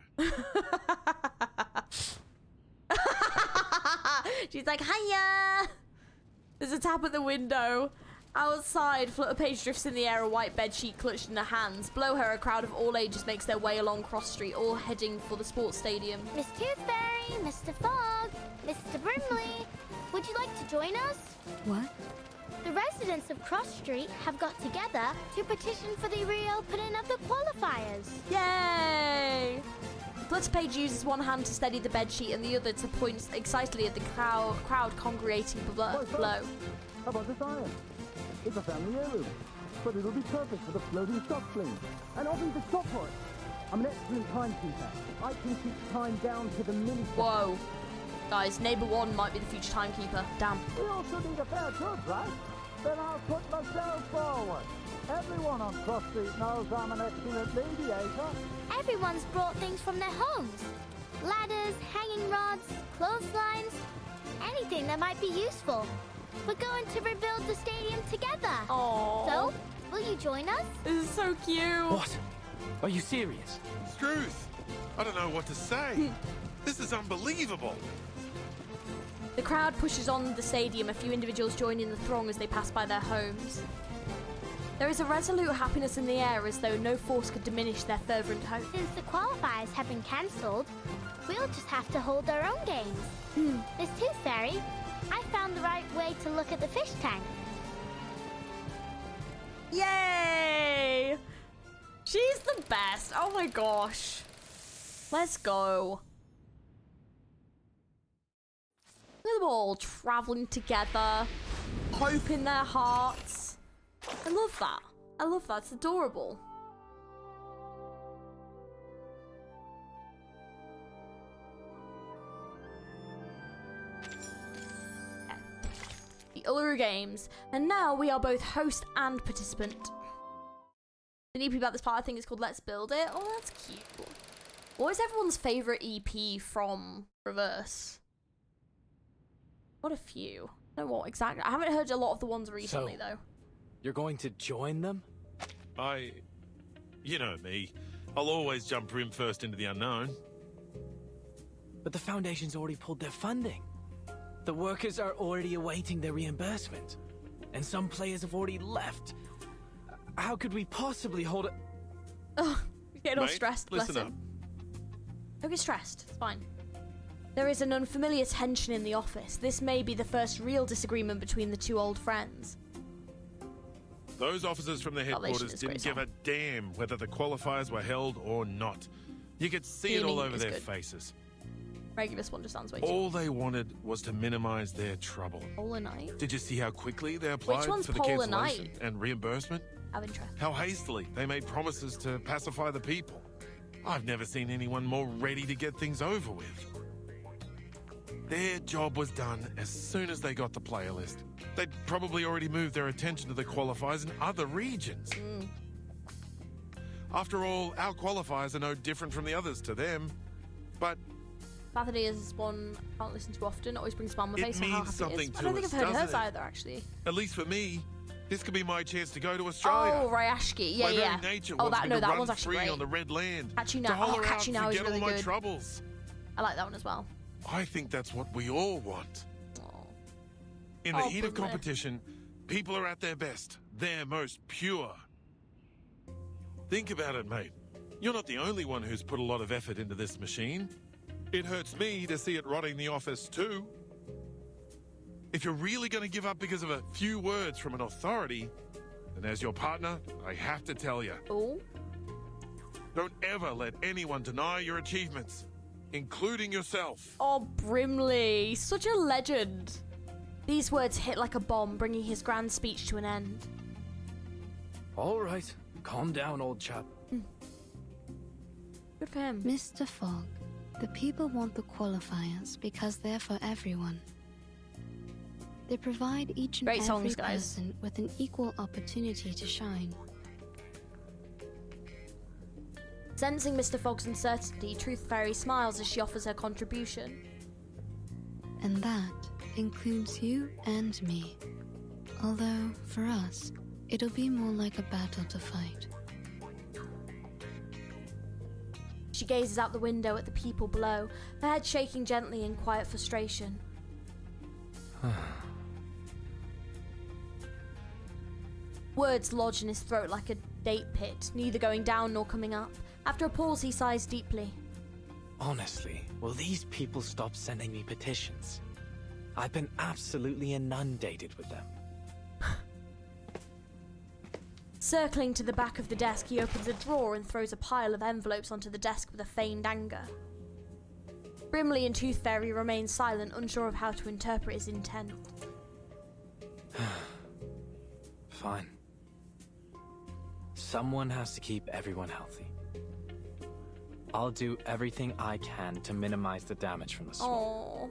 She's like, hiya! There's a tap at the window. Outside, Flutterpage drifts in the air, a white bedsheet clutched in her hands. Below her, a crowd of all ages makes their way along Cross Street, all heading for the sports stadium. Miss Tooth Fairy, Mr. Fogg, Mr. Brimley, would you like to join us? What? The residents of Cross Street have got together to petition for the reopening of the qualifiers. Yay! Flutterpage uses one hand to steady the bedsheet and the other to point excitedly at the crowd congregating below. How about this iron? It's a family heirloom, but it'll be perfect for the floating stock fling. And I'll be the stop for it. I'm an excellent timekeeper. I can keep time down to the millisecond. Whoa. Guys, neighbor 1 might be the future timekeeper. Damn. We also need a fair judge, right? Then I'll put myself forward. Everyone on Cross Street knows I'm an excellent mediator. Everyone's brought things from their homes. Ladders, hanging rods, clotheslines, anything that might be useful. We're going to rebuild the stadium together. Aww. So, will you join us? This is so cute. What? Are you serious? Struth! I don't know what to say. This is unbelievable. The crowd pushes on the stadium. A few individuals join in the throng as they pass by their homes. There is a resolute happiness in the air as though no force could diminish their fervent hope. Since the qualifiers have been cancelled, we'll just have to hold our own games. Miss Tooth Fairy, I found the right way to look at the fish tank. Yay! She's the best. Oh my gosh. Let's go. Look at them all traveling together, hope in their hearts. I love that. I love that. It's adorable. The Uluru Games. And now we are both host and participant. The EP about this part, I think, is called Let's Build It. Oh, that's cute. What is everyone's favourite EP from Reverse? What a few. I don't know what exactly. I haven't heard a lot of the ones recently, though. You're going to join them? You know me. I'll always jump rim first into the unknown. But the Foundation's already pulled their funding. The workers are already awaiting their reimbursement. And some players have already left. How could we possibly hold it? Oh, you're getting all Mate, stressed. Bless listen him. up. Don't get stressed. It's fine. There is an unfamiliar tension in the office. This may be the first real disagreement between the two old friends. Those officers from the headquarters is didn't great give a damn whether the qualifiers were held or not. You could see it all Feeling over is their good. faces. Regulus one just sounds way too. All they wanted was to minimize their trouble. Polar Night? Did you see how quickly they applied one's for the Polar cancellation Night? and reimbursement? Of interest. How hastily they made promises to pacify the people. I've never seen anyone more ready to get things over with. Their job was done as soon as they got the player list. They'd probably already moved their attention to the qualifiers in other regions. After all, our qualifiers are no different from the others to them. But Bethany is one I can't listen to often. Always brings a smile on my it face. How means happy it something is. to I don't think us, I've heard hers doesn't it? either, actually. at least for me, this could be my chance to go to Australia. Oh, Ryashki. Yeah, my yeah. very nature Oh, wants that me to that run one's actually free great. on the red land. Catch You to Now. holler Oh, out, Catch You Now is forget really all my good. troubles. I like that one as well. I think that's what we all want. In the Oh, heat of Brimley. competition, people are at their best, their most pure. Think about it, mate. You're not the only one who's put a lot of effort into this machine. It hurts me to see it rotting the office too. If you're really going to give up because of a few words from an authority, then as your partner, I have to tell you. Oh? Don't ever let anyone deny your achievements, including yourself. Oh, Brimley. Such a legend. These words hit like a bomb, bringing his grand speech to an end. All right, calm down, old chap. Good for him. Mr. Fogg, the people want the qualifiers because they're for everyone. They provide each and Great every songs, guys. person with an equal opportunity to shine. Sensing Mr. Fogg's uncertainty, Truth Fairy smiles as she offers her contribution. And that includes you and me. Although, for us, it'll be more like a battle to fight. She gazes out the window at the people below, her head shaking gently in quiet frustration. Words lodge in his throat like a date pit, neither going down nor coming up. After a pause, he sighs deeply. Honestly, will these people stop sending me petitions? I've been absolutely inundated with them. Circling to the back of the desk, he opens a drawer and throws a pile of envelopes onto the desk with a feigned anger. Brimley and Tooth Fairy remain silent, unsure of how to interpret his intent. Fine. Someone has to keep everyone healthy. I'll do everything I can to minimize the damage from the smoke. Aww.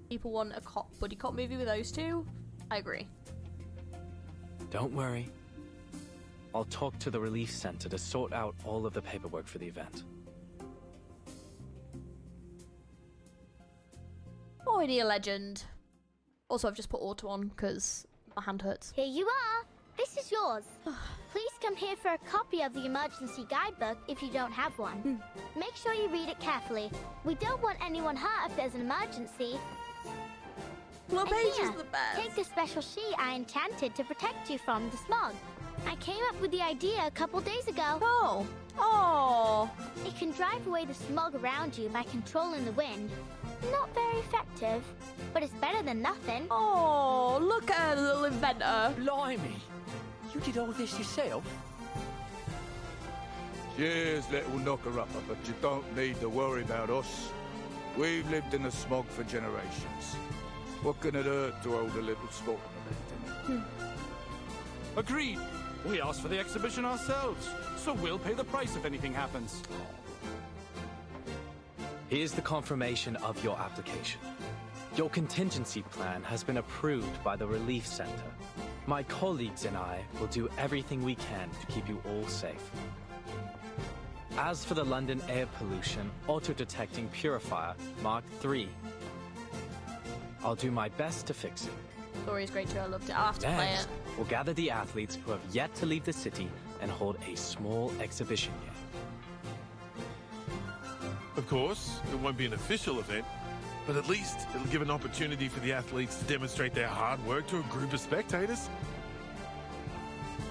People want a buddy cop movie with those two? I agree. Don't worry. I'll talk to the relief center to sort out all of the paperwork for the event. Already a legend. Also, I've just put auto on because my hand hurts. Here you are. This is yours. Please come here for a copy of the emergency guidebook if you don't have one. Make sure you read it carefully. We don't want anyone hurt if there's an emergency. Well, And Paige here, is the best. take this special sheet I enchanted to protect you from the smog. I came up with the idea a couple days ago. Oh. Oh. It can drive away the smog around you by controlling the wind. Not very effective, but it's better than nothing. Oh, look at her little inventor. Blimey! You did all this yourself? Cheers, little knocker-upper, but you don't need to worry about us. We've lived in the smog for generations. What can it hurt to hold a little sporting event? Agreed. We asked for the exhibition ourselves, so we'll pay the price if anything happens. Here's the confirmation of your application. Your contingency plan has been approved by the Relief Center. My colleagues and I will do everything we can to keep you all safe. As for the London air pollution auto-detecting purifier Mark III, I'll do my best to fix it. Story is great too. I loved it. I'll have to play Next, it. we'll gather the athletes who have yet to leave the city and hold a small exhibition game. Of course, it won't be an official event, but at least it'll give an opportunity for the athletes to demonstrate their hard work to a group of spectators.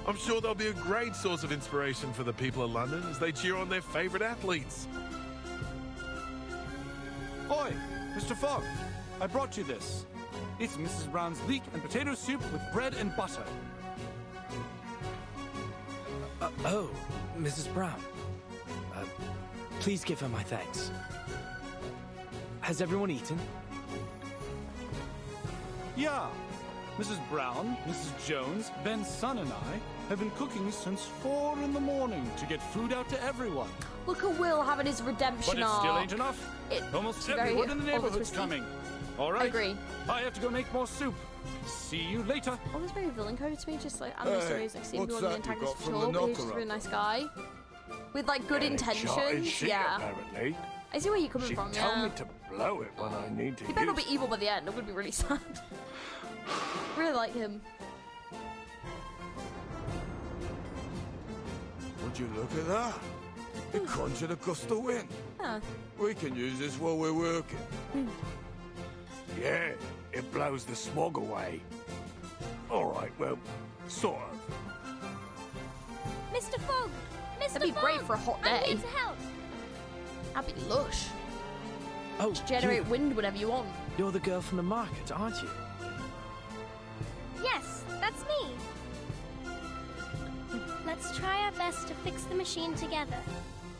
I'm sure they'll be a great source of inspiration for the people of London as they cheer on their favourite athletes. Oi, Mr. Fogg, I brought you this. It's Mrs. Brown's leek and potato soup with bread and butter. Oh, Mrs. Brown. Please give her my thanks. Has everyone eaten? Yeah. Mrs. Brown, Mrs. Jones, Ben's son and I have been cooking since 4 in the morning to get food out to everyone. Look at Will having his redemption But it arc. still ain't enough. Almost everyone in the neighborhood's coming. All right. I agree. I have to go make more soup. See you later. Oh, that's very villain coded to me, just like anime stories. Like, seeing what's one of the that you antagonists got for from sure, the but he's just a really knocker-up? nice guy. With like good intentions. Shit, Yeah. apparently. I see where you're coming She'd from, tell yeah. me to blow it when I need to He better not use be evil by the end, I'm gonna be really sad. Really like him. Would you look at that? It conjured a gust of wind. Huh. We can use this while we're working. Yeah, it blows the smog away. All right, well, sort of. Mr. Fogg! Mr. That'd be Fogg! great for a hot I'm day. here to help. That'd be lush. Oh, Just generate wind whenever you want. You're the girl from the market, aren't you? Yes, that's me. Let's try our best to fix the machine together.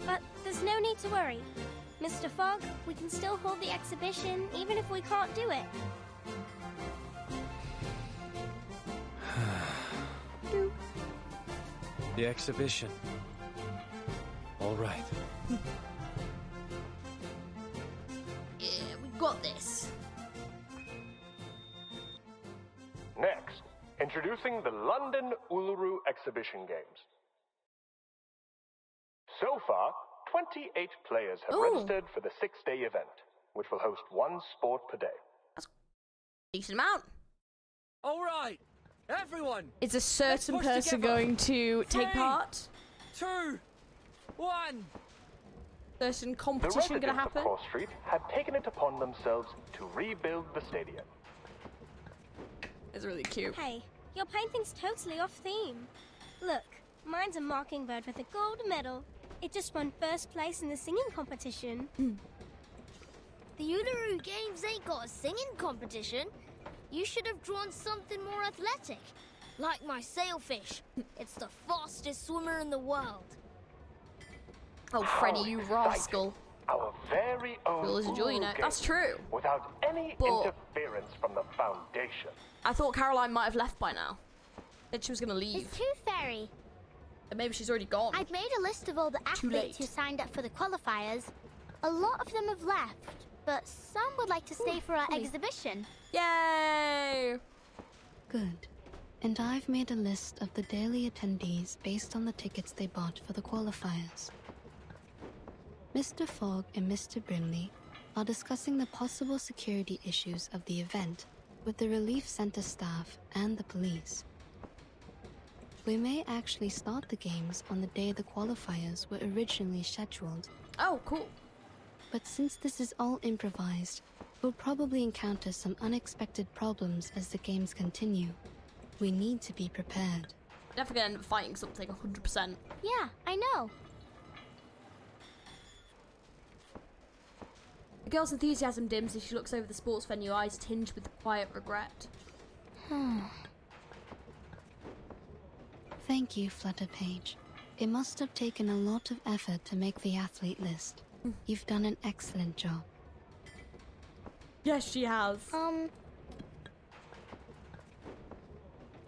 But there's no need to worry. Mr. Fogg, we can still hold the exhibition even if we can't do it. The exhibition. All right. Yeah, we got this. Next, introducing the London Uluru Exhibition Games. So far, 28 players have registered for the 6-day event, which will host one sport per day. Decent amount. All right, everyone. Is a certain push person together. going to take 3, part? 2, 1. Certain The competition residents gonna happen? of Cross Street had taken it upon themselves to rebuild the stadium. It's really cute. Hey, your painting's totally off theme. Look, mine's a mockingbird with a gold medal. It just won first place in the singing competition. The Uluru Games ain't got a singing competition. You should have drawn something more athletic. Like my sailfish. It's the fastest swimmer in the world. Oh, Freddy, you rascal. Our very own Rule is a jewel, you know. Uluru That's Games, true. Without any But- interference from the Foundation. I thought Caroline might have left by now. Said she was gonna leave. It's Tooth Fairy. And maybe she's already gone. I've made a list of all the Too athletes late. who signed up for the qualifiers. A lot of them have left, but some would like to stay for our really? exhibition. Yay! Good. And I've made a list of the daily attendees based on the tickets they bought for the qualifiers. Mr. Fogg and Mr. Brimley are discussing the possible security issues of the event with the Relief Center staff and the police. We may actually start the games on the day the qualifiers were originally scheduled. Oh, cool. But since this is all improvised, we'll probably encounter some unexpected problems as the games continue. We need to be prepared. Definitely gonna end up fighting something 100%. Yeah, I know. The girl's enthusiasm dims as she looks over the sports venue, eyes tinged with quiet regret. Thank you, Flutterpage. It must have taken a lot of effort to make the athlete list. You've done an excellent job. Yes, she has.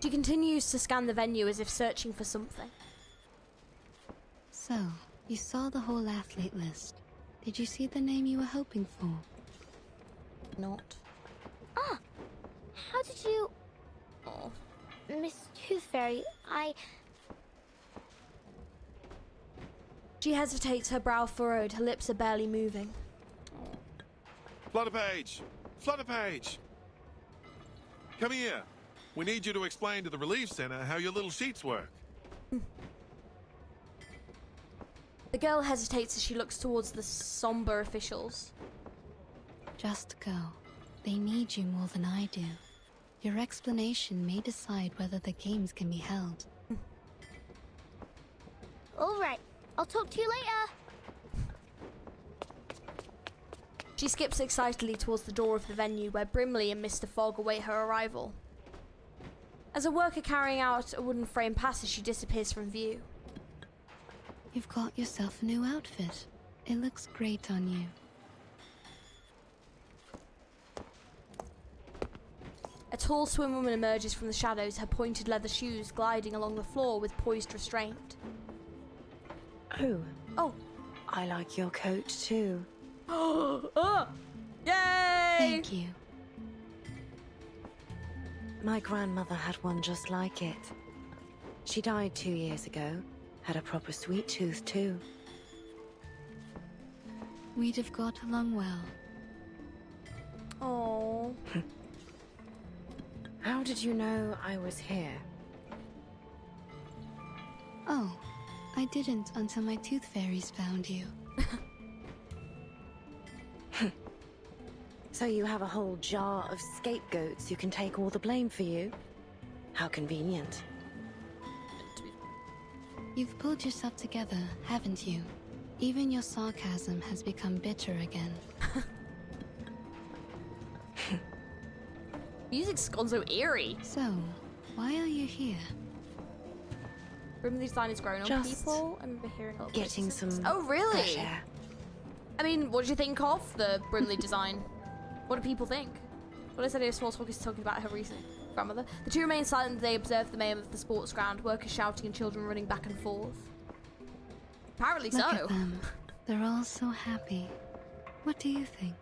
She continues to scan the venue as if searching for something. So, you saw the whole athlete list. Did you see the name you were hoping for? Not. Ah! How did you... Oh. Miss Tooth Fairy, She hesitates, her brow furrowed, her lips are barely moving. Flutterpage! Flutterpage! Come here. We need you to explain to the Relief Center how your little sheets work. The girl hesitates as she looks towards the somber officials. Just go. They need you more than I do. Your explanation may decide whether the games can be held. All right, I'll talk to you later. She skips excitedly towards the door of the venue where Brimley and Mr. Fogg await her arrival. As a worker carrying out a wooden frame passes, she disappears from view. You've got yourself a new outfit. It looks great on you. A tall swim woman emerges from the shadows, her pointed leather shoes gliding along the floor with poised restraint. Oh, I like your coat too. Oh! Yay! Thank you. My grandmother had one just like it. She died 2 years ago. Had a proper sweet tooth too. We'd have got along well. Oh. How did you know I was here? Oh, I didn't until my tooth fairies found you. So you have a whole jar of scapegoats who can take all the blame for you? How convenient. You've pulled yourself together, haven't you? Even your sarcasm has become bitter again. Music's gone so eerie. So, why are you here? Brimley design is growing on Just people. I remember hearing a little getting some Oh, really? fresh air. I mean, what did you think of the Brimley design? What do people think? What is that? Small talk is talking about her recent grandmother. The two remain silent as they observe the mayhem of the sports ground, workers shouting and children running back and forth. Apparently Look so. at them. They're all so happy. What do you think?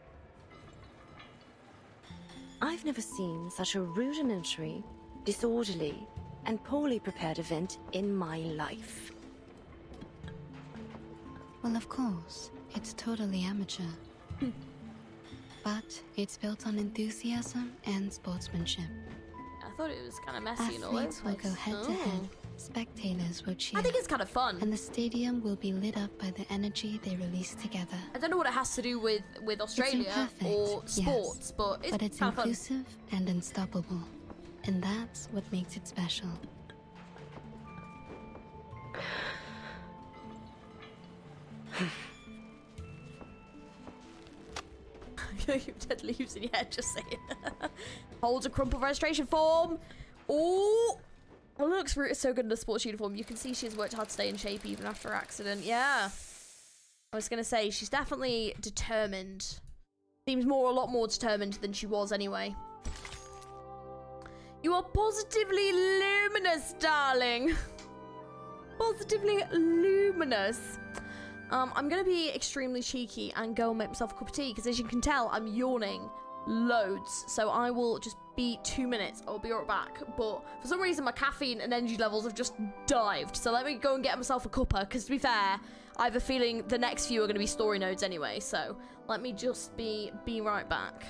I've never seen such a rudimentary, disorderly, and poorly prepared event in my life. Well, of course, it's totally amateur. But it's built on enthusiasm and sportsmanship. I thought it was kind of messy and all over Athletes will go head to head. Spectators will cheer. I think it's kind of fun. And the stadium will be lit up by the energy they release together. I don't know what it has to do with Australia It's or imperfect, sports, yes, but it's kind of fun. inclusive and unstoppable. And that's what makes it special. You've dead leaves in your head, just saying. Holds a crumpled registration form. Oh, looks so good in a sports uniform. You can see she's worked hard to stay in shape even after her accident. Yeah. I was going to say, she's definitely determined. Seems a lot more determined than she was anyway. You are positively luminous, darling. Positively luminous. I'm going to be extremely cheeky and go and make myself a cup of tea, because as you can tell, I'm yawning loads. So I will just be 2 minutes. I'll be right back. But for some reason, my caffeine and energy levels have just dived. So let me go and get myself a cuppa, because to be fair, I have a feeling the next few are going to be story nodes anyway. So let me just be right back.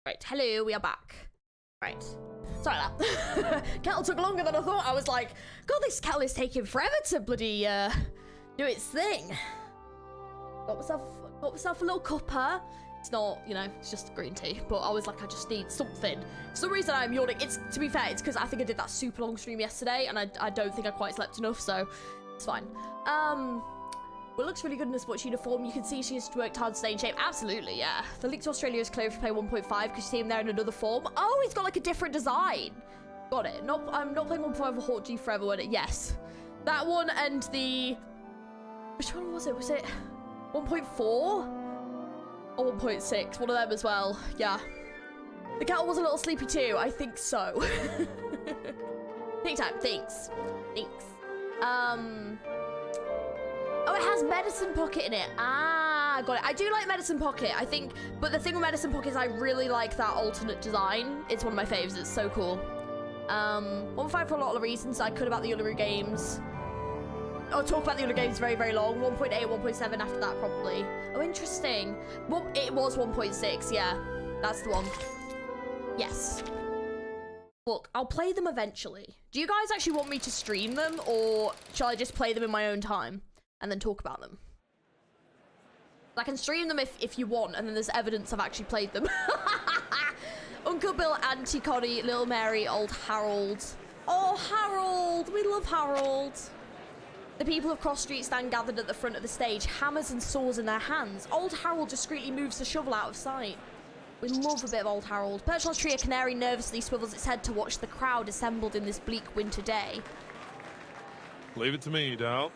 Right, hello, we are back. Right. Sorry that. Kettle took longer than I thought. I was like, God, this kettle is taking forever to bloody do its thing. Got myself a little cuppa. It's not, you know, it's just green tea. But I was like, I just need something. For some reason I'm yawning. It's, to be fair, it's because I think I did that super long stream yesterday and I don't think I quite slept enough, so it's fine. Well, looks really good in a sports uniform. You can see she's worked hard to stay in shape. Absolutely, yeah. The link to Australia is clear for play 1.5 because you see him there in another form. Oh, he's got like a different design. Got it. I'm not playing 1.5 for Hawk G forever. Yes. That one and the... Which one was it? Was it 1.4? Or 1.6? One of them as well. Yeah. The kettle was a little sleepy too. I think so. Take time. Thanks. Oh, it has Medicine Pocket in it. Ah, got it. I do like Medicine Pocket, I think. But the thing with Medicine Pocket is I really like that alternate design. It's one of my faves. It's so cool. 1.5 for a lot of reasons. I could about the Uluru games. I'll talk about the Uluru games very, very long. 1.8, 1.7 after that, probably. Oh, interesting. Well, it was 1.6, yeah. That's the one. Yes. Look, I'll play them eventually. Do you guys actually want me to stream them, or shall I just play them in my own time and then talk about them? I can stream them if you want, and then there's evidence I've actually played them. Uncle Bill, Auntie Connie, Little Mary, Old Harold. Oh, Harold! We love Harold. The people of Cross Street stand gathered at the front of the stage, hammers and saws in their hands. Old Harold discreetly moves the shovel out of sight. We love a bit of Old Harold. Perched on a tree, a canary nervously swivels its head to watch the crowd assembled in this bleak winter day. Leave it to me, Dal.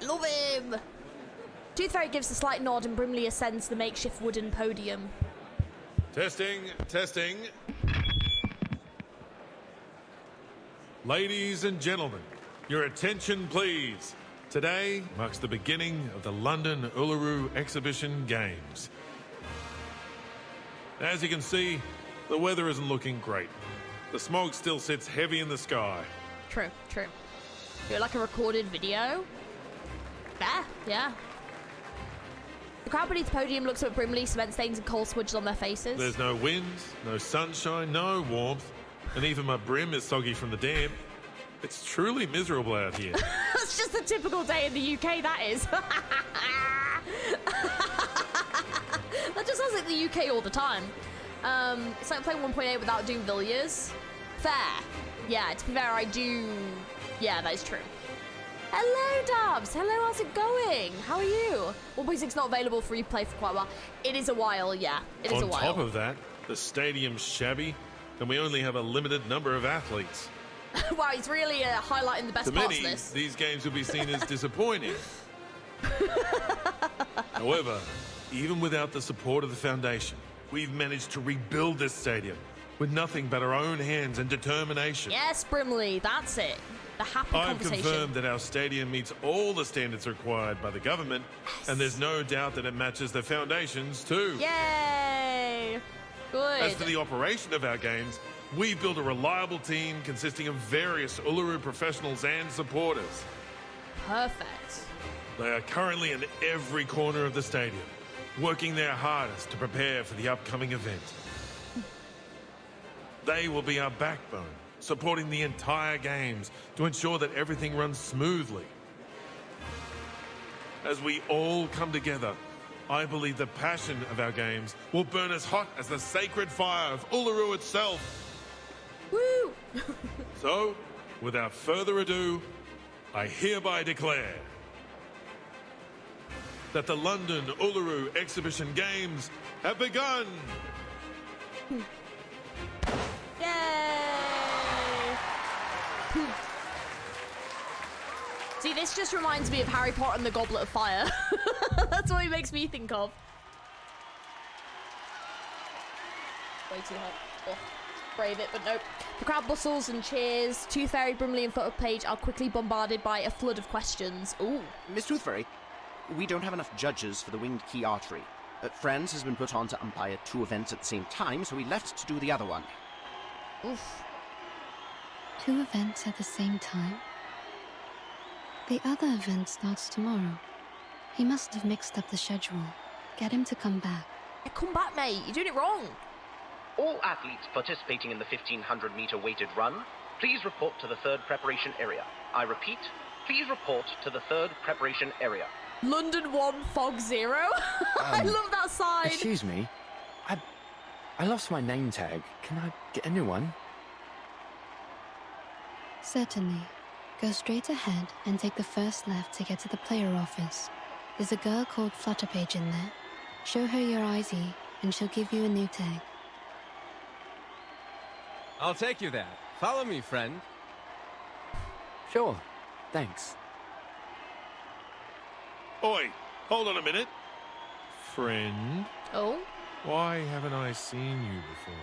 Love him! Tooth Fairy gives a slight nod and Brimley ascends the makeshift wooden podium. Testing. Ladies and gentlemen, your attention please. Today marks the beginning of the London Uluru Exhibition Games. As you can see, the weather isn't looking great. The smog still sits heavy in the sky. True. Do it like a recorded video? Yeah. The crowd beneath the podium looks up at Brimley, cement stains and coal smudges on their faces. There's no wind, no sunshine, no warmth, and even my brim is soggy from the damp. It's truly miserable out here. That's just a typical day in the UK, that is. That just sounds like the UK all the time. It's like playing 1.8 without doing Villiers. Fair. Yeah, to be fair, I do... Yeah, that is true. Hello, Dubs. Hello, how's it going? How are you? 1.6 not available for replay for quite a while. It is a while, yeah. It is a while. On top of that, the stadium's shabby, and we only have a limited number of athletes. Wow, he's really highlighting the best parts of this. These games will be seen as disappointing. However, even without the support of the Foundation, we've managed to rebuild this stadium with nothing but our own hands and determination. Yes, Brimley, that's it. The happy conversation. I've confirmed that our stadium meets all the standards required by the government, and there's no doubt that it matches the Foundation's too. Yay! Good. As for the operation of our games, we've built a reliable team consisting of various Uluru professionals and supporters. Perfect. They are currently in every corner of the stadium, working their hardest to prepare for the upcoming event. They will be our backbone, supporting the entire games to ensure that everything runs smoothly. As we all come together, I believe the passion of our games will burn as hot as the sacred fire of Uluru itself. Woo! So, without further ado, I hereby declare that the London Uluru Exhibition Games have begun! Yay! See, this just reminds me of Harry Potter and the Goblet of Fire. That's what it makes me think of. Way too hot. Oh, brave it, but nope. The crowd bustles and cheers. Tooth Fairy, Brimley and Foot of Page are quickly bombarded by a flood of questions. Ooh. Miss Tooth Fairy, we don't have enough judges for the Winged Key Archery. Franz has been put on to umpire 2 events at the same time, so we left to do the other one. Oof. 2 events at the same time? The other event starts tomorrow. He must have mixed up the schedule. Get him to come back. Come back, mate. You're doing it wrong. All athletes participating in the 1500-meter weighted run, please report to the 3rd preparation area. I repeat, please report to the 3rd preparation area. London 1, Fog 0. I love that sign. Excuse me. I lost my name tag. Can I get a new one? Certainly. Go straight ahead and take the first left to get to the player office. There's a girl called Flutterpage in there. Show her your ID, and she'll give you a new tag. I'll take you there. Follow me, friend. Sure. Thanks. Oi, hold on a minute. Friend, Oh, why haven't I seen you before?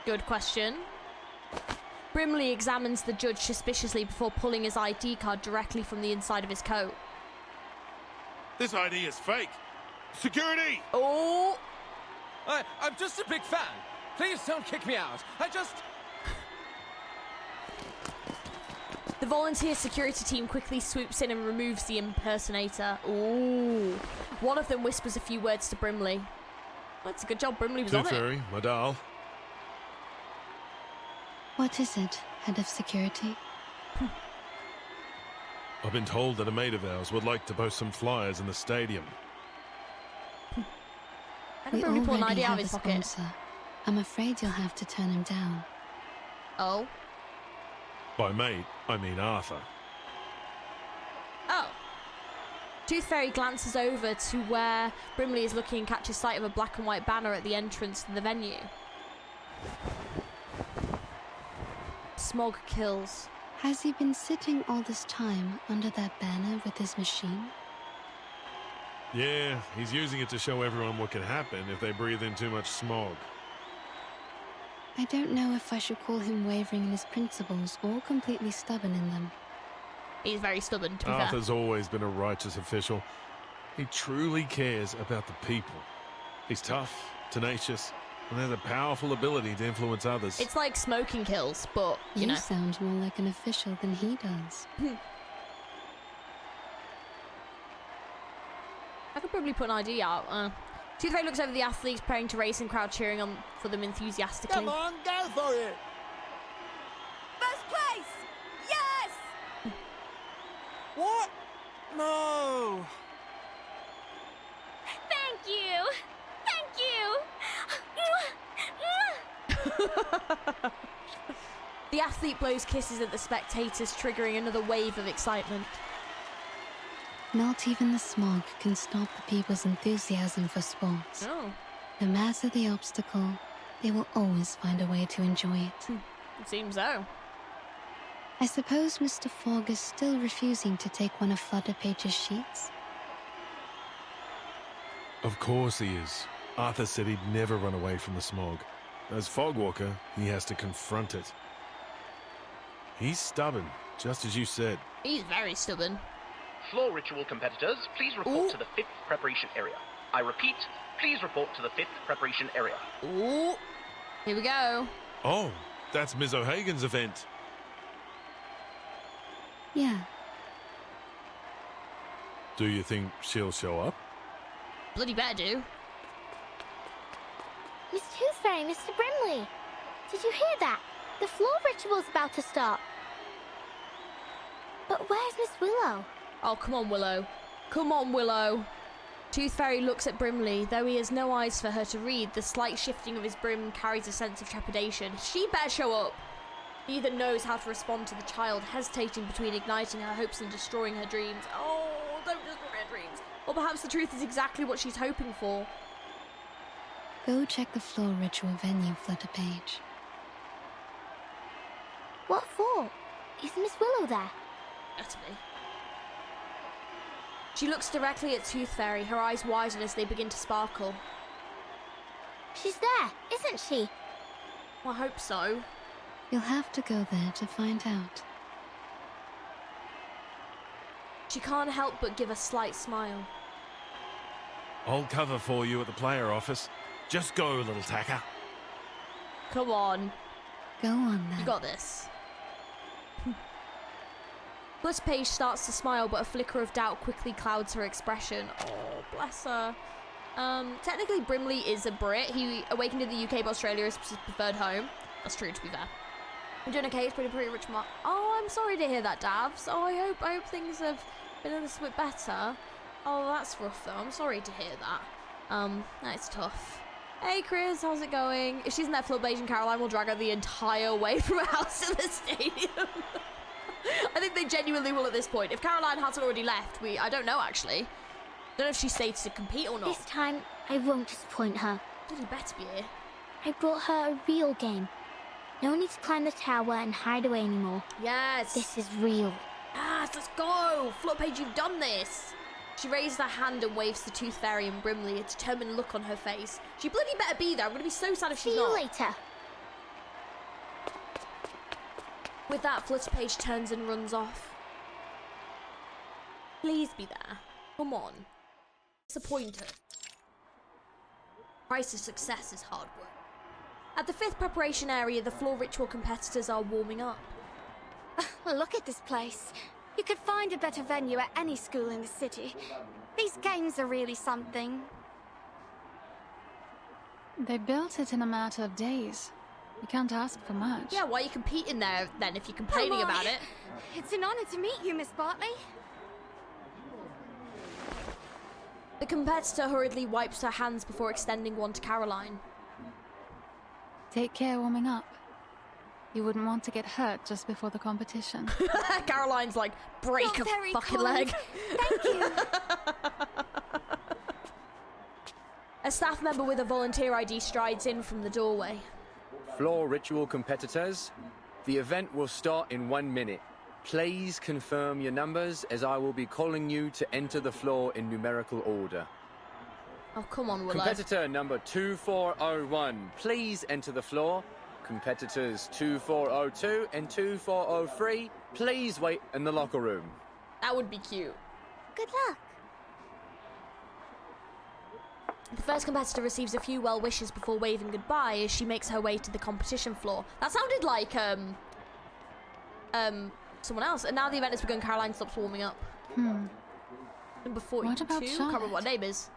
good question. Brimley examines the judge suspiciously before pulling his ID card directly from the inside of his coat. This ID is fake. Security! Oh! I'm just a big fan. Please don't kick me out. The volunteer security team quickly swoops in and removes the impersonator. Ooh. One of them whispers a few words to Brimley. That's a good job. Brimley was on it. Fairy, my doll. What is it, head of security? I've been told that a mate of ours would like to post some flyers in the stadium. We Brimley pull an already ID out have of his a pocket. sponsor. I'm afraid you'll have to turn him down. Oh. By mate, I mean Arthur. Oh. Tooth Fairy glances over to where Brimley is looking and catches sight of a black and white banner at the entrance to the venue. Smog kills. Has he been sitting all this time under that banner with his machine? Yeah, he's using it to show everyone what can happen if they breathe in too much smog. I don't know if I should call him wavering in his principles or completely stubborn in them. He's very stubborn, to be fair. Arthur's always been a righteous official. He truly cares about the people. He's tough, tenacious, and has a powerful ability to influence others. It's like smoking kills, but, you know. sound more like an official than he does. I could probably put an ID out. Tooth Fairy looks over the athletes preparing to race and crowd cheering on for them enthusiastically. Come on, go for it! First place! Yes! What? No! Thank you! Thank you! The athlete blows kisses at the spectators, triggering another wave of excitement. Not even the smog can stop the people's enthusiasm for sports. Oh. No matter the obstacle, they will always find a way to enjoy it. It seems so. I suppose Mr. Fogg is still refusing to take one of Flutterpage's sheets? Of course he is. Arthur said he'd never run away from the smog. As Fogwalker, he has to confront it. He's stubborn, just as you said. He's very stubborn. Floor ritual competitors, please report to the 5th preparation area. I repeat, please report to the 5th preparation area. Ooh. Here we go. Oh, that's Ms. O'Hagan's event. Yeah. Do you think she'll show up? Bloody better do. Miss Tooth Fairy, Mr. Brimley. Did you hear that? The floor ritual's about to start. But where's Miss Willow? Oh, come on, Willow. Come on, Willow. Tooth Fairy looks at Brimley. Though he has no eyes for her to read, the slight shifting of his brim carries a sense of trepidation. She better show up. Neither knows how to respond to the child, hesitating between igniting her hopes and destroying her dreams. Oh, don't destroy her dreams. Or perhaps the truth is exactly what she's hoping for. Go check the floor ritual venue, Flutterpage. What for? Is Miss Willow there? Utterly. She looks directly at Tooth Fairy, her eyes widen as they begin to sparkle. She's there, isn't she? Well, I hope so. You'll have to go there to find out. She can't help but give a slight smile. I'll cover for you at the player office. Just go, little tacker. Come on. Go on then. You got this. Flutterpage starts to smile, but a flicker of doubt quickly clouds her expression. Oh, bless her. Technically Brimley is a Brit. He awakened in the UK, but Australia is his preferred home. That's true, to be fair. I'm doing okay. It's pretty rich. Oh, I'm sorry to hear that, Davs. Oh, I hope things have been a little bit better. Oh, that's rough though. I'm sorry to hear that. That's tough. Hey Chris, how's it going? If she's in that flood Asian Caroline will drag her the entire way from her house to the stadium. I think they genuinely will at this point. If Caroline hasn't already left, I don't know actually. Don't know if she stayed to compete or not. This time, I won't disappoint her. Did he better be here? I brought her a real game. No need to climb the tower and hide away anymore. Yes. This is real. Yes, let's go. Floatpage, you've done this. She raised her hand and waves to Tooth Fairy and Brimley, a determined look on her face. She bloody better be there. I'm going to be so sad if she's not. See you later. With that, Flutterpage turns and runs off. Please be there. Come on. Disappointed. Price of success is hard work. At the 5th preparation area, the floor ritual competitors are warming up. Look at this place. You could find a better venue at any school in the city. These games are really something. They built it in a matter of days. You can't ask for much. Yeah, why are you competing there then if you're complaining about it? It's an honor to meet you, Miss Bartley. The competitor hurriedly wipes her hands before extending one to Caroline. Take care warming up. You wouldn't want to get hurt just before the competition. Caroline's like, break a fucking leg. Thank you. A staff member with a volunteer ID strides in from the doorway. Floor ritual competitors, the event will start in 1 minute. Please confirm your numbers as I will be calling you to enter the floor in numerical order. Oh, come on, Willow. Competitor number 2401, please enter the floor. Competitors 2402 and 2403, please wait in the locker room. That would be cute. Good luck. The first competitor receives a few well wishes before waving goodbye as she makes her way to the competition floor. That sounded like someone else. And now the event has begun. Caroline stops warming up. Number 42. What about Can't Charlotte? remember what her name is.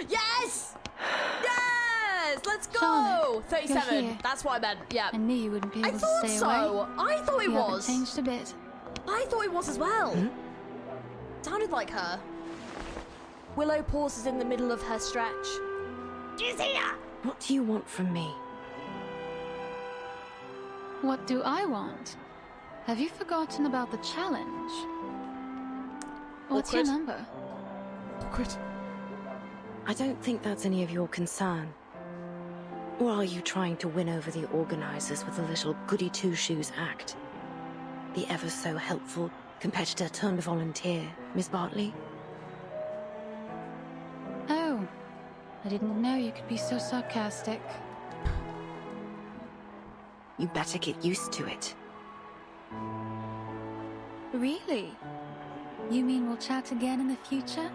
Yes! Yes! Let's go! Charlotte, 37. you're here. That's what I meant. Yeah. I knew you wouldn't be able to thought stay so. away. I thought it You haven't was. changed a bit. I thought it was as well. Sounded like her. Willow pauses in the middle of her stretch. She's here! What do you want from me? What do I want? Have you forgotten about the challenge? What's your number? Awkward. I don't think that's any of your concern. Or are you trying to win over the organizers with a little goody two-shoes act? The ever so helpful competitor turned volunteer, Miss Bartley? Oh, I didn't know you could be so sarcastic. You better get used to it. Really? You mean we'll chat again in the future?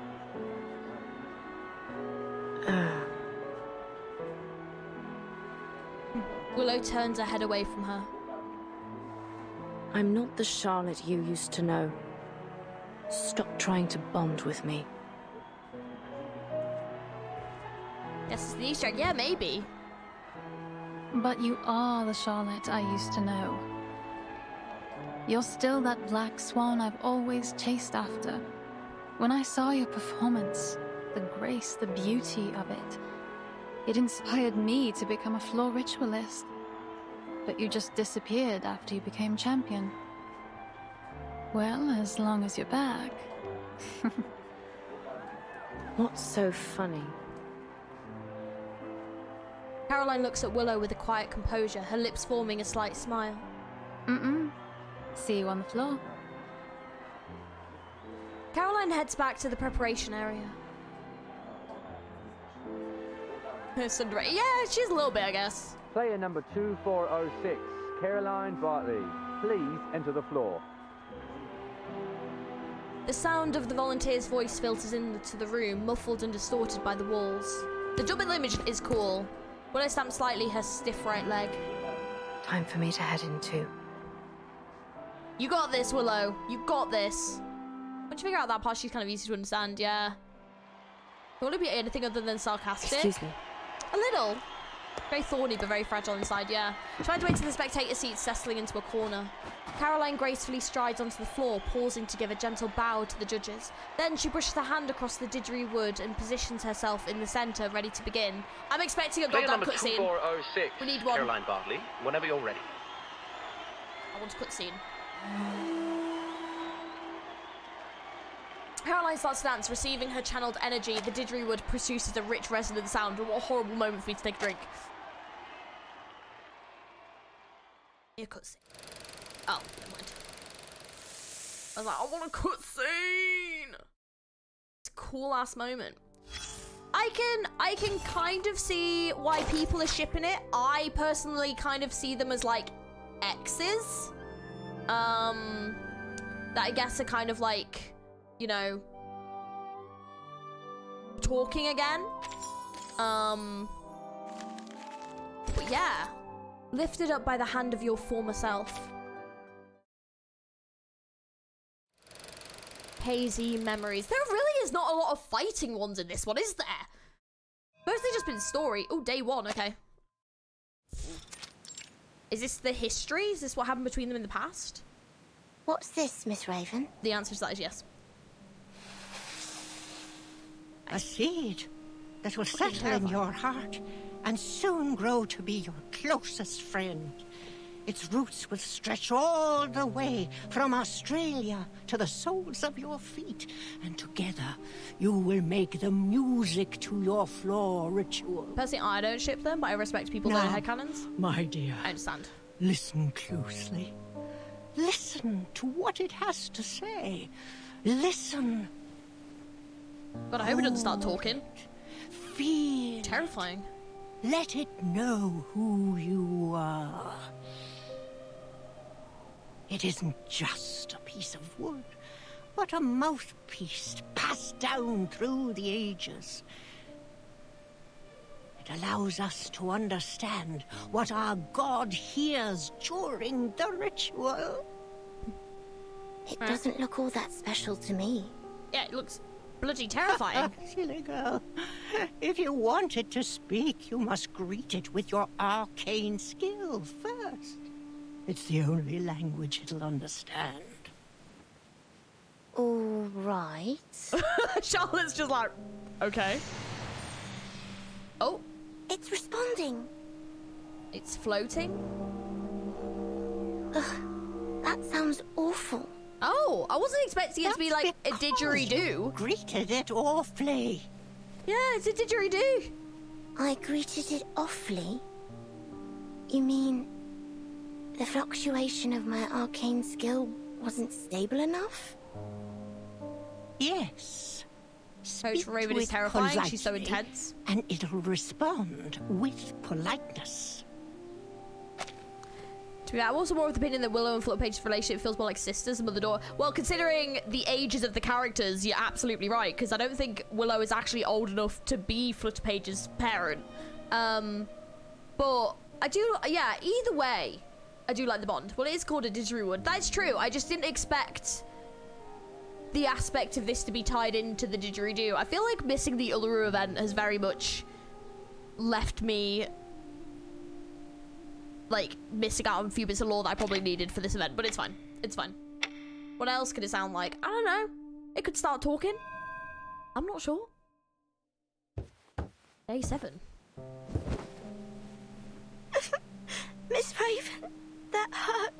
Willow turns her head away from her. I'm not the Charlotte you used to know. Stop trying to bond with me. Yes, it's the Easter egg. Yeah, maybe. But you are the Charlotte I used to know. You're still that black swan I've always chased after. When I saw your performance, the grace, the beauty of it, it inspired me to become a floor ritualist. But you just disappeared after you became champion. Well, as long as you're back. What's so funny? Caroline looks at Willow with a quiet composure, her lips forming a slight smile. See you on the floor. Caroline heads back to the preparation area. Cinderella. Yeah, she's a little bit, I guess. Player number 2406, Caroline Bartley. Please enter the floor. The sound of the volunteer's voice filters into the room, muffled and distorted by the walls. The double image is cool. Willow stamps slightly her stiff right leg. Time for me to head in too. You got this, Willow. You got this. Once you figure out that part, she's kind of easy to understand, yeah. Will it be anything other than sarcastic? Excuse me. A little. Very thorny, but very fragile inside, yeah. Trying to wait till the spectator seat, settling into a corner. Caroline gracefully strides onto the floor, pausing to give a gentle bow to the judges. Then she brushes her hand across the didgeridoo and positions herself in the centre, ready to begin. I'm expecting a Player goddamn number cutscene. 2406. We need one. Caroline Bartley, whenever you're ready. I want a cutscene. Caroline starts to dance, receiving her channeled energy. The didgeridoo produces a rich, resonant sound. What a horrible moment for me to take a drink. A cutscene. Oh, never mind. I was like, I want a cutscene. It's a cool ass moment. I can kind of see why people are shipping it. I personally kind of see them as like exes. That I guess are kind of like, you know, talking again. But yeah. Lifted up by the hand of your former self. Hazy memories. There really is not a lot of fighting ones in this one, is there? Mostly just been story. Oh, day one, okay. Is this the history? Is this what happened between them in the past? What's this, Miss Raven? The answer to that is yes. A seed that will settle in your heart and soon grow to be your closest friend. Its roots will stretch all the way from Australia to the soles of your feet, and together you will make the music to your floor ritual. Personally, I don't ship them, but I respect people Now, that are headcanons. my dear, I understand. listen closely. Listen to what it has to say. Listen. God, I hope it doesn't start talking. Feel. Terrifying. Let it know who you are. It isn't just a piece of wood, but a mouthpiece passed down through the ages. It allows us to understand what our God hears during the ritual. It doesn't look all that special to me. Yeah, it looks bloody terrifying. Silly girl. If you want it to speak, you must greet it with your arcane skill first. It's the only language it'll understand. All right. Charlotte's just like, okay. Oh. It's responding. It's floating? Ugh, that sounds awful. Oh, I wasn't expecting it to be like a didgeridoo. Greeted it awfully. Yeah, it's a didgeridoo. I greeted it awfully? You mean the fluctuation of my arcane skill wasn't stable enough? Yes. Coach Raven is terrifying. She's so intense. And it'll respond with politeness. To be fair, I'm also more of the opinion that Willow and Flutterpage's relationship feels more like sisters and Mother-daughter. Well, considering the ages of the characters, you're absolutely right, because I don't think Willow is actually old enough to be Flutterpage's parent. But I do, yeah, either way, I do like the bond. Well, it is called a didgeridoo. That's true. I just didn't expect the aspect of this to be tied into the didgeridoo. I feel like missing the Uluru event has very much left me like missing out on a few bits of lore that I probably needed for this event, but it's fine. It's fine. What else could it sound like? I don't know. It could start talking. I'm not sure. Day 7. Miss Raven, that hurts.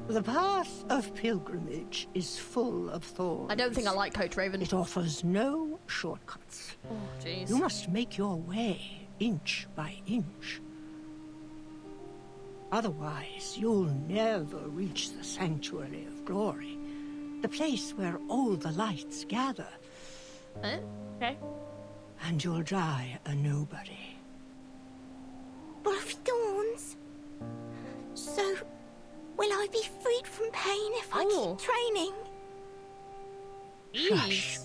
The path of pilgrimage is full of thorns. I don't think I like Coach Raven. It offers no shortcuts. Oh, jeez. You must make your way inch by inch. Otherwise, you'll never reach the Sanctuary of Glory, the place where all the lights gather. Okay. And you'll die a nobody. Bluffy Dawns? So, will I be freed from pain if I keep training? Shush.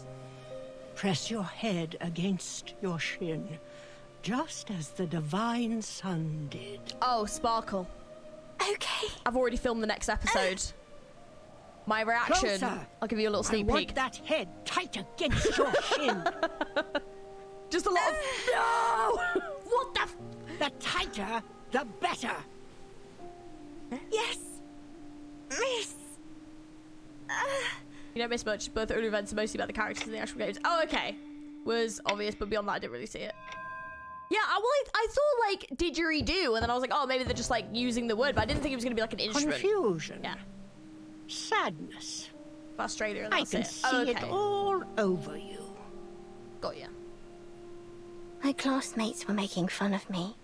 Press your head against your shin, just as the divine sun did. Oh, Sparkle. Okay. I've already filmed the next episode. My reaction. Closer. I'll give you a little sneak I want peek. that head tight against your shin. Just a lot of no. What the? The tighter, the better. Yes. Miss. You don't miss much. Both Uluru events are mostly about the characters in the actual games. Oh, okay. Was obvious, but beyond that, I didn't really see it. Yeah, I thought like didgeridoo, and then I was like, oh, maybe they're just like using the word, but I didn't think it was gonna be like an instrument. Confusion. Yeah. Sadness. Australia, and I that's can it. see it all over you. Got ya. My classmates were making fun of me.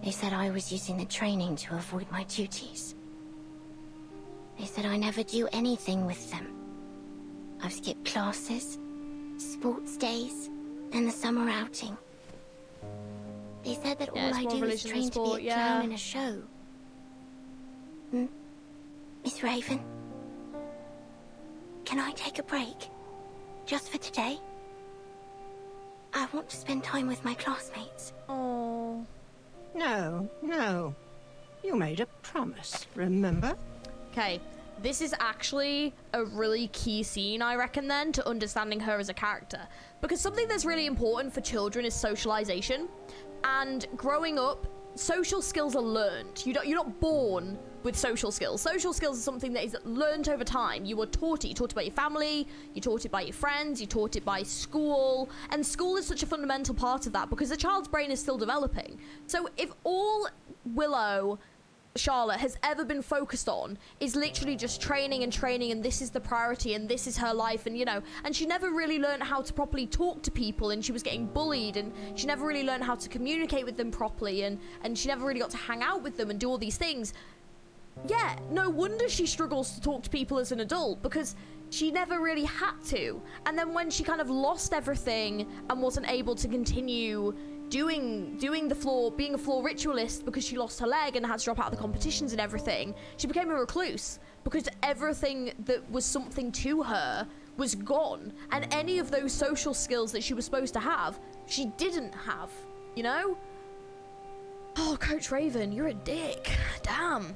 They said I was using the training to avoid my duties. They said I never do anything with them. I've skipped classes, sports days, and the summer outing. They said that all I do is train to be a clown in a show. Miss Raven? Can I take a break? Just for today? I want to spend time with my classmates. Oh. No, no. You made a promise, remember? Okay, this is actually a really key scene, I reckon, then, to understanding her as a character. Because something that's really important for children is socialization. And growing up, social skills are learned. You're not born with social skills. Social skills are something that is learned over time. You were taught it. You taught it by your family, you taught it by your friends, you taught it by school. And school is such a fundamental part of that because the child's brain is still developing. So if all Willow Charlotte has ever been focused on is literally just training and training, and this is the priority, and this is her life, and you know, and she never really learned how to properly talk to people, and she was getting bullied, and she never really learned how to communicate with them properly, and she never really got to hang out with them and do all these things. Yeah, no wonder she struggles to talk to people as an adult, because she never really had to. And then when she kind of lost everything and wasn't able to continue doing the floor, being a floor ritualist because she lost her leg and had to drop out of the competitions and everything, she became a recluse because everything that was something to her was gone, and any of those social skills that she was supposed to have, she didn't have, you know? Oh, Coach Raven, you're a dick. Damn.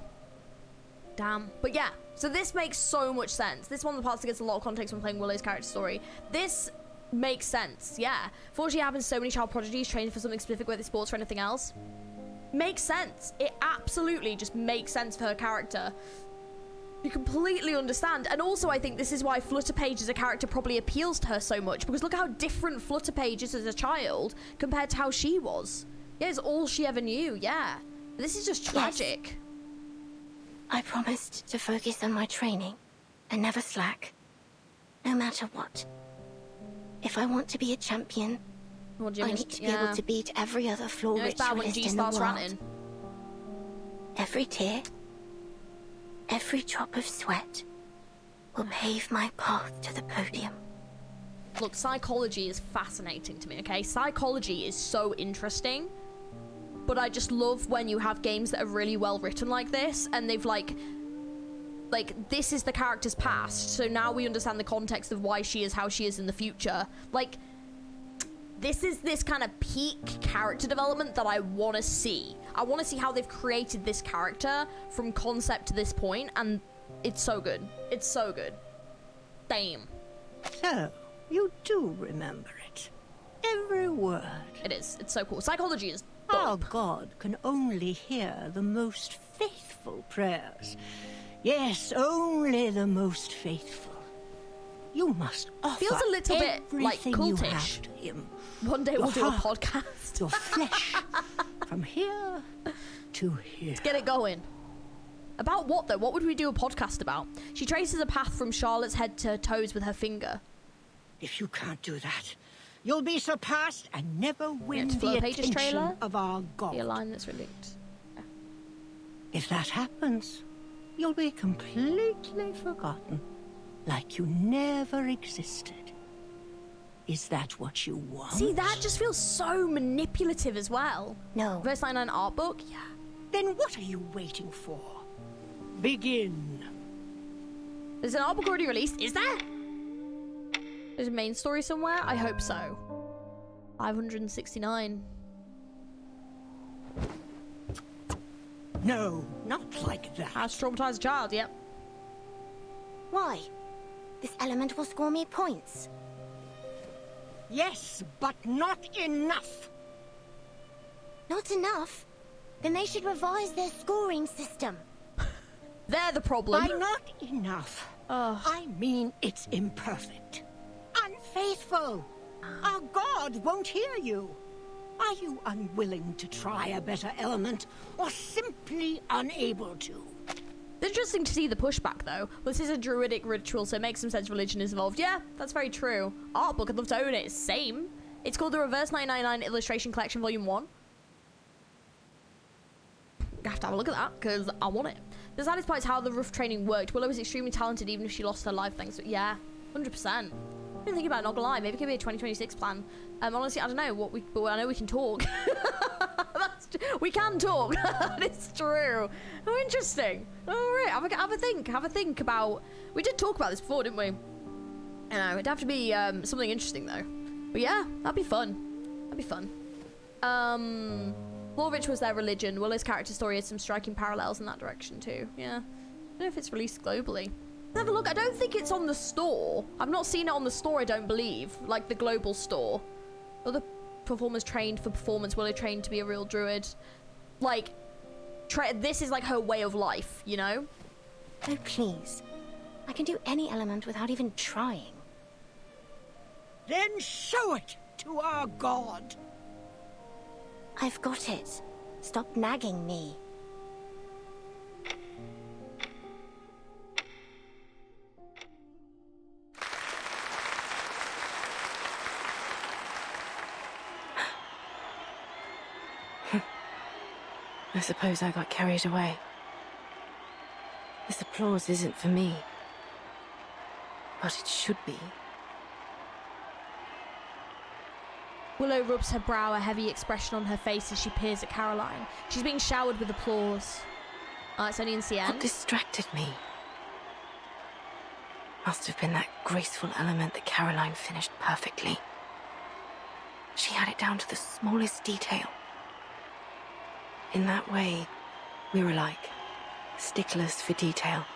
But yeah, so this makes so much sense. This is one of the parts that gets a lot of context when playing Willow's character story. This makes sense, yeah. Fortunately, it happens to so many child prodigies trained for something specific, whether it's sports or anything else. Makes sense. It absolutely just makes sense for her character. You completely understand. And also, I think this is why Flutterpage as a character probably appeals to her so much, because look how different Flutterpage is as a child compared to how she was. Yeah, it's all she ever knew, yeah. This is just tragic. Yes. I promised to focus on my training and never slack, no matter what. If I want to be a champion, I need to be able to beat every other floor ritualist in the world. Ranting. Every tear, every drop of sweat will pave my path to the podium. Look, psychology is fascinating to me, okay? Psychology is so interesting, but I just love when you have games that are really well written like this, and they've like this is the character's past, so now we understand the context of why she is how she is in the future. Like, this is this kind of peak character development that I want to see. I want to see how they've created this character from concept to this point, and it's so good. It's so good. Damn. So, you do remember it. Every word. It is. It's so cool. Psychology is dope. Our God can only hear the most faithful prayers. Yes, only the most faithful. You must offer feels a little bit like cultish. You have to him. One day we'll do a heart, podcast. Your flesh, from here to here. Let's get it going. About what though? What would we do a podcast about? She traces a path from Charlotte's head to toes with her finger. If you can't do that, you'll be surpassed and never win the Pages attention trailer. of our God. The line that's relinked. Yeah. If that happens, you'll be completely forgotten, like you never existed. Is that what you want? See, that just feels so manipulative as well. No. Verse 99 art book? Yeah. Then what are you waiting for? Begin. There's an art book already released, is there? There's a main story somewhere? I hope so. 569. No, not like that. How to traumatize a child, yep. Why? This element will score me points. Yes, but not enough. Not enough? Then they should revise their scoring system. They're the problem. By not enough, I mean it's imperfect. Unfaithful. Our God won't hear you. Are you unwilling to try a better element, or simply unable to? It's interesting to see the pushback, though. This is a druidic ritual, so it makes some sense religion is involved. Yeah, that's very true. Art book, I'd love to own it. Same. It's called the Reverse 999 Illustration Collection Volume 1. I have to have a look at that, because I want it. The saddest part is how the rough training worked. Willow was extremely talented, even if she lost her life, thanks to... Yeah, 100%. I didn't think about it, not gonna lie. Maybe it could be a 2026 plan. Honestly, I don't know. But I know we can talk. We can talk. It's true. Oh, interesting. All right, have a think about... We did talk about this before, didn't we? I know, it'd have to be something interesting, though. But yeah, that'd be fun. That'd be fun. Lorvich was their religion. Willow's character story has some striking parallels in that direction, too. Yeah. I don't know if it's released globally. Have a look. I don't think it's on the store. I've not seen it on the store, I don't believe. Like the global store. Other performers trained for performance. Willow trained to be a real druid. Like, this is like her way of life, you know? Oh, please. I can do any element without even trying. Then show it to our God. I've got it. Stop nagging me. I suppose I got carried away. This applause isn't for me. But it should be. Willow rubs her brow, a heavy expression on her face as she peers at Caroline. She's being showered with applause. It's only in CN. What distracted me? Must have been that graceful element that Caroline finished perfectly. She had it down to the smallest detail. In that way, we were like sticklers for detail.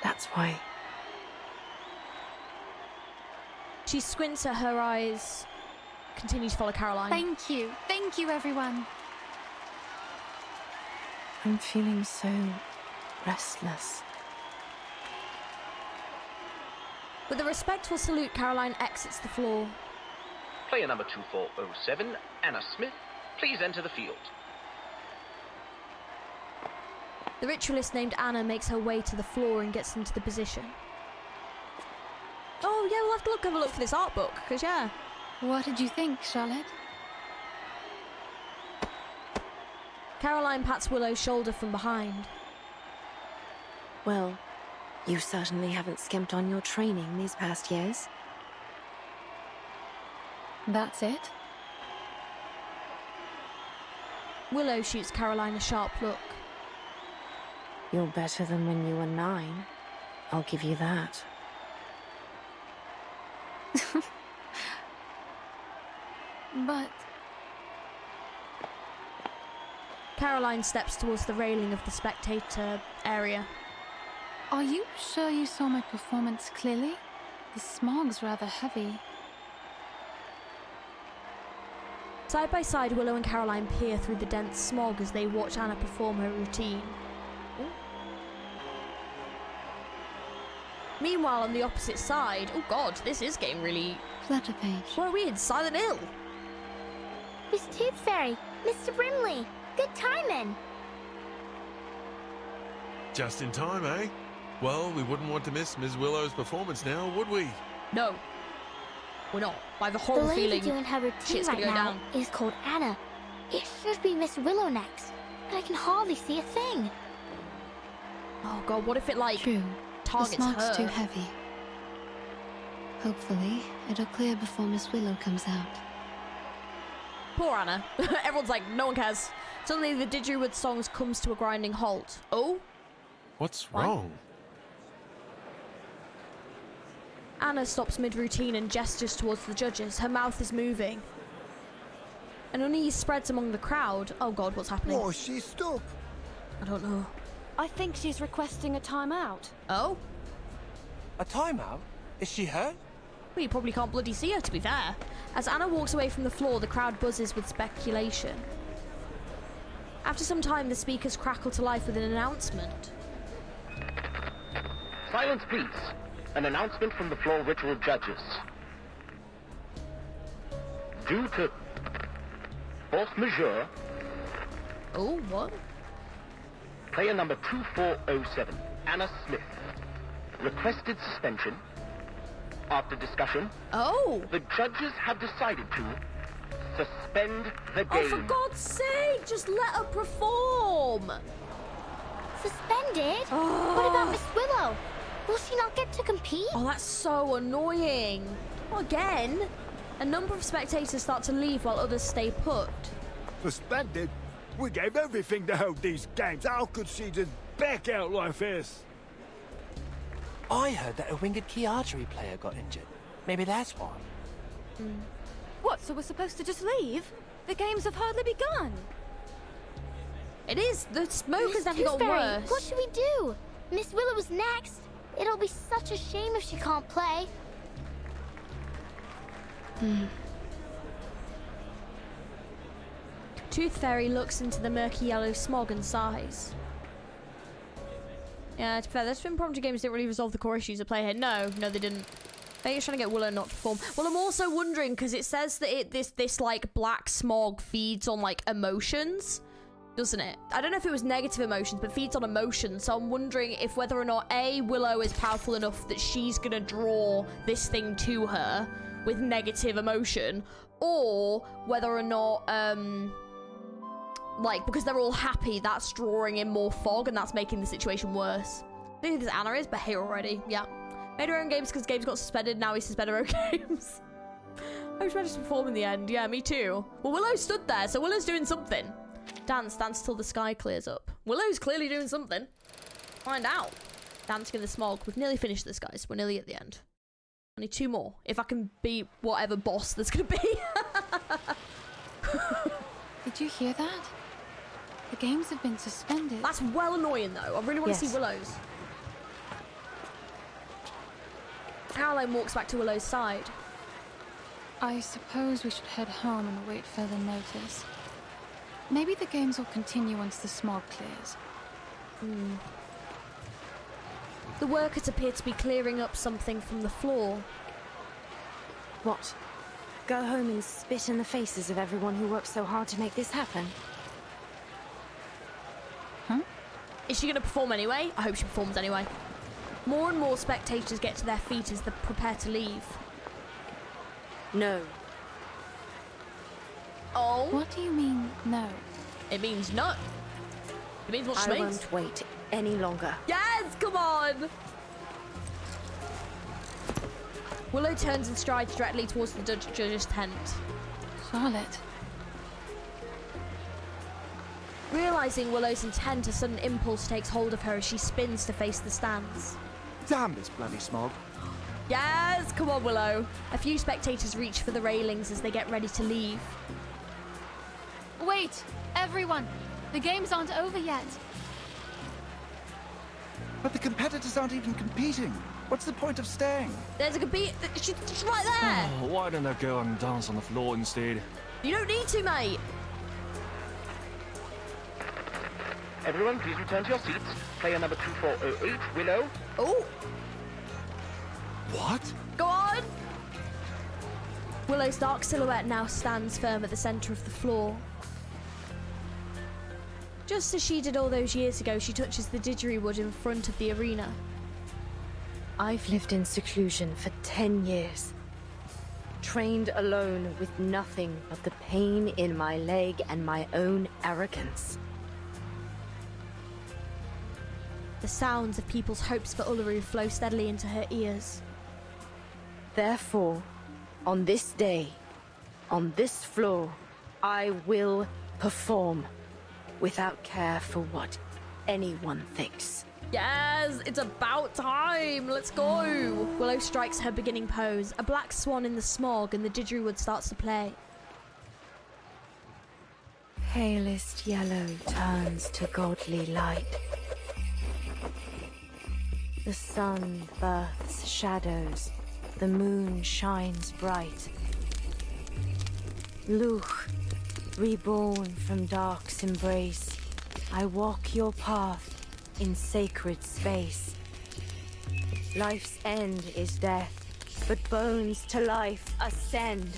That's why. She squints at her eyes, continues to follow Caroline. Thank you, everyone. I'm feeling so restless. With a respectful salute, Caroline exits the floor. Player number 2407, Anna Smith, please enter the field. The ritualist named Anna makes her way to the floor and gets into the position. Oh yeah, we'll have to have a look for this art book, because yeah. What did you think, Charlotte? Caroline pats Willow's shoulder from behind. Well, you certainly haven't skimped on your training these past years. That's it? Willow shoots Caroline a sharp look. You're better than when you were 9. I'll give you that. But... Caroline steps towards the railing of the spectator area. Are you sure you saw my performance clearly? The smog's rather heavy. Side by side, Willow and Caroline peer through the dense smog as they watch Anna perform her routine. Ooh. Meanwhile, on the opposite side... Oh god, this is getting really... Flutter page. What are we in? Silent Hill? Miss Tooth Fairy, Mr. Brimley, good timing. Just in time, eh? Well, we wouldn't want to miss Ms. Willow's performance now, would we? No. We're not. I have a The horrible lady feeling doing her routine shit's right gonna go now down. is called Anna. It should be Miss Willow next, but I can hardly see a thing. Oh god, what if it like True. targets the smog's her? too heavy. Hopefully, it'll clear before Miss Willow comes out. Poor Anna. Everyone's like, no one cares. Suddenly the didgeridoo songs comes to a grinding halt. Oh? What's wrong? Anna stops mid-routine and gestures towards the judges. Her mouth is moving. An unease spreads among the crowd. Oh god, what's happening? Oh, she's stuck. I don't know. I think she's requesting a timeout. Oh? A timeout? Is she hurt? Well, you probably can't bloody see her, to be fair. As Anna walks away from the floor, the crowd buzzes with speculation. After some time, the speakers crackle to life with an announcement. Silence, please. An announcement from the floor ritual judges. Due to force majeure. Oh, what? Player number 2407, Anna Smith, requested suspension. After discussion, the judges have decided to suspend the game. Oh, for God's sake, just let her perform. Suspended? Oh. What about Miss Willow? Will she not get to compete? Oh, that's so annoying. Well, again, a number of spectators start to leave while others stay put. Suspended? We gave everything to hold these games. How could she just back out like this? I heard that a winged key archery player got injured. Maybe that's why. What, so we're supposed to just leave? The games have hardly begun. It is. The smoke has definitely got Toothfairy, worse. what should we do? Miss Willow is next. It'll be such a shame if she can't play. Tooth Fairy looks into the murky yellow smog and sighs. Yeah, to be fair, those impromptu games didn't really resolve the core issues at play here. No, they didn't. They're just trying to get Willow not to perform. Well, I'm also wondering, because it says that this like black smog feeds on like emotions, doesn't it? I don't know if it was negative emotions, but feeds on emotions. So I'm wondering if whether or not Willow is powerful enough that she's gonna draw this thing to her with negative emotion, or whether or not like, because they're all happy, that's drawing in more fog and that's making the situation worse. I think this Anna is, but here already. Yeah. Made her own games because games got suspended, now we suspend her own games. I was ready to perform in the end. Yeah, me too. Well, Willow stood there, so Willow's doing something. Dance till the sky clears up. Willow's clearly doing something. Find out. Dancing in the smog. We've nearly finished this, guys. We're nearly at the end. I need 2 more. If I can beat whatever boss there's gonna be. Did you hear that? The games have been suspended. That's well annoying, though. I really want to see Willow's. Caroline walks back to Willow's side. I suppose we should head home and await further notice. Maybe the games will continue once the smog clears. The workers appear to be clearing up something from the floor. What? Go home and spit in the faces of everyone who worked so hard to make this happen? Is she going to perform anyway? I hope she performs anyway. More and more spectators get to their feet as they prepare to leave. No. Oh? What do you mean, no? It means no. It means what she I means. won't wait any longer. Yes, come on! Willow turns and strides directly towards the judge's tent. Charlotte. Realizing Willow's intent, a sudden impulse takes hold of her as she spins to face the stands. Damn this bloody smog. Yes, come on, Willow. A few spectators reach for the railings as they get ready to leave. Wait, everyone. The games aren't over yet. But the competitors aren't even competing. What's the point of staying? There's a she's right there. Oh, why don't I go and dance on the floor instead? You don't need to, mate. Everyone, please return to your seats. Player number 2408, Willow. Oh. What? Go on. Willow's dark silhouette now stands firm at the center of the floor. Just as she did all those years ago, she touches the didgeridoo in front of the arena. I've lived in seclusion for 10 years. Trained alone with nothing but the pain in my leg and my own arrogance. The sounds of people's hopes for Uluru flow steadily into her ears. Therefore, on this day, on this floor, I will perform without care for what anyone thinks. Yes, it's about time. Let's go. Willow strikes her beginning pose. A black swan in the smog and the didgeridoo starts to play. Palest yellow turns to godly light. The sun births shadows, the moon shines bright. Luch, reborn from dark's embrace, I walk your path in sacred space. Life's end is death, but bones to life ascend.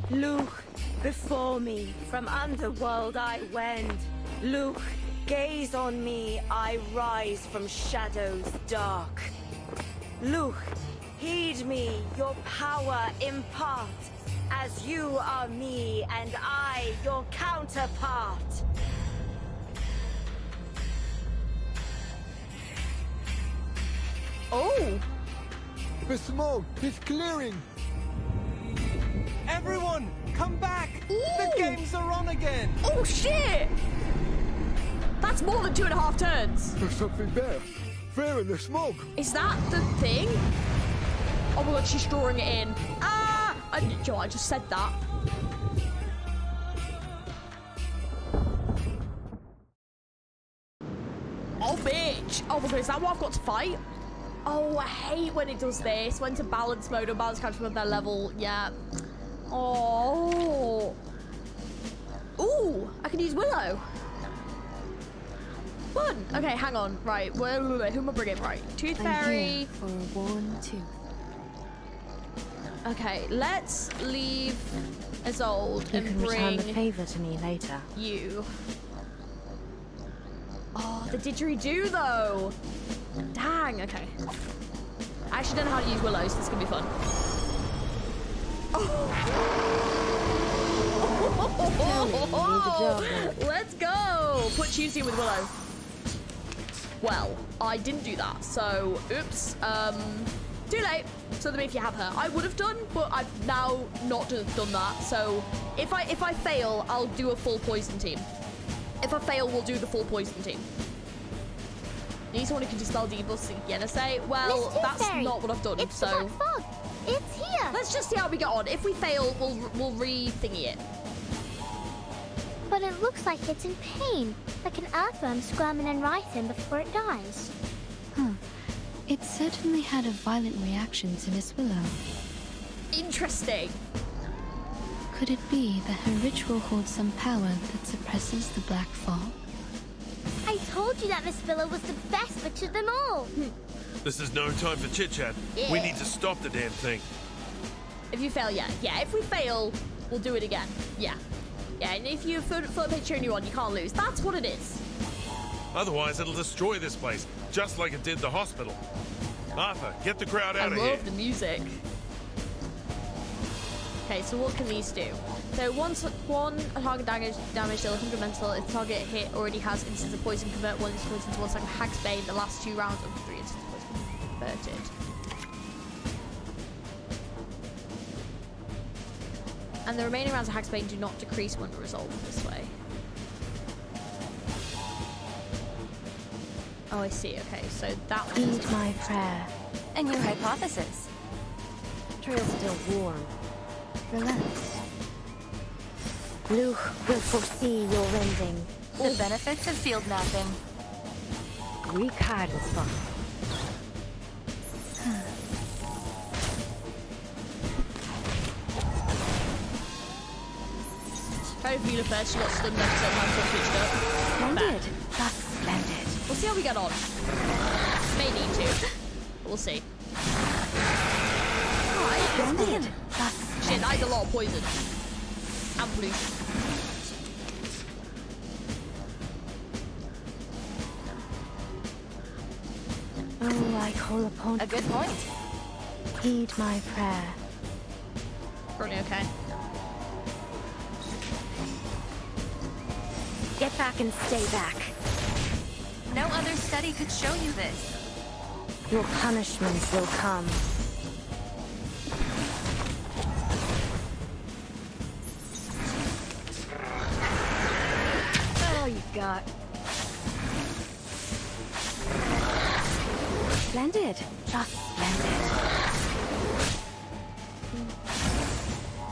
Luch, before me, from underworld I wend. Luch, gaze on me, I rise from shadows dark. Luch, heed me, your power impart, as you are me and I your counterpart. Oh! The smoke is clearing! Everyone, come back! The games are on again! Oh shit! That's more than 2.5 turns. There's something there. There in the smoke. Is that the thing? Oh my god, she's drawing it in. Ah! Joe, I just said that. Oh, bitch! Oh my god, is that what I've got to fight? Oh, I hate when it does this. When to balance mode or balance character with their level. Yeah. Oh. Ooh, I can use Willow. Fun. Okay, hang on. Right, who am I bringing? Right, Tooth Fairy. For one tooth. Okay, let's leave Isolde You and can bring return the favor to me later. you. Oh, the didgeridoo though. Dang. Okay. I actually don't know how to use Willow, so this is gonna be fun. Oh. Let's go. Put Tuesday with Willow. Well, I didn't do that, so oops. Too late. So that if you have her, I would have done, but I've now not done that. So if I fail, I'll do a full poison team. If I fail, we'll do the full poison team. Need someone who can dispel debuffs again. I say, well, that's not what I've done. It's so the black fog. It's here. Let's just see how we get on. If we fail, we'll re-thingy it. But it looks like it's in pain, like an earthworm squirming and writhing before it dies. Huh. It certainly had a violent reaction to Miss Willow. Interesting. Could it be that her ritual holds some power that suppresses the black fog? I told you that Miss Willow was the best witch of them all. This is no time for chit-chat. We need to stop the damn thing. If you fail, yeah. If we fail, we'll do it again. Yeah, and if you fill a picture and you on, you can't lose. That's what it is. Otherwise, it'll destroy this place, just like it did the hospital. Arthur, get the crowd out of here. I love the music. Okay, so what can these do? So one target damage deal 100 mental. If the target hit already has instance of poison, convert one instance of poison to one second Hag's Bane. The last 2 rounds of 3 instances of poison converted. And the remaining rounds of Hag's Bane do not decrease when resolved this way. Oh, I see. Okay, so that one. Heed my prayer. And your hypothesis? Trail's still warm. Relax. Luch will foresee your rending. The benefits of field napping. Greek hard is fun. Try to Vila first. She got stunned up, so my foot switched up. Splendid. That's splendid. We'll see how we get on. May need to. We'll see. Alright. Splendid. Shit, that is a lot of poison. And pollution. Oh, I call upon a good point. Heed my prayer. Probably okay. Get back and stay back. No other study could show you this. Your punishments will come. That's all you got. Splendid. Just splendid.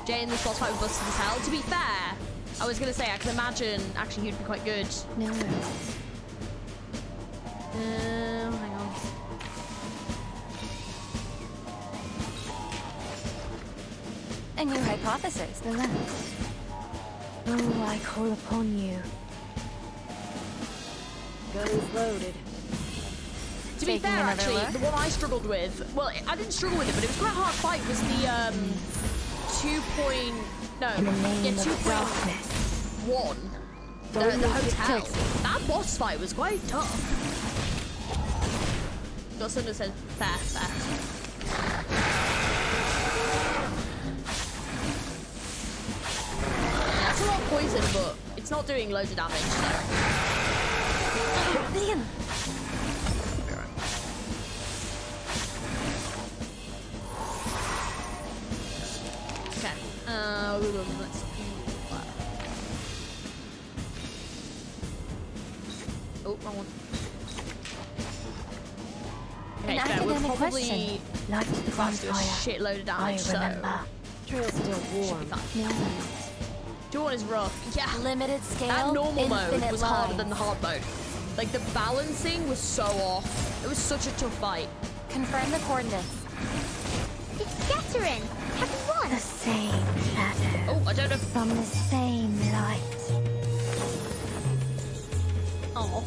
Jay in this boss fight was busted as hell. To be fair, I was gonna say, I can imagine actually he'd be quite good. No. Hang on. A new hypothesis. The lens. Oh, I call upon you. Guns loaded. To be fair, actually, the one I struggled with, well, I didn't struggle with it, but it was quite a hard fight, was the 2.1. The hotel. That boss fight was quite tough. Got someone that said fair. Yeah, it's a lot of poison, but it's not doing loads of damage, so. Liam! Okay. Let's do that. Oh, wrong one. Okay, An so we're academic probably question. Light to the about to do a bonfire. shitload of damage, so Trail's still warm. Dawn is rough. Yeah. Limited scale. That normal mode infinite was harder lines. than the hard mode. Like, the balancing was so off. It was such a tough fight. Confirm the coordinates. It's scattering. Have you won? The same shadow. Oh, I don't know. From the same light. Oh.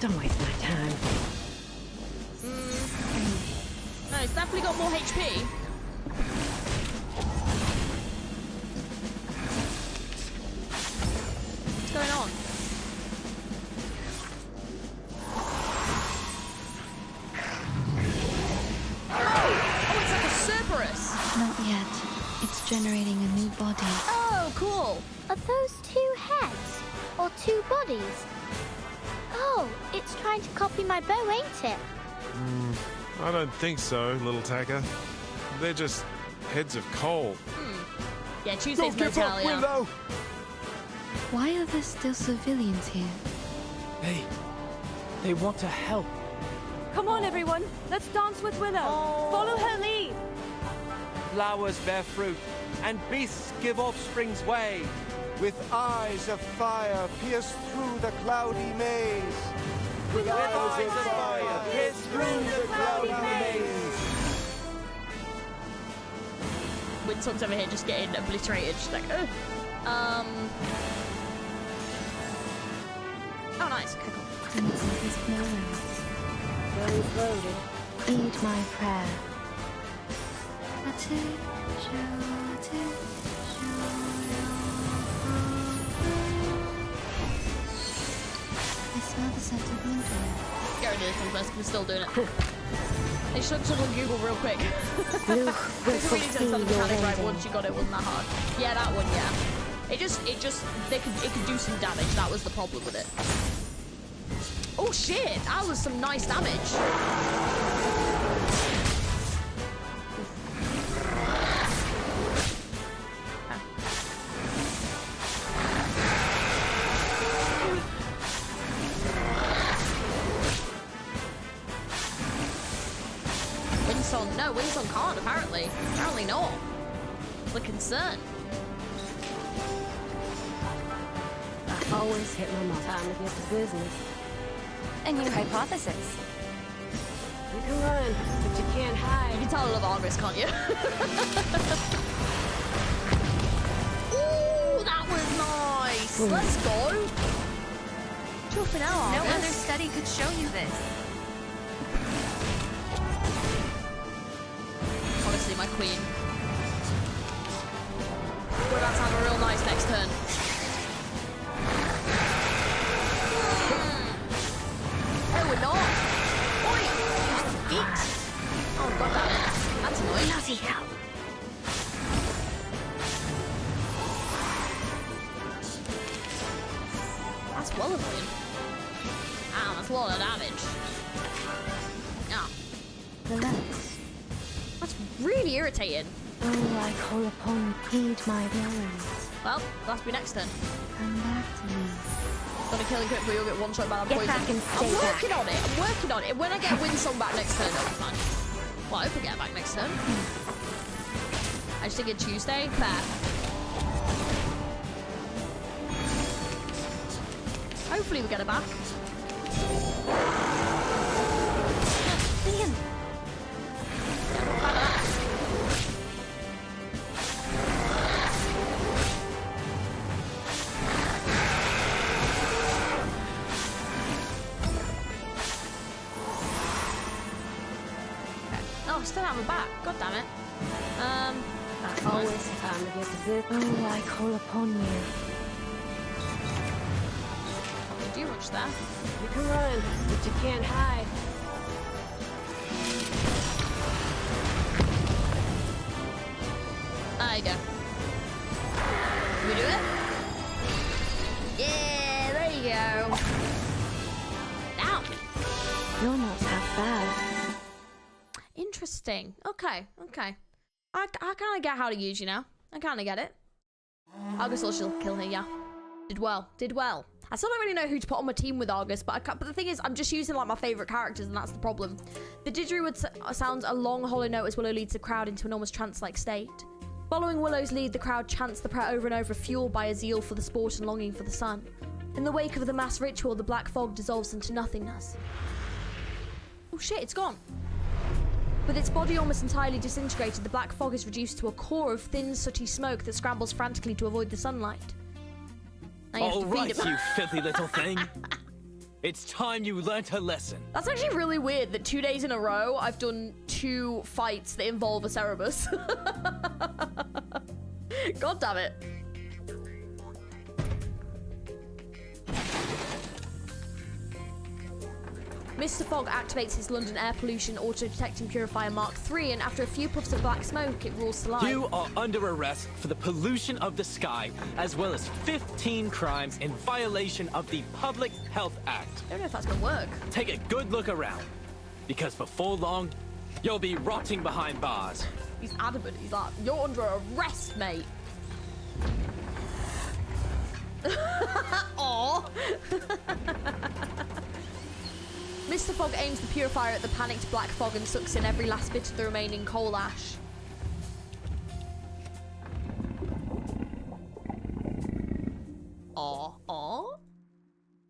Don't waste my time. No, it's definitely got more HP. What's going on? Oh, it's like a Cerberus. Not yet. It's generating a new body. Oh, cool. Are those 2 heads? Or 2 bodies? Oh, it's trying to copy my bow, ain't it? I don't think so, little tacker. They're just heads of coal. Yeah, Tuesday's Don't give up, Natalia. Willow! Why are there still civilians here? They want to help. Come on, everyone. Let's dance with Willow. Follow her lead. Flowers bear fruit, and beasts give offspring's way. With eyes of fire pierce through the cloudy maze. With eyes of fire pierce through the cloudy maze. Windsong's over here just getting obliterated. She's like, oh. Oh, nice. Okay, cool. Guns loaded. Heed my prayer. I smell the scent of winter. Get rid of this one first, we're still doing it. They should look on Google real quick. Luke will It's really fulfill some your mechanic right ending. once you got it, wasn't that hard? Yeah, that one, yeah. It could do some damage, that was the problem with it. Oh shit, that was some nice damage. Windsong, no, Windsong can't, apparently. Apparently not. The concern. I always hit my mark. Time to get to business. A new hypothesis. You can run, but you can't hide. You can tell I love Argus, can't you? Ooh, that was nice. Let's go. Chuffing out, No Argus. other study could show you this. Honestly, my queen. We're about to have a real nice next turn. No, we're not. Oi! Eat! Oh, god damn it. That's annoying. Bloody hell. That's well annoying. Ow, that's a lot of damage. Yeah. The lens. That's really irritating. Oh, I call upon heed my warnings. Well, that'll be next turn. Come back to me. Gotta kill him quick before you'll get one shot by that Get poison. back and stay I'm back. working on it. I'm working on it. When I get Windsong back next turn, that'll be fine. Well, I hope I get it back next turn. I just think it's Tuesday. Fair. Hopefully we get it back. Ian! Oh, still have a back. God damn it. That's Always the time of year to visit. Oh, I call upon you. Can't do much there. You can run, but you can't hide. There you go. Can we do it? Yeah, there you go. Down. You're not half bad. Interesting. Okay, okay. I kind of get how to use you now. I kind of get it. Argus will kill her, yeah. Did well. Did well. I still don't really know who to put on my team with Argus, but but the thing is, I'm just using like my favourite characters, and that's the problem. The didgeridoo sounds a long, hollow note as Willow leads the crowd into an almost trance-like state. Following Willow's lead, the crowd chants the prayer over and over, fueled by a zeal for the sport and longing for the sun. In the wake of the mass ritual, the black fog dissolves into nothingness. Oh shit, it's gone. With its body almost entirely disintegrated, the black fog is reduced to a core of thin, sooty smoke that scrambles frantically to avoid the sunlight. All right, you filthy little thing. It's time you learnt a lesson. That's actually really weird that 2 days in a row I've done 2 fights that involve a Cerebus. God damn it. Mr. Fogg activates his London air pollution auto-detecting purifier Mark III, and after a few puffs of black smoke, it rules to life. You are under arrest for the pollution of the sky, as well as 15 crimes in violation of the Public Health Act. I don't know if that's gonna work. Take a good look around, because before long, you'll be rotting behind bars. He's adamant. He's like, you're under arrest, mate. Aww. Mr. Fogg aims the purifier at the panicked black fog and sucks in every last bit of the remaining coal ash. Aww.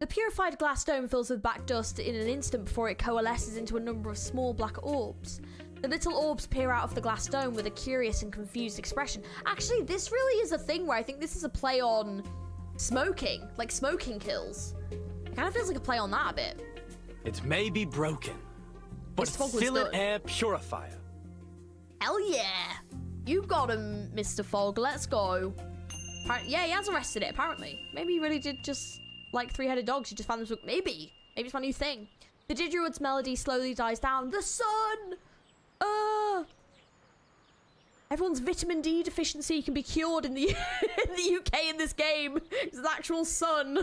The purified glass dome fills with black dust in an instant before it coalesces into a number of small black orbs. The little orbs peer out of the glass dome with a curious and confused expression. Actually, this really is a thing where I think this is a play on smoking, like smoking kills. It kind of feels like a play on that a bit. It may be broken, but it's still an air purifier. Hell yeah! You got him, Mr. Fogg. Let's go. Yeah, he has arrested it, apparently. Maybe he really did just like 3-headed dogs. He just found them. Maybe it's my new thing. The didgeridoo's melody slowly dies down. The sun! Everyone's vitamin D deficiency can be cured in the in the UK in this game. It's the actual sun.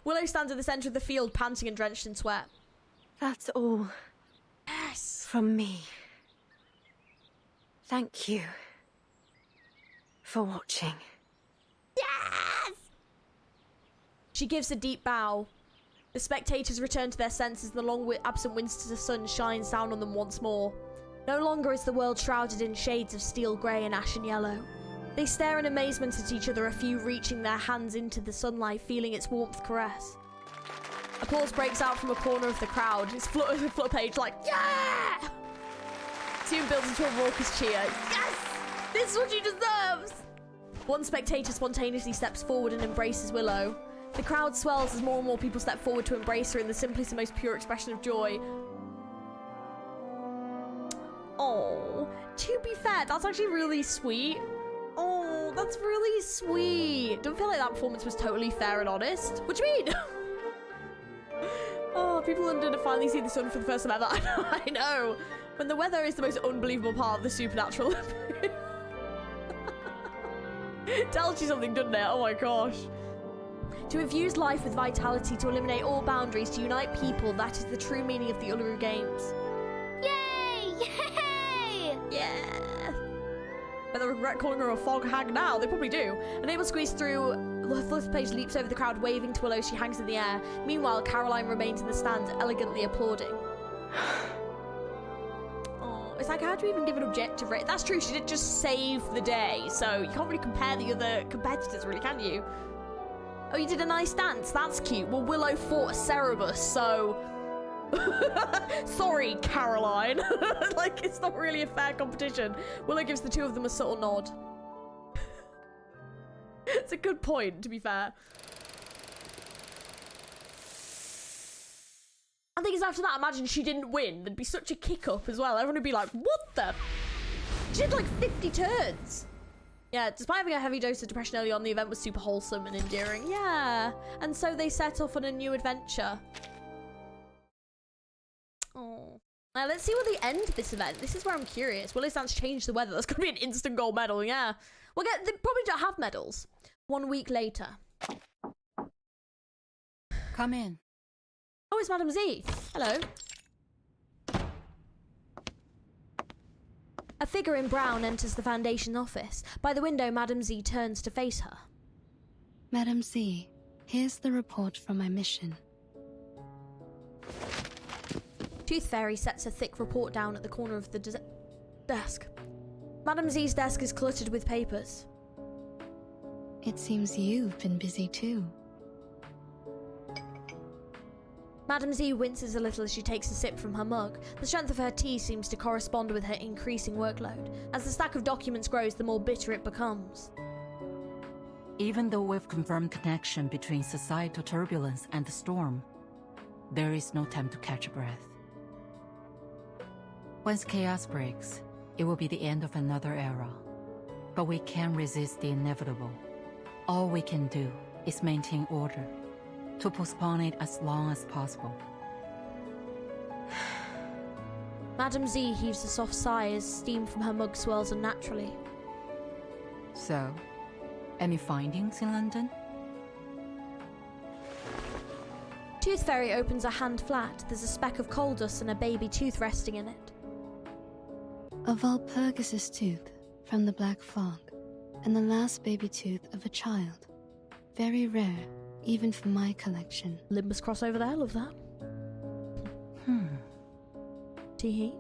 Willow stands at the centre of the field, panting and drenched in sweat. That's all. Yes. From me. Thank you for watching. Yes! She gives a deep bow. The spectators return to their senses. The long absent winter sun shines down on them once more. No longer is the world shrouded in shades of steel grey and ashen yellow. They stare in amazement at each other, a few reaching their hands into the sunlight, feeling its warmth caress. Applause breaks out from a corner of the crowd. It's Flutter Page like, yeah! Soon builds into a raucous cheer. Yes! This is what she deserves! One spectator spontaneously steps forward and embraces Willow. The crowd swells as more and more people step forward to embrace her in the simplest and most pure expression of joy. Oh, to be fair, that's actually really sweet. Oh, that's really sweet. Don't feel like that performance was totally fair and honest. What do you mean? Oh, people in London to finally see the sun for the first time ever. I know. When the weather is the most unbelievable part of the supernatural. Tells you something, doesn't it? Oh my gosh. To infuse life with vitality, to eliminate all boundaries, to unite people, that is the true meaning of the Uluru Games. Yay! Yay! Yeah. But they regret calling her a fog hag now. They probably do. Unable to squeeze through, Flutter Page leaps over the crowd, waving to Willow. She hangs in the air. Meanwhile, Caroline remains in the stand, elegantly applauding. Oh, It's like, how do you even give an objective rate? That's true, she did just save the day, so you can't really compare the other competitors, really, can you? Oh, you did a nice dance. That's cute. Well, Willow fought a Cerebus, so... Sorry, Caroline. Like, it's not really a fair competition. Willow gives the two of them a subtle nod. It's a good point, to be fair. I think it's after that, imagine she didn't win. There'd be such a kick-up as well. Everyone would be like, what the... She did like 50 turns. Yeah, despite having a heavy dose of depression early on, the event was super wholesome and endearing. Yeah, and so they set off on a new adventure. Oh. Now, let's see what they end this event. This is where I'm curious. Willow's dance changed the weather. That's going to be an instant gold medal, yeah. They probably don't have medals. 1 week later. Come in. Oh, it's Madam Z. Hello. A figure in brown enters the Foundation office. By the window, Madam Z turns to face her. Madam Z, here's the report from my mission. Tooth Fairy sets a thick report down at the corner of the desk. Madam Z's desk is cluttered with papers. It seems you've been busy too. Madam Z winces a little as she takes a sip from her mug. The strength of her tea seems to correspond with her increasing workload. As the stack of documents grows, the more bitter it becomes. Even though we've confirmed connection between societal turbulence and the storm, there is no time to catch a breath. Once chaos breaks, it will be the end of another era. But we can't resist the inevitable. All we can do is maintain order, to postpone it as long as possible. Madam Z heaves a soft sigh as steam from her mug swirls unnaturally. So, any findings in London? Tooth Fairy opens her hand flat. There's a speck of coal dust and a baby tooth resting in it. A Walpurgis tooth from the Black Fog, and the last baby tooth of a child. Very rare, even for my collection. Limbus crossover there, love that. Tee-hee.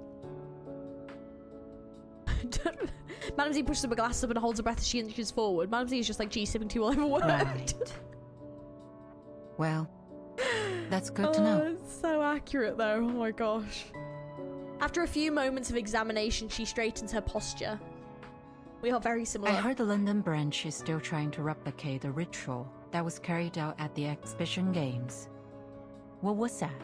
Madam Z pushes her glasses up and holds her breath as she inches forward. Madam Z is just like G-sipping to all over word. Right. Well, that's good to know. It's so accurate though, oh my gosh. After a few moments of examination, she straightens her posture. We are very similar. I heard the London branch is still trying to replicate the ritual that was carried out at the exhibition games. What was that?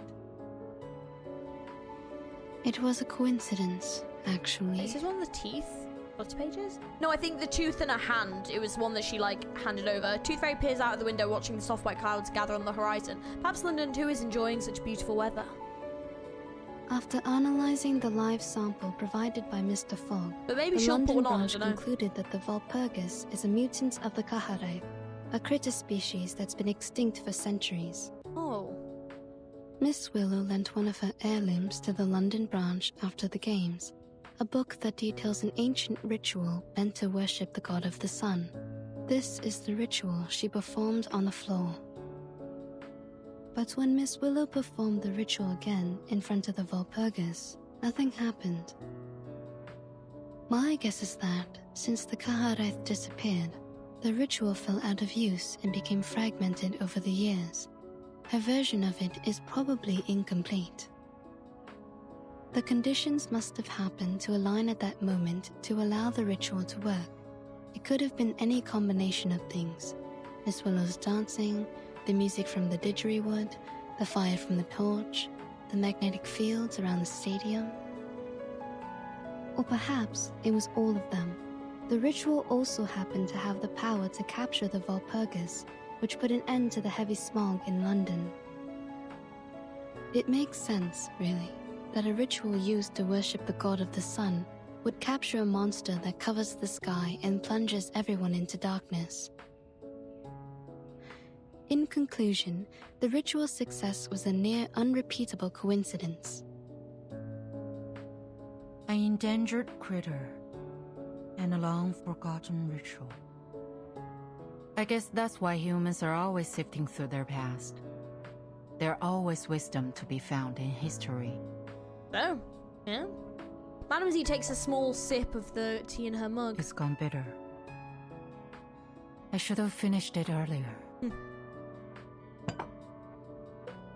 It was a coincidence, actually. Is this one of the teeth? Flutter pages? No, I think the tooth in her hand, it was one that she, handed over. Tooth Fairy peers out of the window watching the soft white clouds gather on the horizon. Perhaps London too is enjoying such beautiful weather. After analysing the live sample provided by Mr. Fogg, But maybe the she'll London put one on, branch I don't know. concluded that the Walpurgis is a mutant of the Kahare, a critter species that's been extinct for centuries. Oh. Miss Willow lent one of her heirlooms to the London branch after the games, a book that details an ancient ritual meant to worship the god of the sun. This is the ritual she performed on the floor. But when Miss Willow performed the ritual again in front of the Walpurgis, nothing happened. My guess is that, since the Kaharath disappeared, the ritual fell out of use and became fragmented over the years. Her version of it is probably incomplete. The conditions must have happened to align at that moment to allow the ritual to work. It could have been any combination of things. Miss Willow's dancing, the music from the didgeridoo, the fire from the torch, the magnetic fields around the stadium. Or perhaps it was all of them. The ritual also happened to have the power to capture the Walpurgis, which put an end to the heavy smog in London. It makes sense, really, that a ritual used to worship the god of the sun would capture a monster that covers the sky and plunges everyone into darkness. In conclusion, the ritual's success was a near unrepeatable coincidence. An endangered critter, and a long-forgotten ritual. I guess that's why humans are always sifting through their past. There's always wisdom to be found in history. Oh, yeah. Madam Z takes a small sip of the tea in her mug. It's gone bitter. I should have finished it earlier.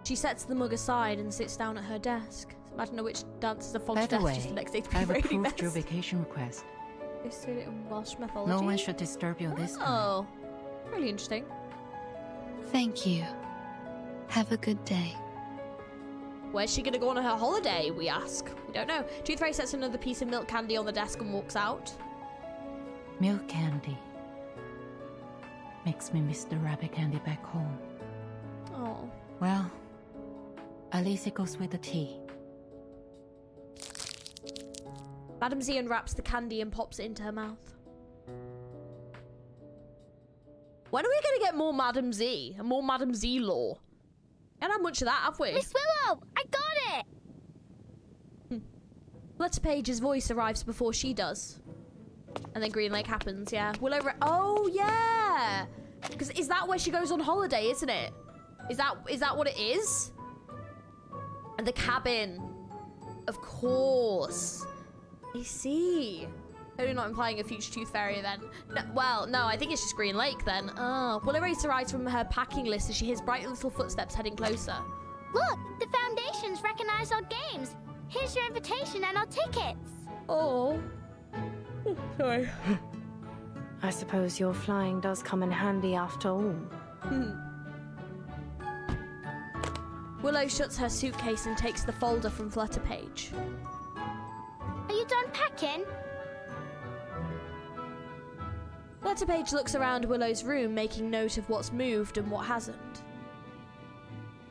She sets the mug aside and sits down at her desk. Imagine which dances a By Fog's the desk way, just the next day to be I've raiding approved your this. vacation request. Based in Welsh mythology. No one should disturb you this time. Oh, really interesting. Thank you. Have a good day. Where's she gonna go on her holiday, we ask? We don't know. Tooth Fairy sets another piece of milk candy on the desk and walks out. Milk candy. Makes me miss the rabbit candy back home. Oh. Well, at least it goes with the tea. Madam Z unwraps the candy and pops it into her mouth. When are we gonna get more Madam Z and more Madam Z lore? And how much of that have we? Miss Willow, I got it! Flutter Page's voice arrives before she does. And then Green Lake happens, yeah. Willow, oh yeah! Because is that where she goes on holiday, isn't it? Is that what it is? And the cabin. Of course. I see. Totally not implying a future Tooth Fairy then. No, well, no, I think it's just Green Lake then. Oh, Willow races arrives from her packing list as she hears bright little footsteps heading closer. Look, the Foundation's recognized our games. Here's your invitation and our tickets. Oh. Sorry. I suppose your flying does come in handy after all. Willow shuts her suitcase and takes the folder from Flutter Page. Are you done packing? Flutter Page looks around Willow's room, making note of what's moved and what hasn't.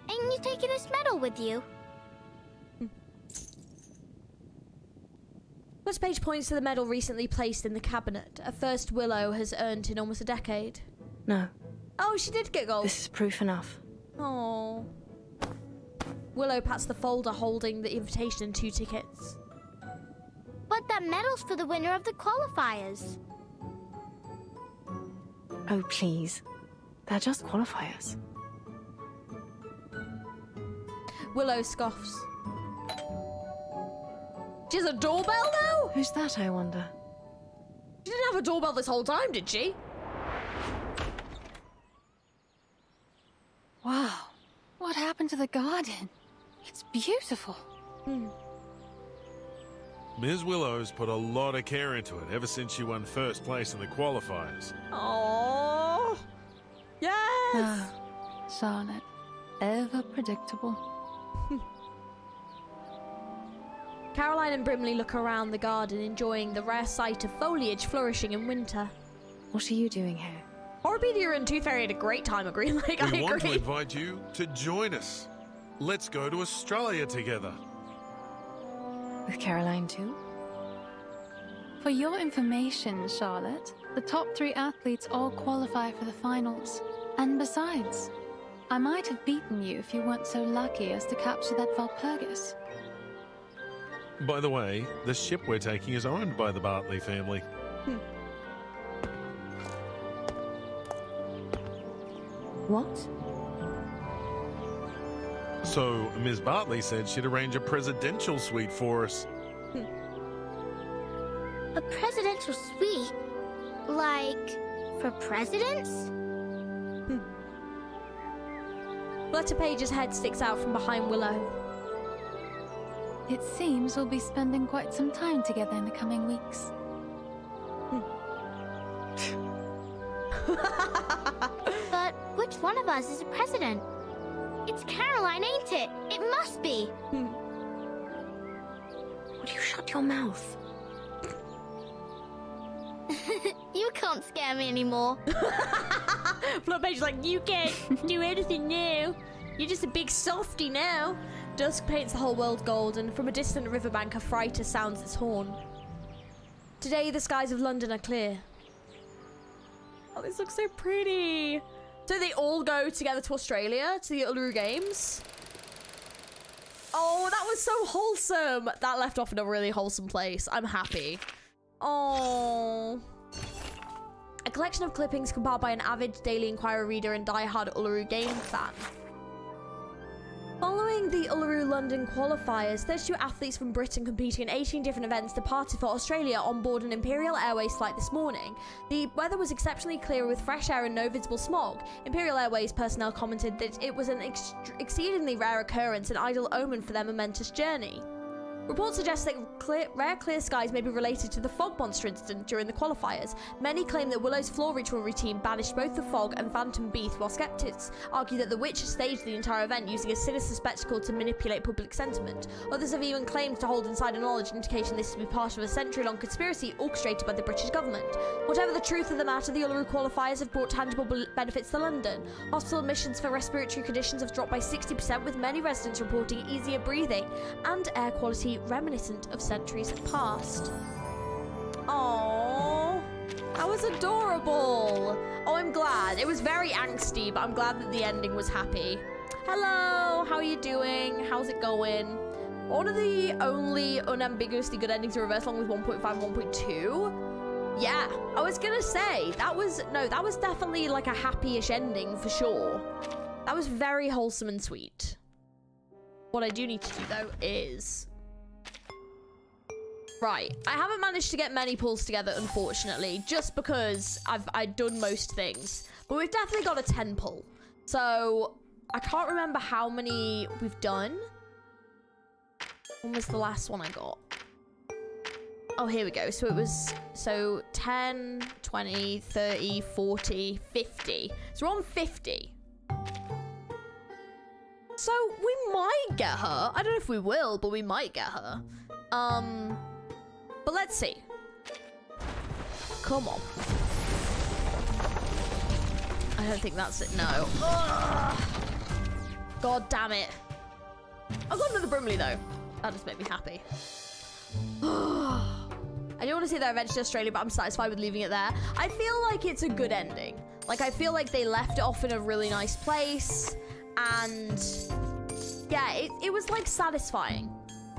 Ain't you taking this medal with you? Flutter Page points to the medal recently placed in the cabinet, a first Willow has earned in almost a decade. No. Oh, she did get gold. This is proof enough. Oh. Willow pats the folder holding the invitation and 2 tickets. But that medal's for the winner of the qualifiers. Oh, please. They're just qualifiers. Willow scoffs. She has a doorbell now? Who's that, I wonder? She didn't have a doorbell this whole time, did she? Wow. What happened to the garden? It's beautiful. Ms. Willow's put a lot of care into it ever since she won first place in the qualifiers. Oh, yes! Charlotte, ever predictable. Caroline and Brimley look around the garden, enjoying the rare sight of foliage flourishing in winter. What are you doing here? Horbedia and Tooth Fairy had a great time at Green Lake, I We want to agree. invite you to join us. Let's go to Australia together. With Caroline too? For your information, Charlotte, the top 3 athletes all qualify for the finals. And besides, I might have beaten you if you weren't so lucky as to capture that Valpurgis. By the way, the ship we're taking is owned by the Bartley family. What? So, Ms. Bartley said she'd arrange a presidential suite for us. A presidential suite? Like, for presidents? Flutter Page's head sticks out from behind Willow. It seems we'll be spending quite some time together in the coming weeks. But which one of us is a president? It's Caroline, ain't it? It must be. Would you shut your mouth? You can't scare me anymore. Flutter Page's like, you can't do anything new. You're just a big softy now. Dusk paints the whole world gold, and from a distant riverbank, a freighter sounds its horn. Today, the skies of London are clear. Oh, this looks so pretty. So they all go together to Australia, to the Uluru Games. Oh, that was so wholesome. That left off in a really wholesome place. I'm happy. Oh. A collection of clippings compiled by an avid Daily Inquirer reader and die-hard Uluru game fan. Following the Uluru London qualifiers, 32 athletes from Britain competing in 18 different events departed for Australia on board an Imperial Airways flight this morning. The weather was exceptionally clear with fresh air and no visible smog. Imperial Airways personnel commented that it was an exceedingly rare occurrence, an ideal omen for their momentous journey. Reports suggest that rare clear skies may be related to the fog monster incident during the qualifiers. Many claim that Willow's floor ritual routine banished both the fog and phantom beast, while skeptics argue that the witch staged the entire event using a sinister spectacle to manipulate public sentiment. Others have even claimed to hold insider knowledge, indication this to be part of a century-long conspiracy orchestrated by the British government. Whatever the truth of the matter, the Uluru qualifiers have brought tangible benefits to London. Hospital admissions for respiratory conditions have dropped by 60%, with many residents reporting easier breathing and air quality reminiscent of centuries past. Aww, that was adorable. Oh, I'm glad. It was very angsty, but I'm glad that the ending was happy. Hello, how are you doing? How's it going? One of the only unambiguously good endings to Reverse, along with 1.5 and 1.2. Yeah, I was gonna say, that was definitely like a happy-ish ending for sure. That was very wholesome and sweet. What I do need to do though is... Right, I haven't managed to get many pulls together, unfortunately, just because I've done most things. But we've definitely got a 10 pull. So, I can't remember how many we've done. When was the last one I got? Oh, here we go. So it was, 10, 20, 30, 40, 50. So we're on 50. So we might get her. I don't know if we will, but we might get her. But let's see. Come on. I don't think that's it. No. Ugh. God damn it. I've got another Brimley though. That just made me happy. I do want to see that eventually Australia, but I'm satisfied with leaving it there. I feel like it's a good ending. Like, I feel like they left it off in a really nice place. And yeah, it was like satisfying,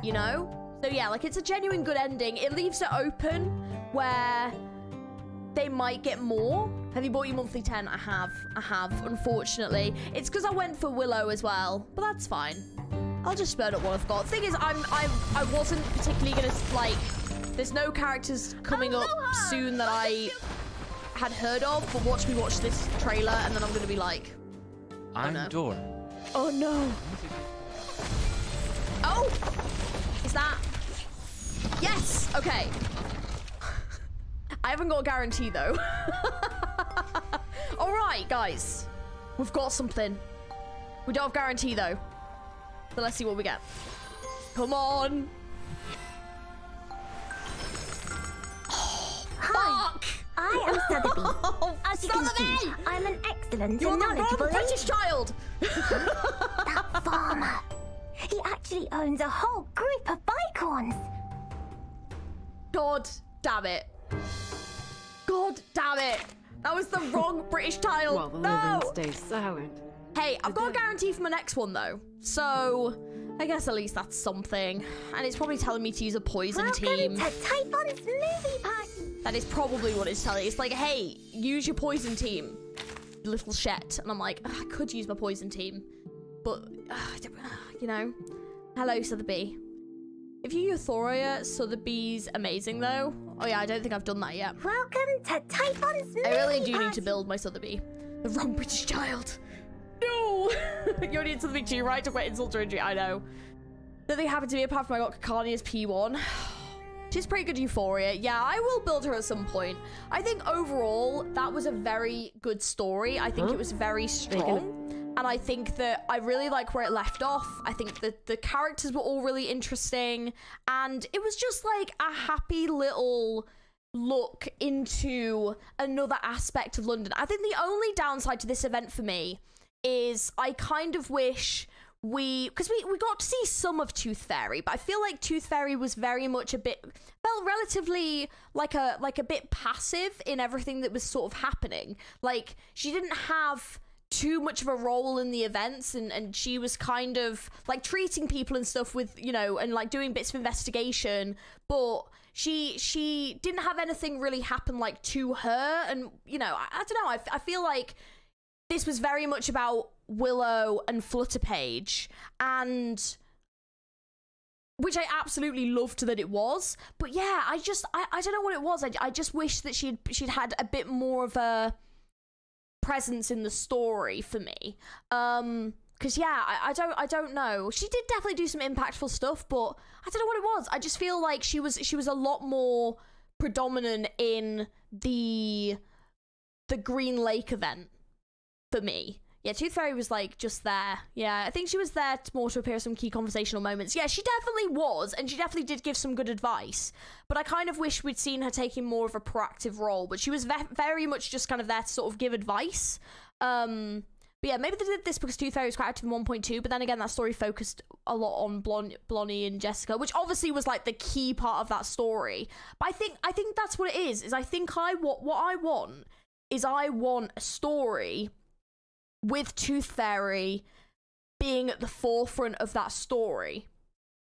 you know? So yeah, like it's a genuine good ending. It leaves it open where they might get more. Have you bought your monthly 10? I have, unfortunately. It's because I went for Willow as well, but that's fine. I'll just spurn up what I've got. Thing is, I wasn't particularly gonna, like, there's no characters coming up soon that I had heard of, but watch me watch this trailer and then I'm gonna be like, I'm Dora. oh no. Oh! Is that? Yes! Okay. I haven't got a guarantee though. Alright, guys. We've got something. We don't have guarantee though. So let's see what we get. Come on. Hi, fuck! I am Sotheby. Oh, As you can see, I'm an excellent You're and the wrong knowledgeable British child! That farmer. He actually owns a whole group of bicorns. God damn it. God damn it. That was the wrong British child. Well, the no! living stays soured. Hey, I've got a guarantee for my next one though. So, I guess at least that's something. And it's probably telling me to use a poison team. Welcome to Typhon's movie party. That is probably what it's telling. It's like, hey, use your poison team, you little shit. And I'm like, I could use my poison team. But, you know. Hello, Sotheby. If you use Thoria, Sotheby's amazing though. Oh yeah, I don't think I've done that yet. Welcome to Typhon's movie I really do party. need to build my Sotheby. The wrong British child. No! You only need Sotheby too, right? To quit insult to injury, I know. Nothing happened to me apart from I got Kakania's P1. She's pretty good Euphoria. Yeah, I will build her at some point. I think overall, that was a very good story. I think it was very strong. And I think that I really like where it left off. I think that the characters were all really interesting. And it was just like a happy little look into another aspect of London. I think the only downside to this event for me is I kind of wish because we got to see some of Tooth Fairy, but I feel like Tooth Fairy was very much felt relatively like a bit passive in everything that was sort of happening. Like, she didn't have too much of a role in the events, and she was kind of like treating people and stuff with, you know, and like doing bits of investigation, but she didn't have anything really happen like to her. And, you know, I don't know, I feel like this was very much about Willow and Flutterpage, and which I absolutely loved that it was. But yeah, I don't know what it was. I just wish that she'd had a bit more of a presence in the story for me. Because yeah, I don't know. She did definitely do some impactful stuff, but I don't know what it was. I just feel like she was a lot more predominant in the Green Lake event for me. Yeah, Tooth Fairy was like just there. Yeah, I think she was there more to appear in some key conversational moments. Yeah, she definitely was, and she definitely did give some good advice. But I kind of wish we'd seen her taking more of a proactive role. But she was very much just kind of there to sort of give advice. But yeah, maybe they did this because Tooth Fairy was quite active in 1.2. But then again, that story focused a lot on Blondie and Jessica, which obviously was like the key part of that story. But I think that's what it is. I think what I want is I want a story with Tooth Fairy being at the forefront of that story,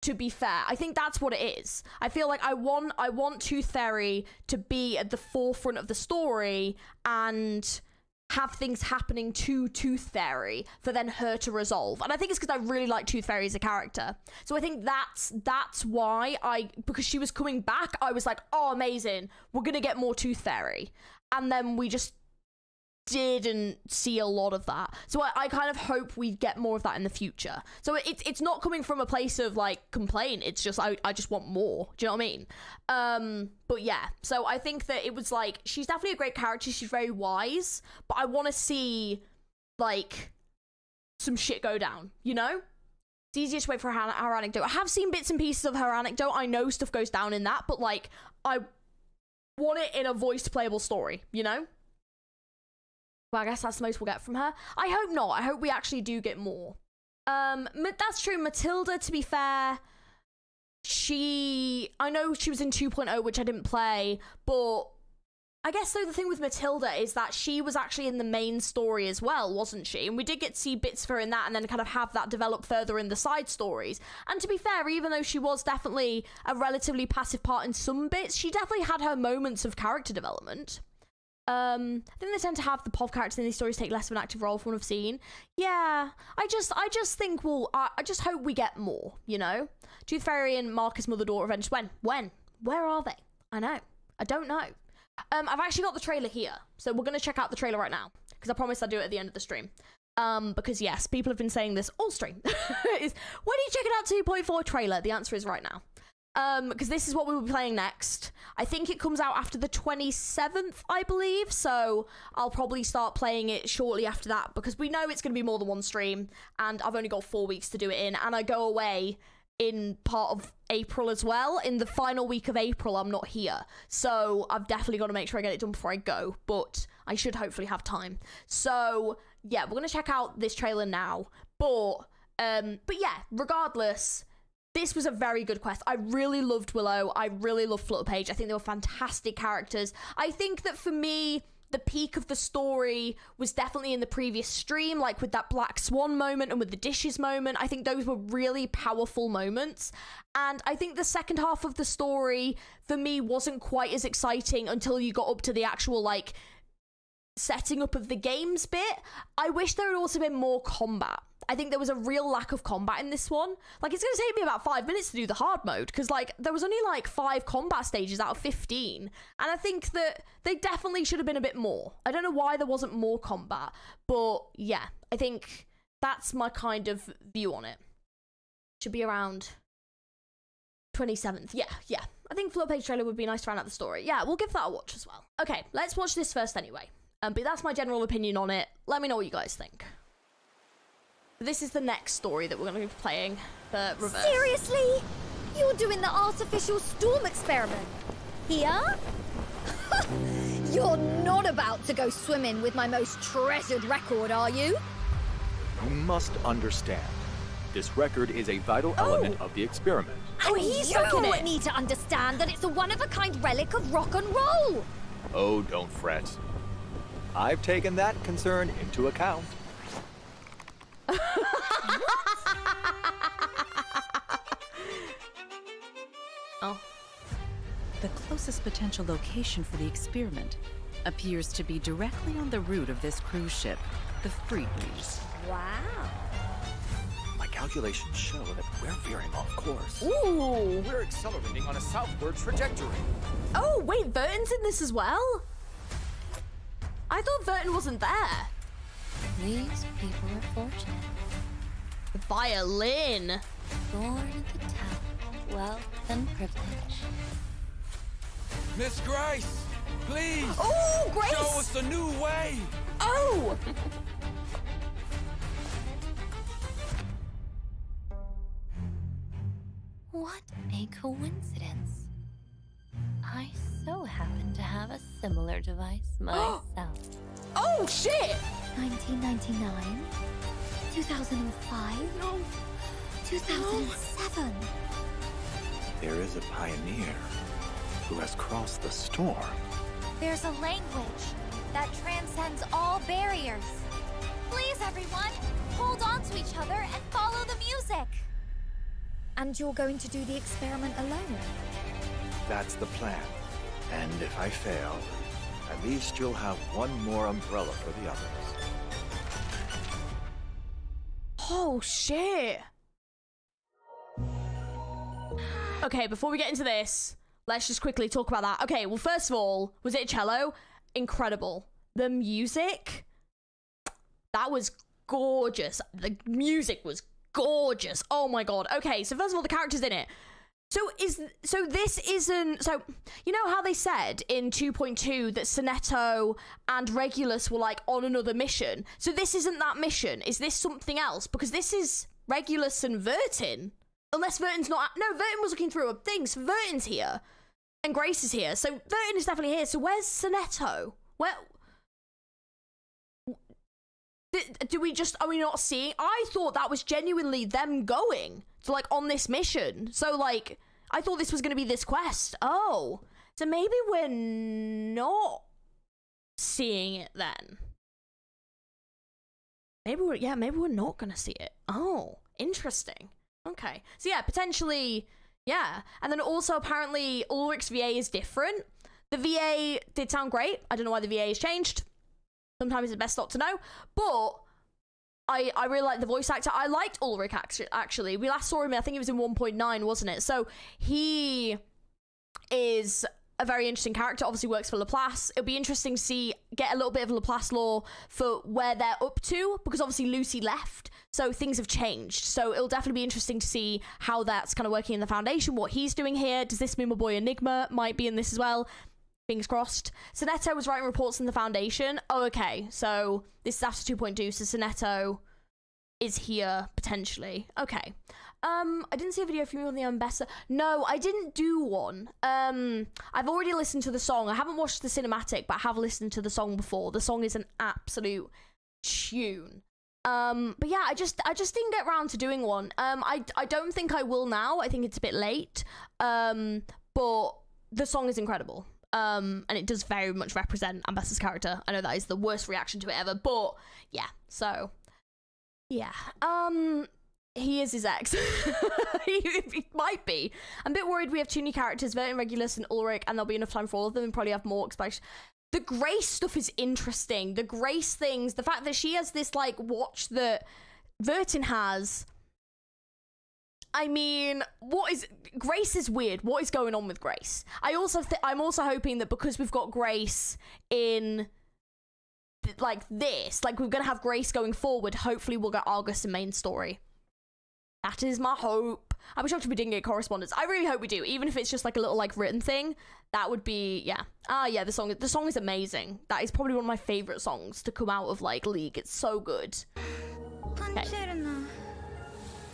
to be fair. I think that's what it is. I feel like I want Tooth Fairy to be at the forefront of the story and have things happening to Tooth Fairy for then her to resolve. And I think it's because I really like Tooth Fairy as a character. So I think that's why because she was coming back, I was like, oh, amazing, we're gonna get more Tooth Fairy. And then we just didn't see a lot of that. So I kind of hope we get more of that in the future. So it's not coming from a place of like complaint. It's just I just want more. Do you know what I mean? But yeah, so I think that it was like, she's definitely a great character. She's very wise, but I want to see like some shit go down, you know? It's easier to wait for her anecdote. I have seen bits and pieces of her anecdote. I know stuff goes down in that, but like I want it in a voiced playable story, you know? Well, I guess that's the most we'll get from her. I hope not. I hope we actually do get more. That's true. Matilda, to be fair, I know she was in 2.0, which I didn't play, but I guess though the thing with Matilda is that she was actually in the main story as well, wasn't she? And we did get to see bits of her in that and then kind of have that develop further in the side stories. And to be fair, even though she was definitely a relatively passive part in some bits, she definitely had her moments of character development. I think they tend to have the POV characters in these stories take less of an active role from what I've seen. Yeah, I just think I just hope we get more, you know? Tooth Fairy and Marcus Mother-Daughter Adventures. When? Where are they? I don't know. I've actually got the trailer here, so we're going to check out the trailer right now, because I promised I'd do it at the end of the stream. Because yes, people have been saying this all stream. When are you checking out 2.4 trailer? The answer is right now. Because this is what we will be playing next. I think it comes out after the 27th, I believe, so I'll probably start playing it shortly after that, because we know it's going to be more than one stream, and I've only got 4 weeks to do it in, and I go away in part of April as well. In the final week of April, I'm not here, so I've definitely got to make sure I get it done before I go, but I should hopefully have time. So, yeah, we're going to check out this trailer now, but yeah, regardless, this was a very good quest. I really loved Willow. I really loved Flutterpage. I think they were fantastic characters. I think that for me, the peak of the story was definitely in the previous stream, like with that Black Swan moment and with the dishes moment. I think those were really powerful moments. And I think the second half of the story, for me, wasn't quite as exciting until you got up to the actual, like, setting up of the games bit. I wish there had also been more combat. I think there was a real lack of combat in this one. Like, it's going to take me about 5 minutes to do the hard mode, because, like, there was only, like, 5 combat stages out of 15. And I think that they definitely should have been a bit more. I don't know why there wasn't more combat, but, yeah, I think that's my kind of view on it. Should be around 27th. Yeah. I think Flutterpage trailer would be nice to round out the story. Yeah, we'll give that a watch as well. Okay, let's watch this first anyway. But that's my general opinion on it. Let me know what you guys think. This is the next story that we're going to be playing for Reverse. Seriously? You're doing the artificial storm experiment? Here? You're not about to go swimming with my most treasured record, are you? You must understand. This record is a vital element of the experiment. And you need to understand that it's a one-of-a-kind relic of rock and roll. Oh, don't fret. I've taken that concern into account. Oh. The closest potential location for the experiment appears to be directly on the route of this cruise ship, the Free Breeze. Wow. My calculations show that we're veering off course. Ooh! We're accelerating on a southward trajectory. Oh, wait, Verton's in this as well? I thought Verton wasn't there. These people are fortunate. The violin. Born at the top of wealth and privilege. Miss Grace, please. Oh, Grace! Show us a new way. Oh! What a coincidence. I so happen to have a similar device myself. Oh, shit! 1999, 2005, no, 2007. There is a pioneer who has crossed the storm. There's a language that transcends all barriers. Please, everyone, hold on to each other and follow the music. And you're going to do the experiment alone? That's the plan. And if I fail, at least you'll have one more umbrella for the others. Oh, shit. Okay, before we get into this, let's just quickly talk about that. Okay, well, first of all, was it a cello? Incredible. The music, that was gorgeous. The music was gorgeous. Oh my god. Okay, so first of all, the characters in it. So this isn't, so you know how they said in 2.2 that Sonetto and Regulus were like on another mission? So this isn't that mission. Is this something else? Because this is Regulus and Verton. Unless Verton's not, no, Verton was looking through a thing, so Verton's here. And Grace is here. So Verton is definitely here. So where's Sonetto? Where? Do we just, are we not seeing? I thought that was genuinely them going to like on this mission. So like, I thought this was going to be this quest. Oh, so maybe we're not seeing it then. Maybe we're, yeah, maybe we're not going to see it. Oh, interesting. Okay. So yeah, potentially, yeah. And then also apparently Ulrich's VA is different. The VA did sound great. I don't know why the VA has changed. Sometimes it's best not to know. But I really like the voice actor. I liked Ulrich actually. We last saw him, I think he was in 1.9, wasn't it? So he is a very interesting character. Obviously works for Laplace. It'll be interesting to get a little bit of Laplace lore for where they're up to, because obviously Lucy left, so things have changed. So it'll definitely be interesting to see how that's kind of working in the Foundation, what he's doing here. Does this mean my boy Enigma might be in this as well? Fingers crossed. Sonetto was writing reports in the Foundation. Oh, okay. So this is after 2.2, so Sonetto is here potentially. Okay. I didn't see a video from you on the Ambessa. No, I didn't do one. I've already listened to the song. I haven't watched the cinematic, but I have listened to the song before. The song is an absolute tune. But yeah, I just didn't get around to doing one. I don't think I will now. I think it's a bit late. But the song is incredible. And it does very much represent Ambessa's character. I know that is the worst reaction to it ever, but yeah, so yeah. He is his ex. he might be. I'm a bit worried we have too many characters, Verton, Regulus, and Ulrich, and there'll be enough time for all of them and probably have more expansion. The Grace stuff is interesting. The Grace things, the fact that she has this like watch that Verton has. I mean, Grace is weird. What is going on with Grace? I'm also hoping that because we've got Grace in like this, like we're gonna have Grace going forward, hopefully we'll get Argus in main story. That is my hope. I wish we didn't get correspondence. I really hope we do, even if it's just like a little like written thing. That would be, yeah. Yeah, the song is amazing. That is probably one of my favorite songs to come out of like League. It's so good. Buongiorno.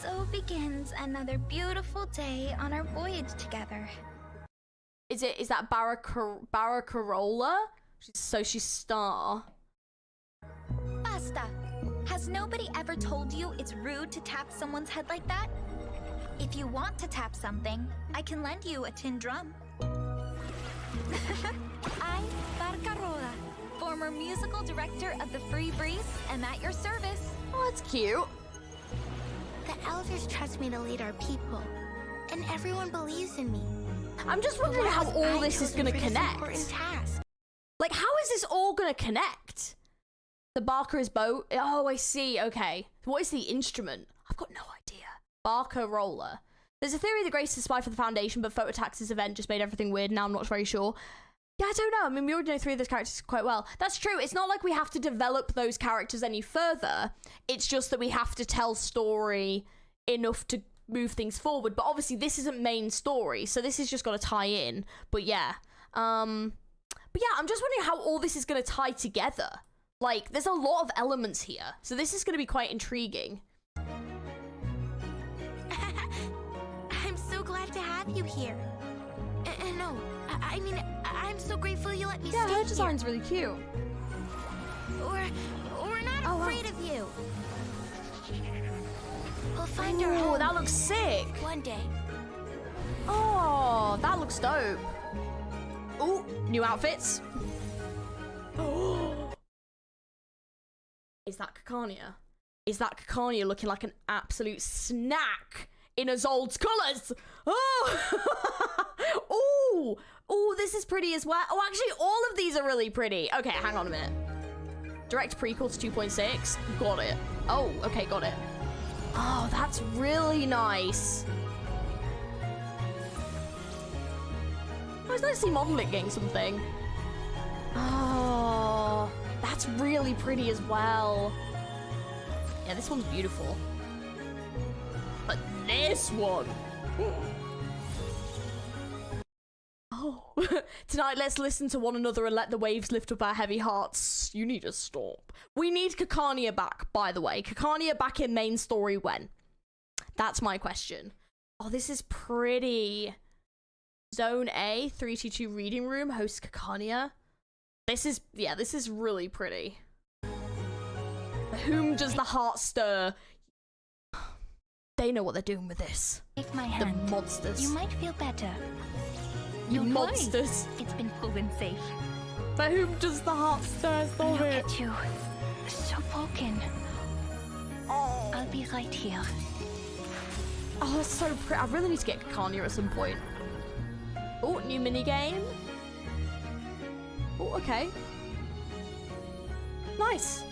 So begins another beautiful day on our voyage together. Is that Barcarola? She's Star. Basta. Has nobody ever told you it's rude to tap someone's head like that? If you want to tap something, I can lend you a tin drum. I'm Barcarola, former musical director of the Free Breeze, am at your service. Oh, that's cute. The elders trust me to lead our people, and everyone believes in me. I'm just wondering how all this is going to connect. Like, how is this is all gonna connect. The Barker is boat. Oh, I see. Okay. What is the instrument? I've got no idea. Barker roller. There's a theory that Grace is spy for the Foundation, but Phototax's event just made everything weird. Now I'm not very sure. Yeah, I don't know. I mean, we already know 3 of those characters quite well. That's true. It's not like we have to develop those characters any further. It's just that we have to tell story enough to move things forward. But obviously, this isn't main story, so this is just got to tie in. But yeah. I'm just wondering how all this is going to tie together. Like, there's a lot of elements here, so this is going to be quite intriguing. I'm so glad to have you here. No, I mean, I'm so grateful you let me stay here. Yeah, her design's really cute. We're not afraid of you. We'll find our home. Oh, that looks sick. One day. Oh, that looks dope. Oh, new outfits. Oh. Is that Kekania? Is that Kekania looking like an absolute snack in Isolde's colours? Oh! Oh, this is pretty as well. Oh, actually, all of these are really pretty. Okay, hang on a minute. Direct prequel to 2.6. Got it. Oh, okay, got it. Oh, that's really nice. Oh, it's nice to see Modeling getting something. Oh, that's really pretty as well. Yeah, this one's beautiful. But this one. Oh. Tonight, let's listen to one another and let the waves lift up our heavy hearts. You need to stop. We need Kekania back, by the way. Kekania back in main story when? That's my question. Oh, this is pretty. Zone A, 322 reading room, hosts Kekania. This is really pretty. Whom does the heart stir? They know what they're doing with this. Take my hand. The monsters. You might feel better. You Don't monsters. worry. It's been proven safe. But whom does the heart stir? Stop Look it. at you. So broken. Oh. I'll be right here. Oh, that's so pretty. I really need to get Kekania at some point. Oh, new minigame. Oh, okay. Nice.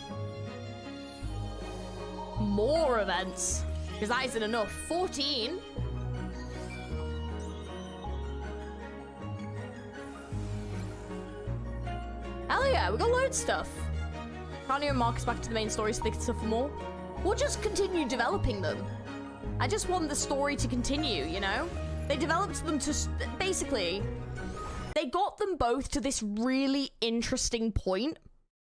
More events. Because that isn't enough. 14. Hell yeah, we got loads of stuff. Kanye and Marcus back to the main story so they can suffer more. We'll just continue developing them. I just want the story to continue, you know? They developed them to, basically, they got them both to this really interesting point,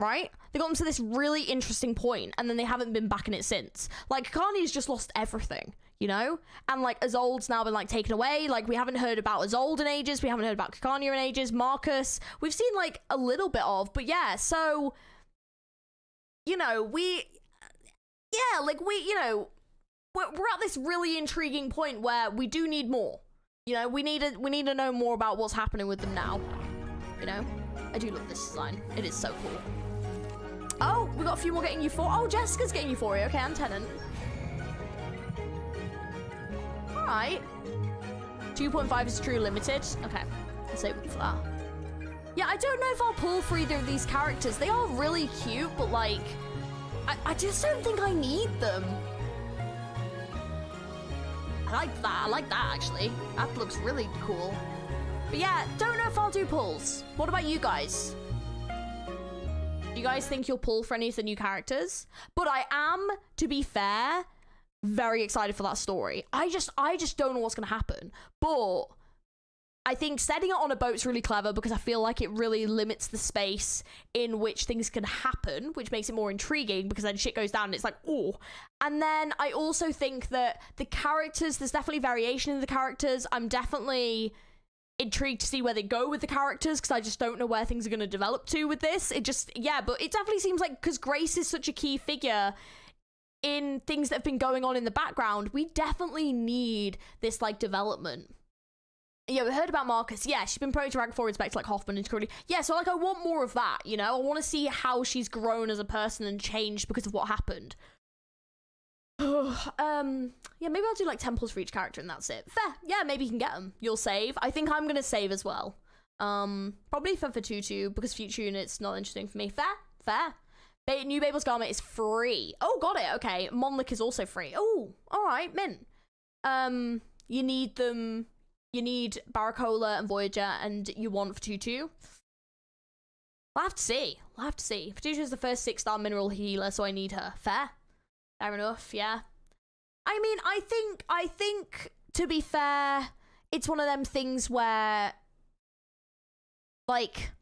right? They got them to this really interesting point, and then they haven't been back in it since. Like, Kanye's just lost everything, you know? And, like, Isolde's now been, like, taken away. Like, we haven't heard about Isolde in ages. We haven't heard about Kanye in ages. Marcus, we've seen, like, a little bit of, but yeah, so, you know, we're at this really intriguing point where we do need more. You know, we need to know more about what's happening with them now. You know? I do love this design. It is so cool. Oh, we got a few more getting Euphoria. Oh, Jessica's getting Euphoria. Okay, and Tenant. Alright. 2.5 is true limited. Okay, I'll save it for that. Yeah, I don't know if I'll pull for either of these characters. They are really cute, but like, I just don't think I need them. I like that actually. That looks really cool. But yeah, don't know if I'll do pulls. What about you guys? Do you guys think you'll pull for any of the new characters? But I am, to be fair, very excited for that story. I just don't know what's gonna happen. But I think setting it on a boat's really clever because I feel like it really limits the space in which things can happen, which makes it more intriguing because then shit goes down and it's like, oh. And then I also think that the characters, there's definitely variation in the characters. I'm definitely intrigued to see where they go with the characters because I just don't know where things are going to develop to with this. It just, yeah, but it definitely seems like because Grace is such a key figure in things that have been going on in the background, we definitely need this like development. Yeah, we heard about Marcus. Yeah, she's been promoted to rank 4 inspector like Hoffman and security. Yeah, so like I want more of that, you know? I want to see how she's grown as a person and changed because of what happened. Yeah, maybe I'll do like temples for each character and that's it. Fair. Yeah, maybe you can get them. You'll save. I think I'm going to save as well. Probably for Tutu, because future unit's not interesting for me. Fair. New Babel's Garment is free. Oh, got it. Okay. Monlick is also free. Oh, all right. Mint. You need them. You need Baracola and Voyager, and you want for Tutu. We'll have to see. Tutu is the first 6-star mineral healer, so I need her. Fair enough. Yeah. I mean, I think to be fair, it's one of them things where, like,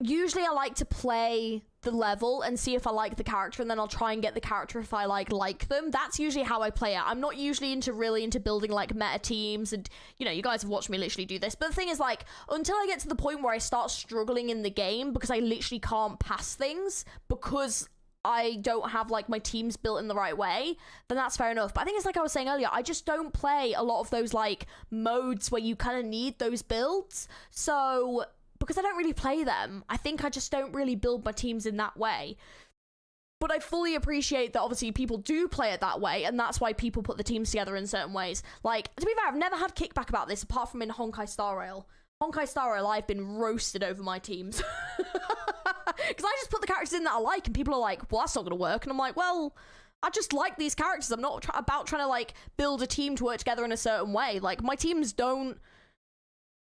usually I like to play the level and see if I like the character, and then I'll try and get the character if I like them. That's usually how I play it. I'm not usually really into building like meta teams, and you know, you guys have watched me literally do this, but the thing is, like, until I get to the point where I start struggling in the game because I literally can't pass things because I don't have like my teams built in the right way, then that's fair enough. But I think it's like I was saying earlier, I just don't play a lot of those like modes where you kind of need those builds. So because I don't really play them, I think I just don't really build my teams in that way. But I fully appreciate that obviously people do play it that way, and that's why people put the teams together in certain ways. Like, to be fair, I've never had kickback about this apart from in Honkai Star Rail. Honkai Star Rail, I've been roasted over my teams. Because I just put the characters in that I like, and people are like, well, that's not going to work. And I'm like, well, I just like these characters. I'm not about trying to, like, build a team to work together in a certain way. Like, my teams don't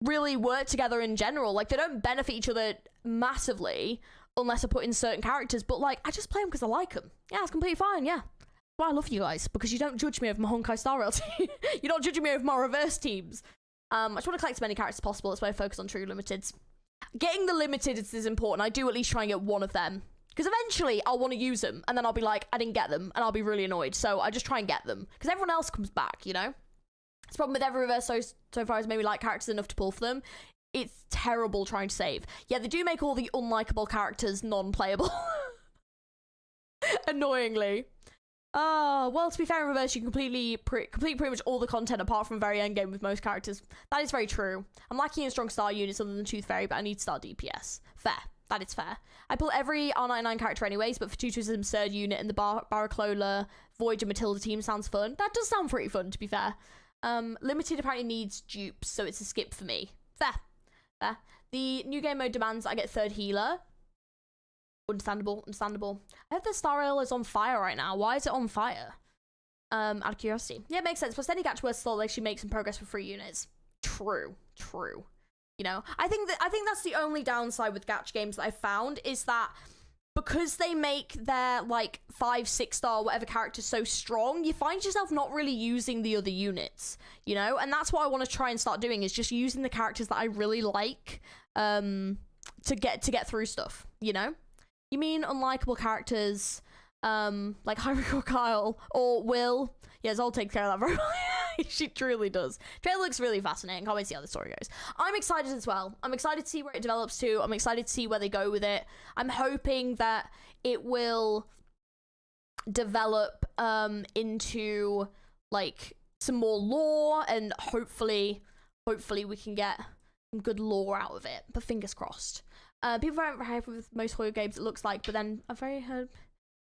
really work together in general. Like, they don't benefit each other massively unless I put in certain characters. But, like, I just play them because I like them. Yeah, it's completely fine, yeah. Well, I love you guys, because you don't judge me over my Honkai Star Rail team. You're not judging me over my reverse teams. I just want to collect as many characters as possible. That's why I focus on true limiteds. Getting the limiteds is important. I do at least try and get one of them, because eventually I'll want to use them, and then I'll be like, I didn't get them, and I'll be really annoyed. So I just try and get them, because everyone else comes back, you know? It's the problem with every reverse so far as maybe like characters enough to pull for them. It's terrible trying to save. Yeah, they do make all the unlikable characters non-playable. Annoyingly. Well, to be fair, in reverse, you complete pretty much all the content apart from very end game with most characters. That is very true. I'm lacking in strong star units other than Tooth Fairy, but I need star DPS. Fair. That is fair. I pull every R99 character anyways, but for Tutu's absurd unit and the Baraclola, Voyager, Matilda team sounds fun. That does sound pretty fun, to be fair. Limited apparently needs dupes, so it's a skip for me. Fair. The new game mode demands I get third healer. Understandable. I heard the Star Rail is on fire right now. Why is it on fire? Out of curiosity. Yeah, it makes sense. Plus, any Gatchworth thought they should make some progress with free units. True. You know, I think that's the only downside with Gatch games that I found, is that because they make their like 5-6 star whatever characters so strong, you find yourself not really using the other units, you know? And that's what I want to try and start doing, is just using the characters that I really like to get through stuff, you know? You mean unlikable characters like Hyrule Kyle or Will? Yes, I'll take care of that very well. She truly does. Trailer looks really fascinating. Can't wait to see how the story goes. I'm excited as well. I'm excited to see where it develops to. I'm excited to see where they go with it. I'm hoping that it will develop into like some more lore, and hopefully we can get some good lore out of it. But fingers crossed. People aren't very happy with most horror games, it looks like, but then I've very heard...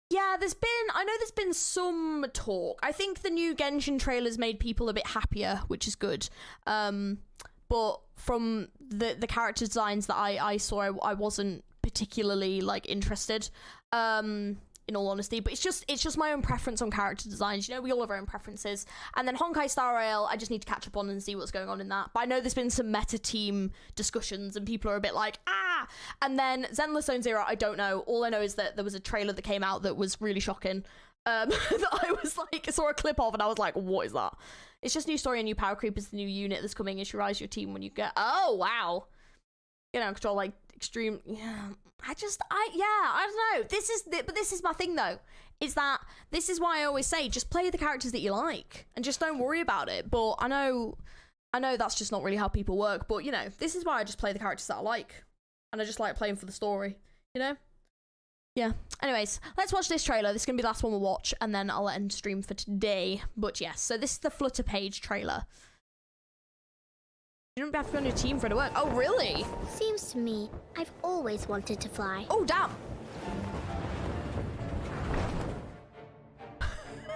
Yeah, I know there's been some talk. I think the new Genshin trailers made people a bit happier, which is good. But from the character designs that I saw, I wasn't particularly like interested. In all honesty, but it's just my own preference on character designs. You know, we all have our own preferences. And then Honkai Star Rail, I just need to catch up on and see what's going on in that. But I know there's been some meta team discussions, and people are a bit like, ah! And then Zenless Zone Zero, I don't know. All I know is that there was a trailer that came out that was really shocking. That I was like, saw a clip of, and I was like, what is that? It's just new story and new power creep is the new unit that's coming. It should rise your team when you get, oh, wow. You know, control like extreme, yeah. I don't know. But this is my thing though, is that this is why I always say just play the characters that you like and just don't worry about it. But I know that's just not really how people work, but you know, this is why I just play the characters that I like, and I just like playing for the story, you know? Yeah. Anyways, let's watch this trailer. This is gonna be the last one we'll watch, and then I'll end stream for today. But yes, so this is the Flutter Page trailer. You don't have to be on your team for it to work. Oh, really? Seems to me I've always wanted to fly. Oh, damn.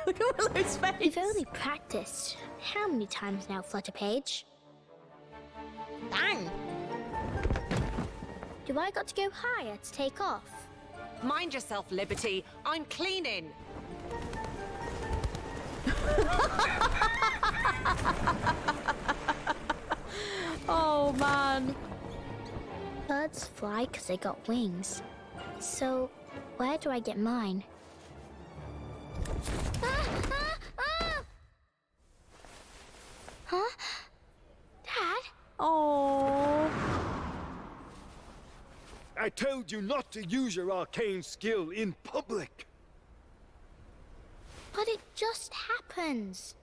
Look at Willow's face. You've only practiced how many times now, Flutterpage? Dang. Do I got to go higher to take off? Mind yourself, Liberty. I'm cleaning. Oh, man. Birds fly because they got wings. So, where do I get mine? Huh? Dad? Oh. I told you not to use your arcane skill in public. But it just happens.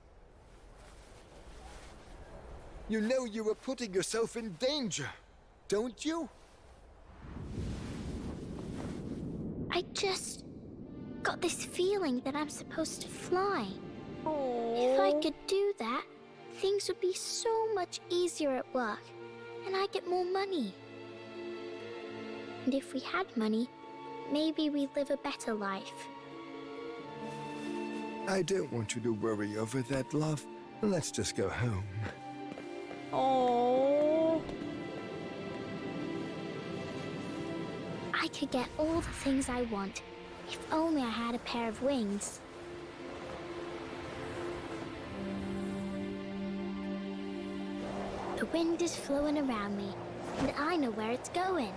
You know you were putting yourself in danger, don't you? I just got this feeling that I'm supposed to fly. If I could do that, things would be so much easier at work, and I'd get more money. And if we had money, maybe we'd live a better life. I don't want you to worry over that, love. Let's just go home. Oh. I could get all the things I want, if only I had a pair of wings. The wind is flowing around me, and I know where it's going.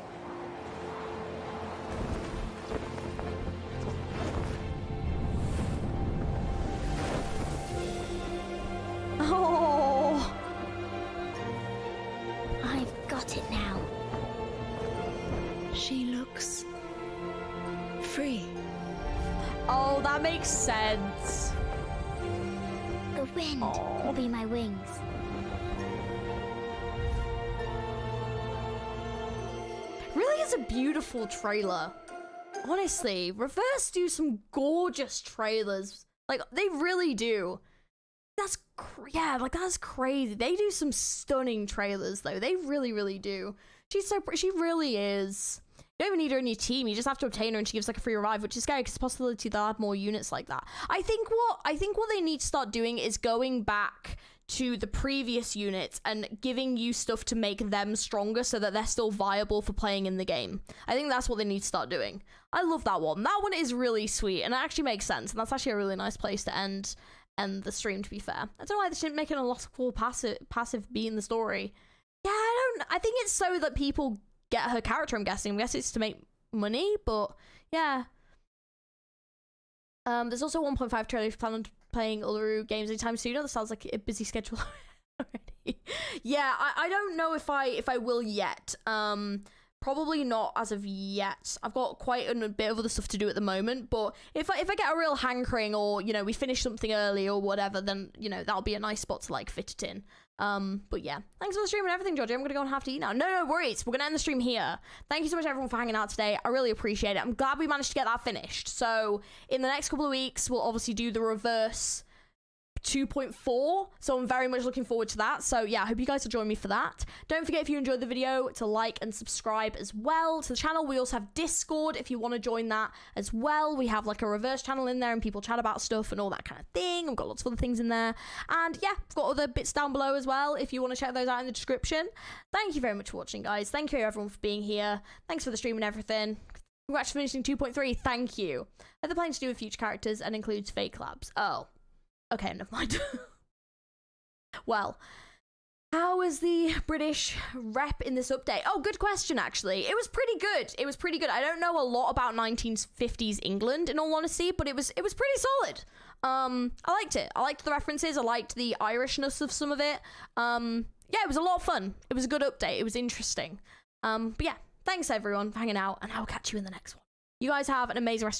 Oh. I've got it now. She looks free. Oh, that makes sense. The wind will be my wings. Really is a beautiful trailer. Honestly, Reverse do some gorgeous trailers. Like, they really do. That's that's crazy. They do some stunning trailers though. They really, really do. She's so she really is. You don't even need her in your team. You just have to obtain her, and she gives like a free revive, which is scary because the possibility they'll have more units like that. I think what they need to start doing is going back to the previous units and giving you stuff to make them stronger so that they're still viable for playing in the game. I think that's what they need to start doing. I love that one. That one is really sweet, and it actually makes sense, and that's actually a really nice place to end the stream, to be fair. I don't know why they didn't make it a logical passive be in the story. Yeah, I think it's so that people get her character, I'm guessing. I guess it's to make money, but yeah. There's also 1.5 trailer if you plan on playing Uluru games anytime sooner. That sounds like a busy schedule already. Yeah, I don't know if I will yet. Probably not as of yet. I've got quite a bit of other stuff to do at the moment, but if I get a real hankering, or you know, we finish something early or whatever, then you know, that'll be a nice spot to like fit it in. But yeah, thanks for the stream and everything, Georgie. I'm gonna go and have to eat now. No worries, we're gonna end the stream here. Thank you so much everyone for hanging out today. I really appreciate it. I'm glad we managed to get that finished. So in the next couple of weeks, we'll obviously do the Reverse 2.4, so I'm very much looking forward to that. So yeah, I hope you guys will join me for that. Don't forget, if you enjoyed the video, to like and subscribe as well to the channel. We also have Discord if you want to join that as well. We have like a Reverse channel in there, and people chat about stuff and all that kind of thing. I've got lots of other things in there, and yeah, I've got other bits down below as well if you want to check those out in the description. Thank you very much for watching, guys. Thank you everyone for being here. Thanks for the stream and everything. Congrats for finishing 2.3. Thank you. I have the plan to do with future characters and includes fake labs. Oh, okay, never mind. Well, how was the British rep in this update? Oh, good question, actually. It was pretty good. It was pretty good. I don't know a lot about 1950s England, in all honesty, but it was pretty solid. I liked it. I liked the references. I liked the Irishness of some of it. Yeah, it was a lot of fun. It was a good update. It was interesting. But yeah, thanks everyone for hanging out, and I'll catch you in the next one. You guys have an amazing rest of your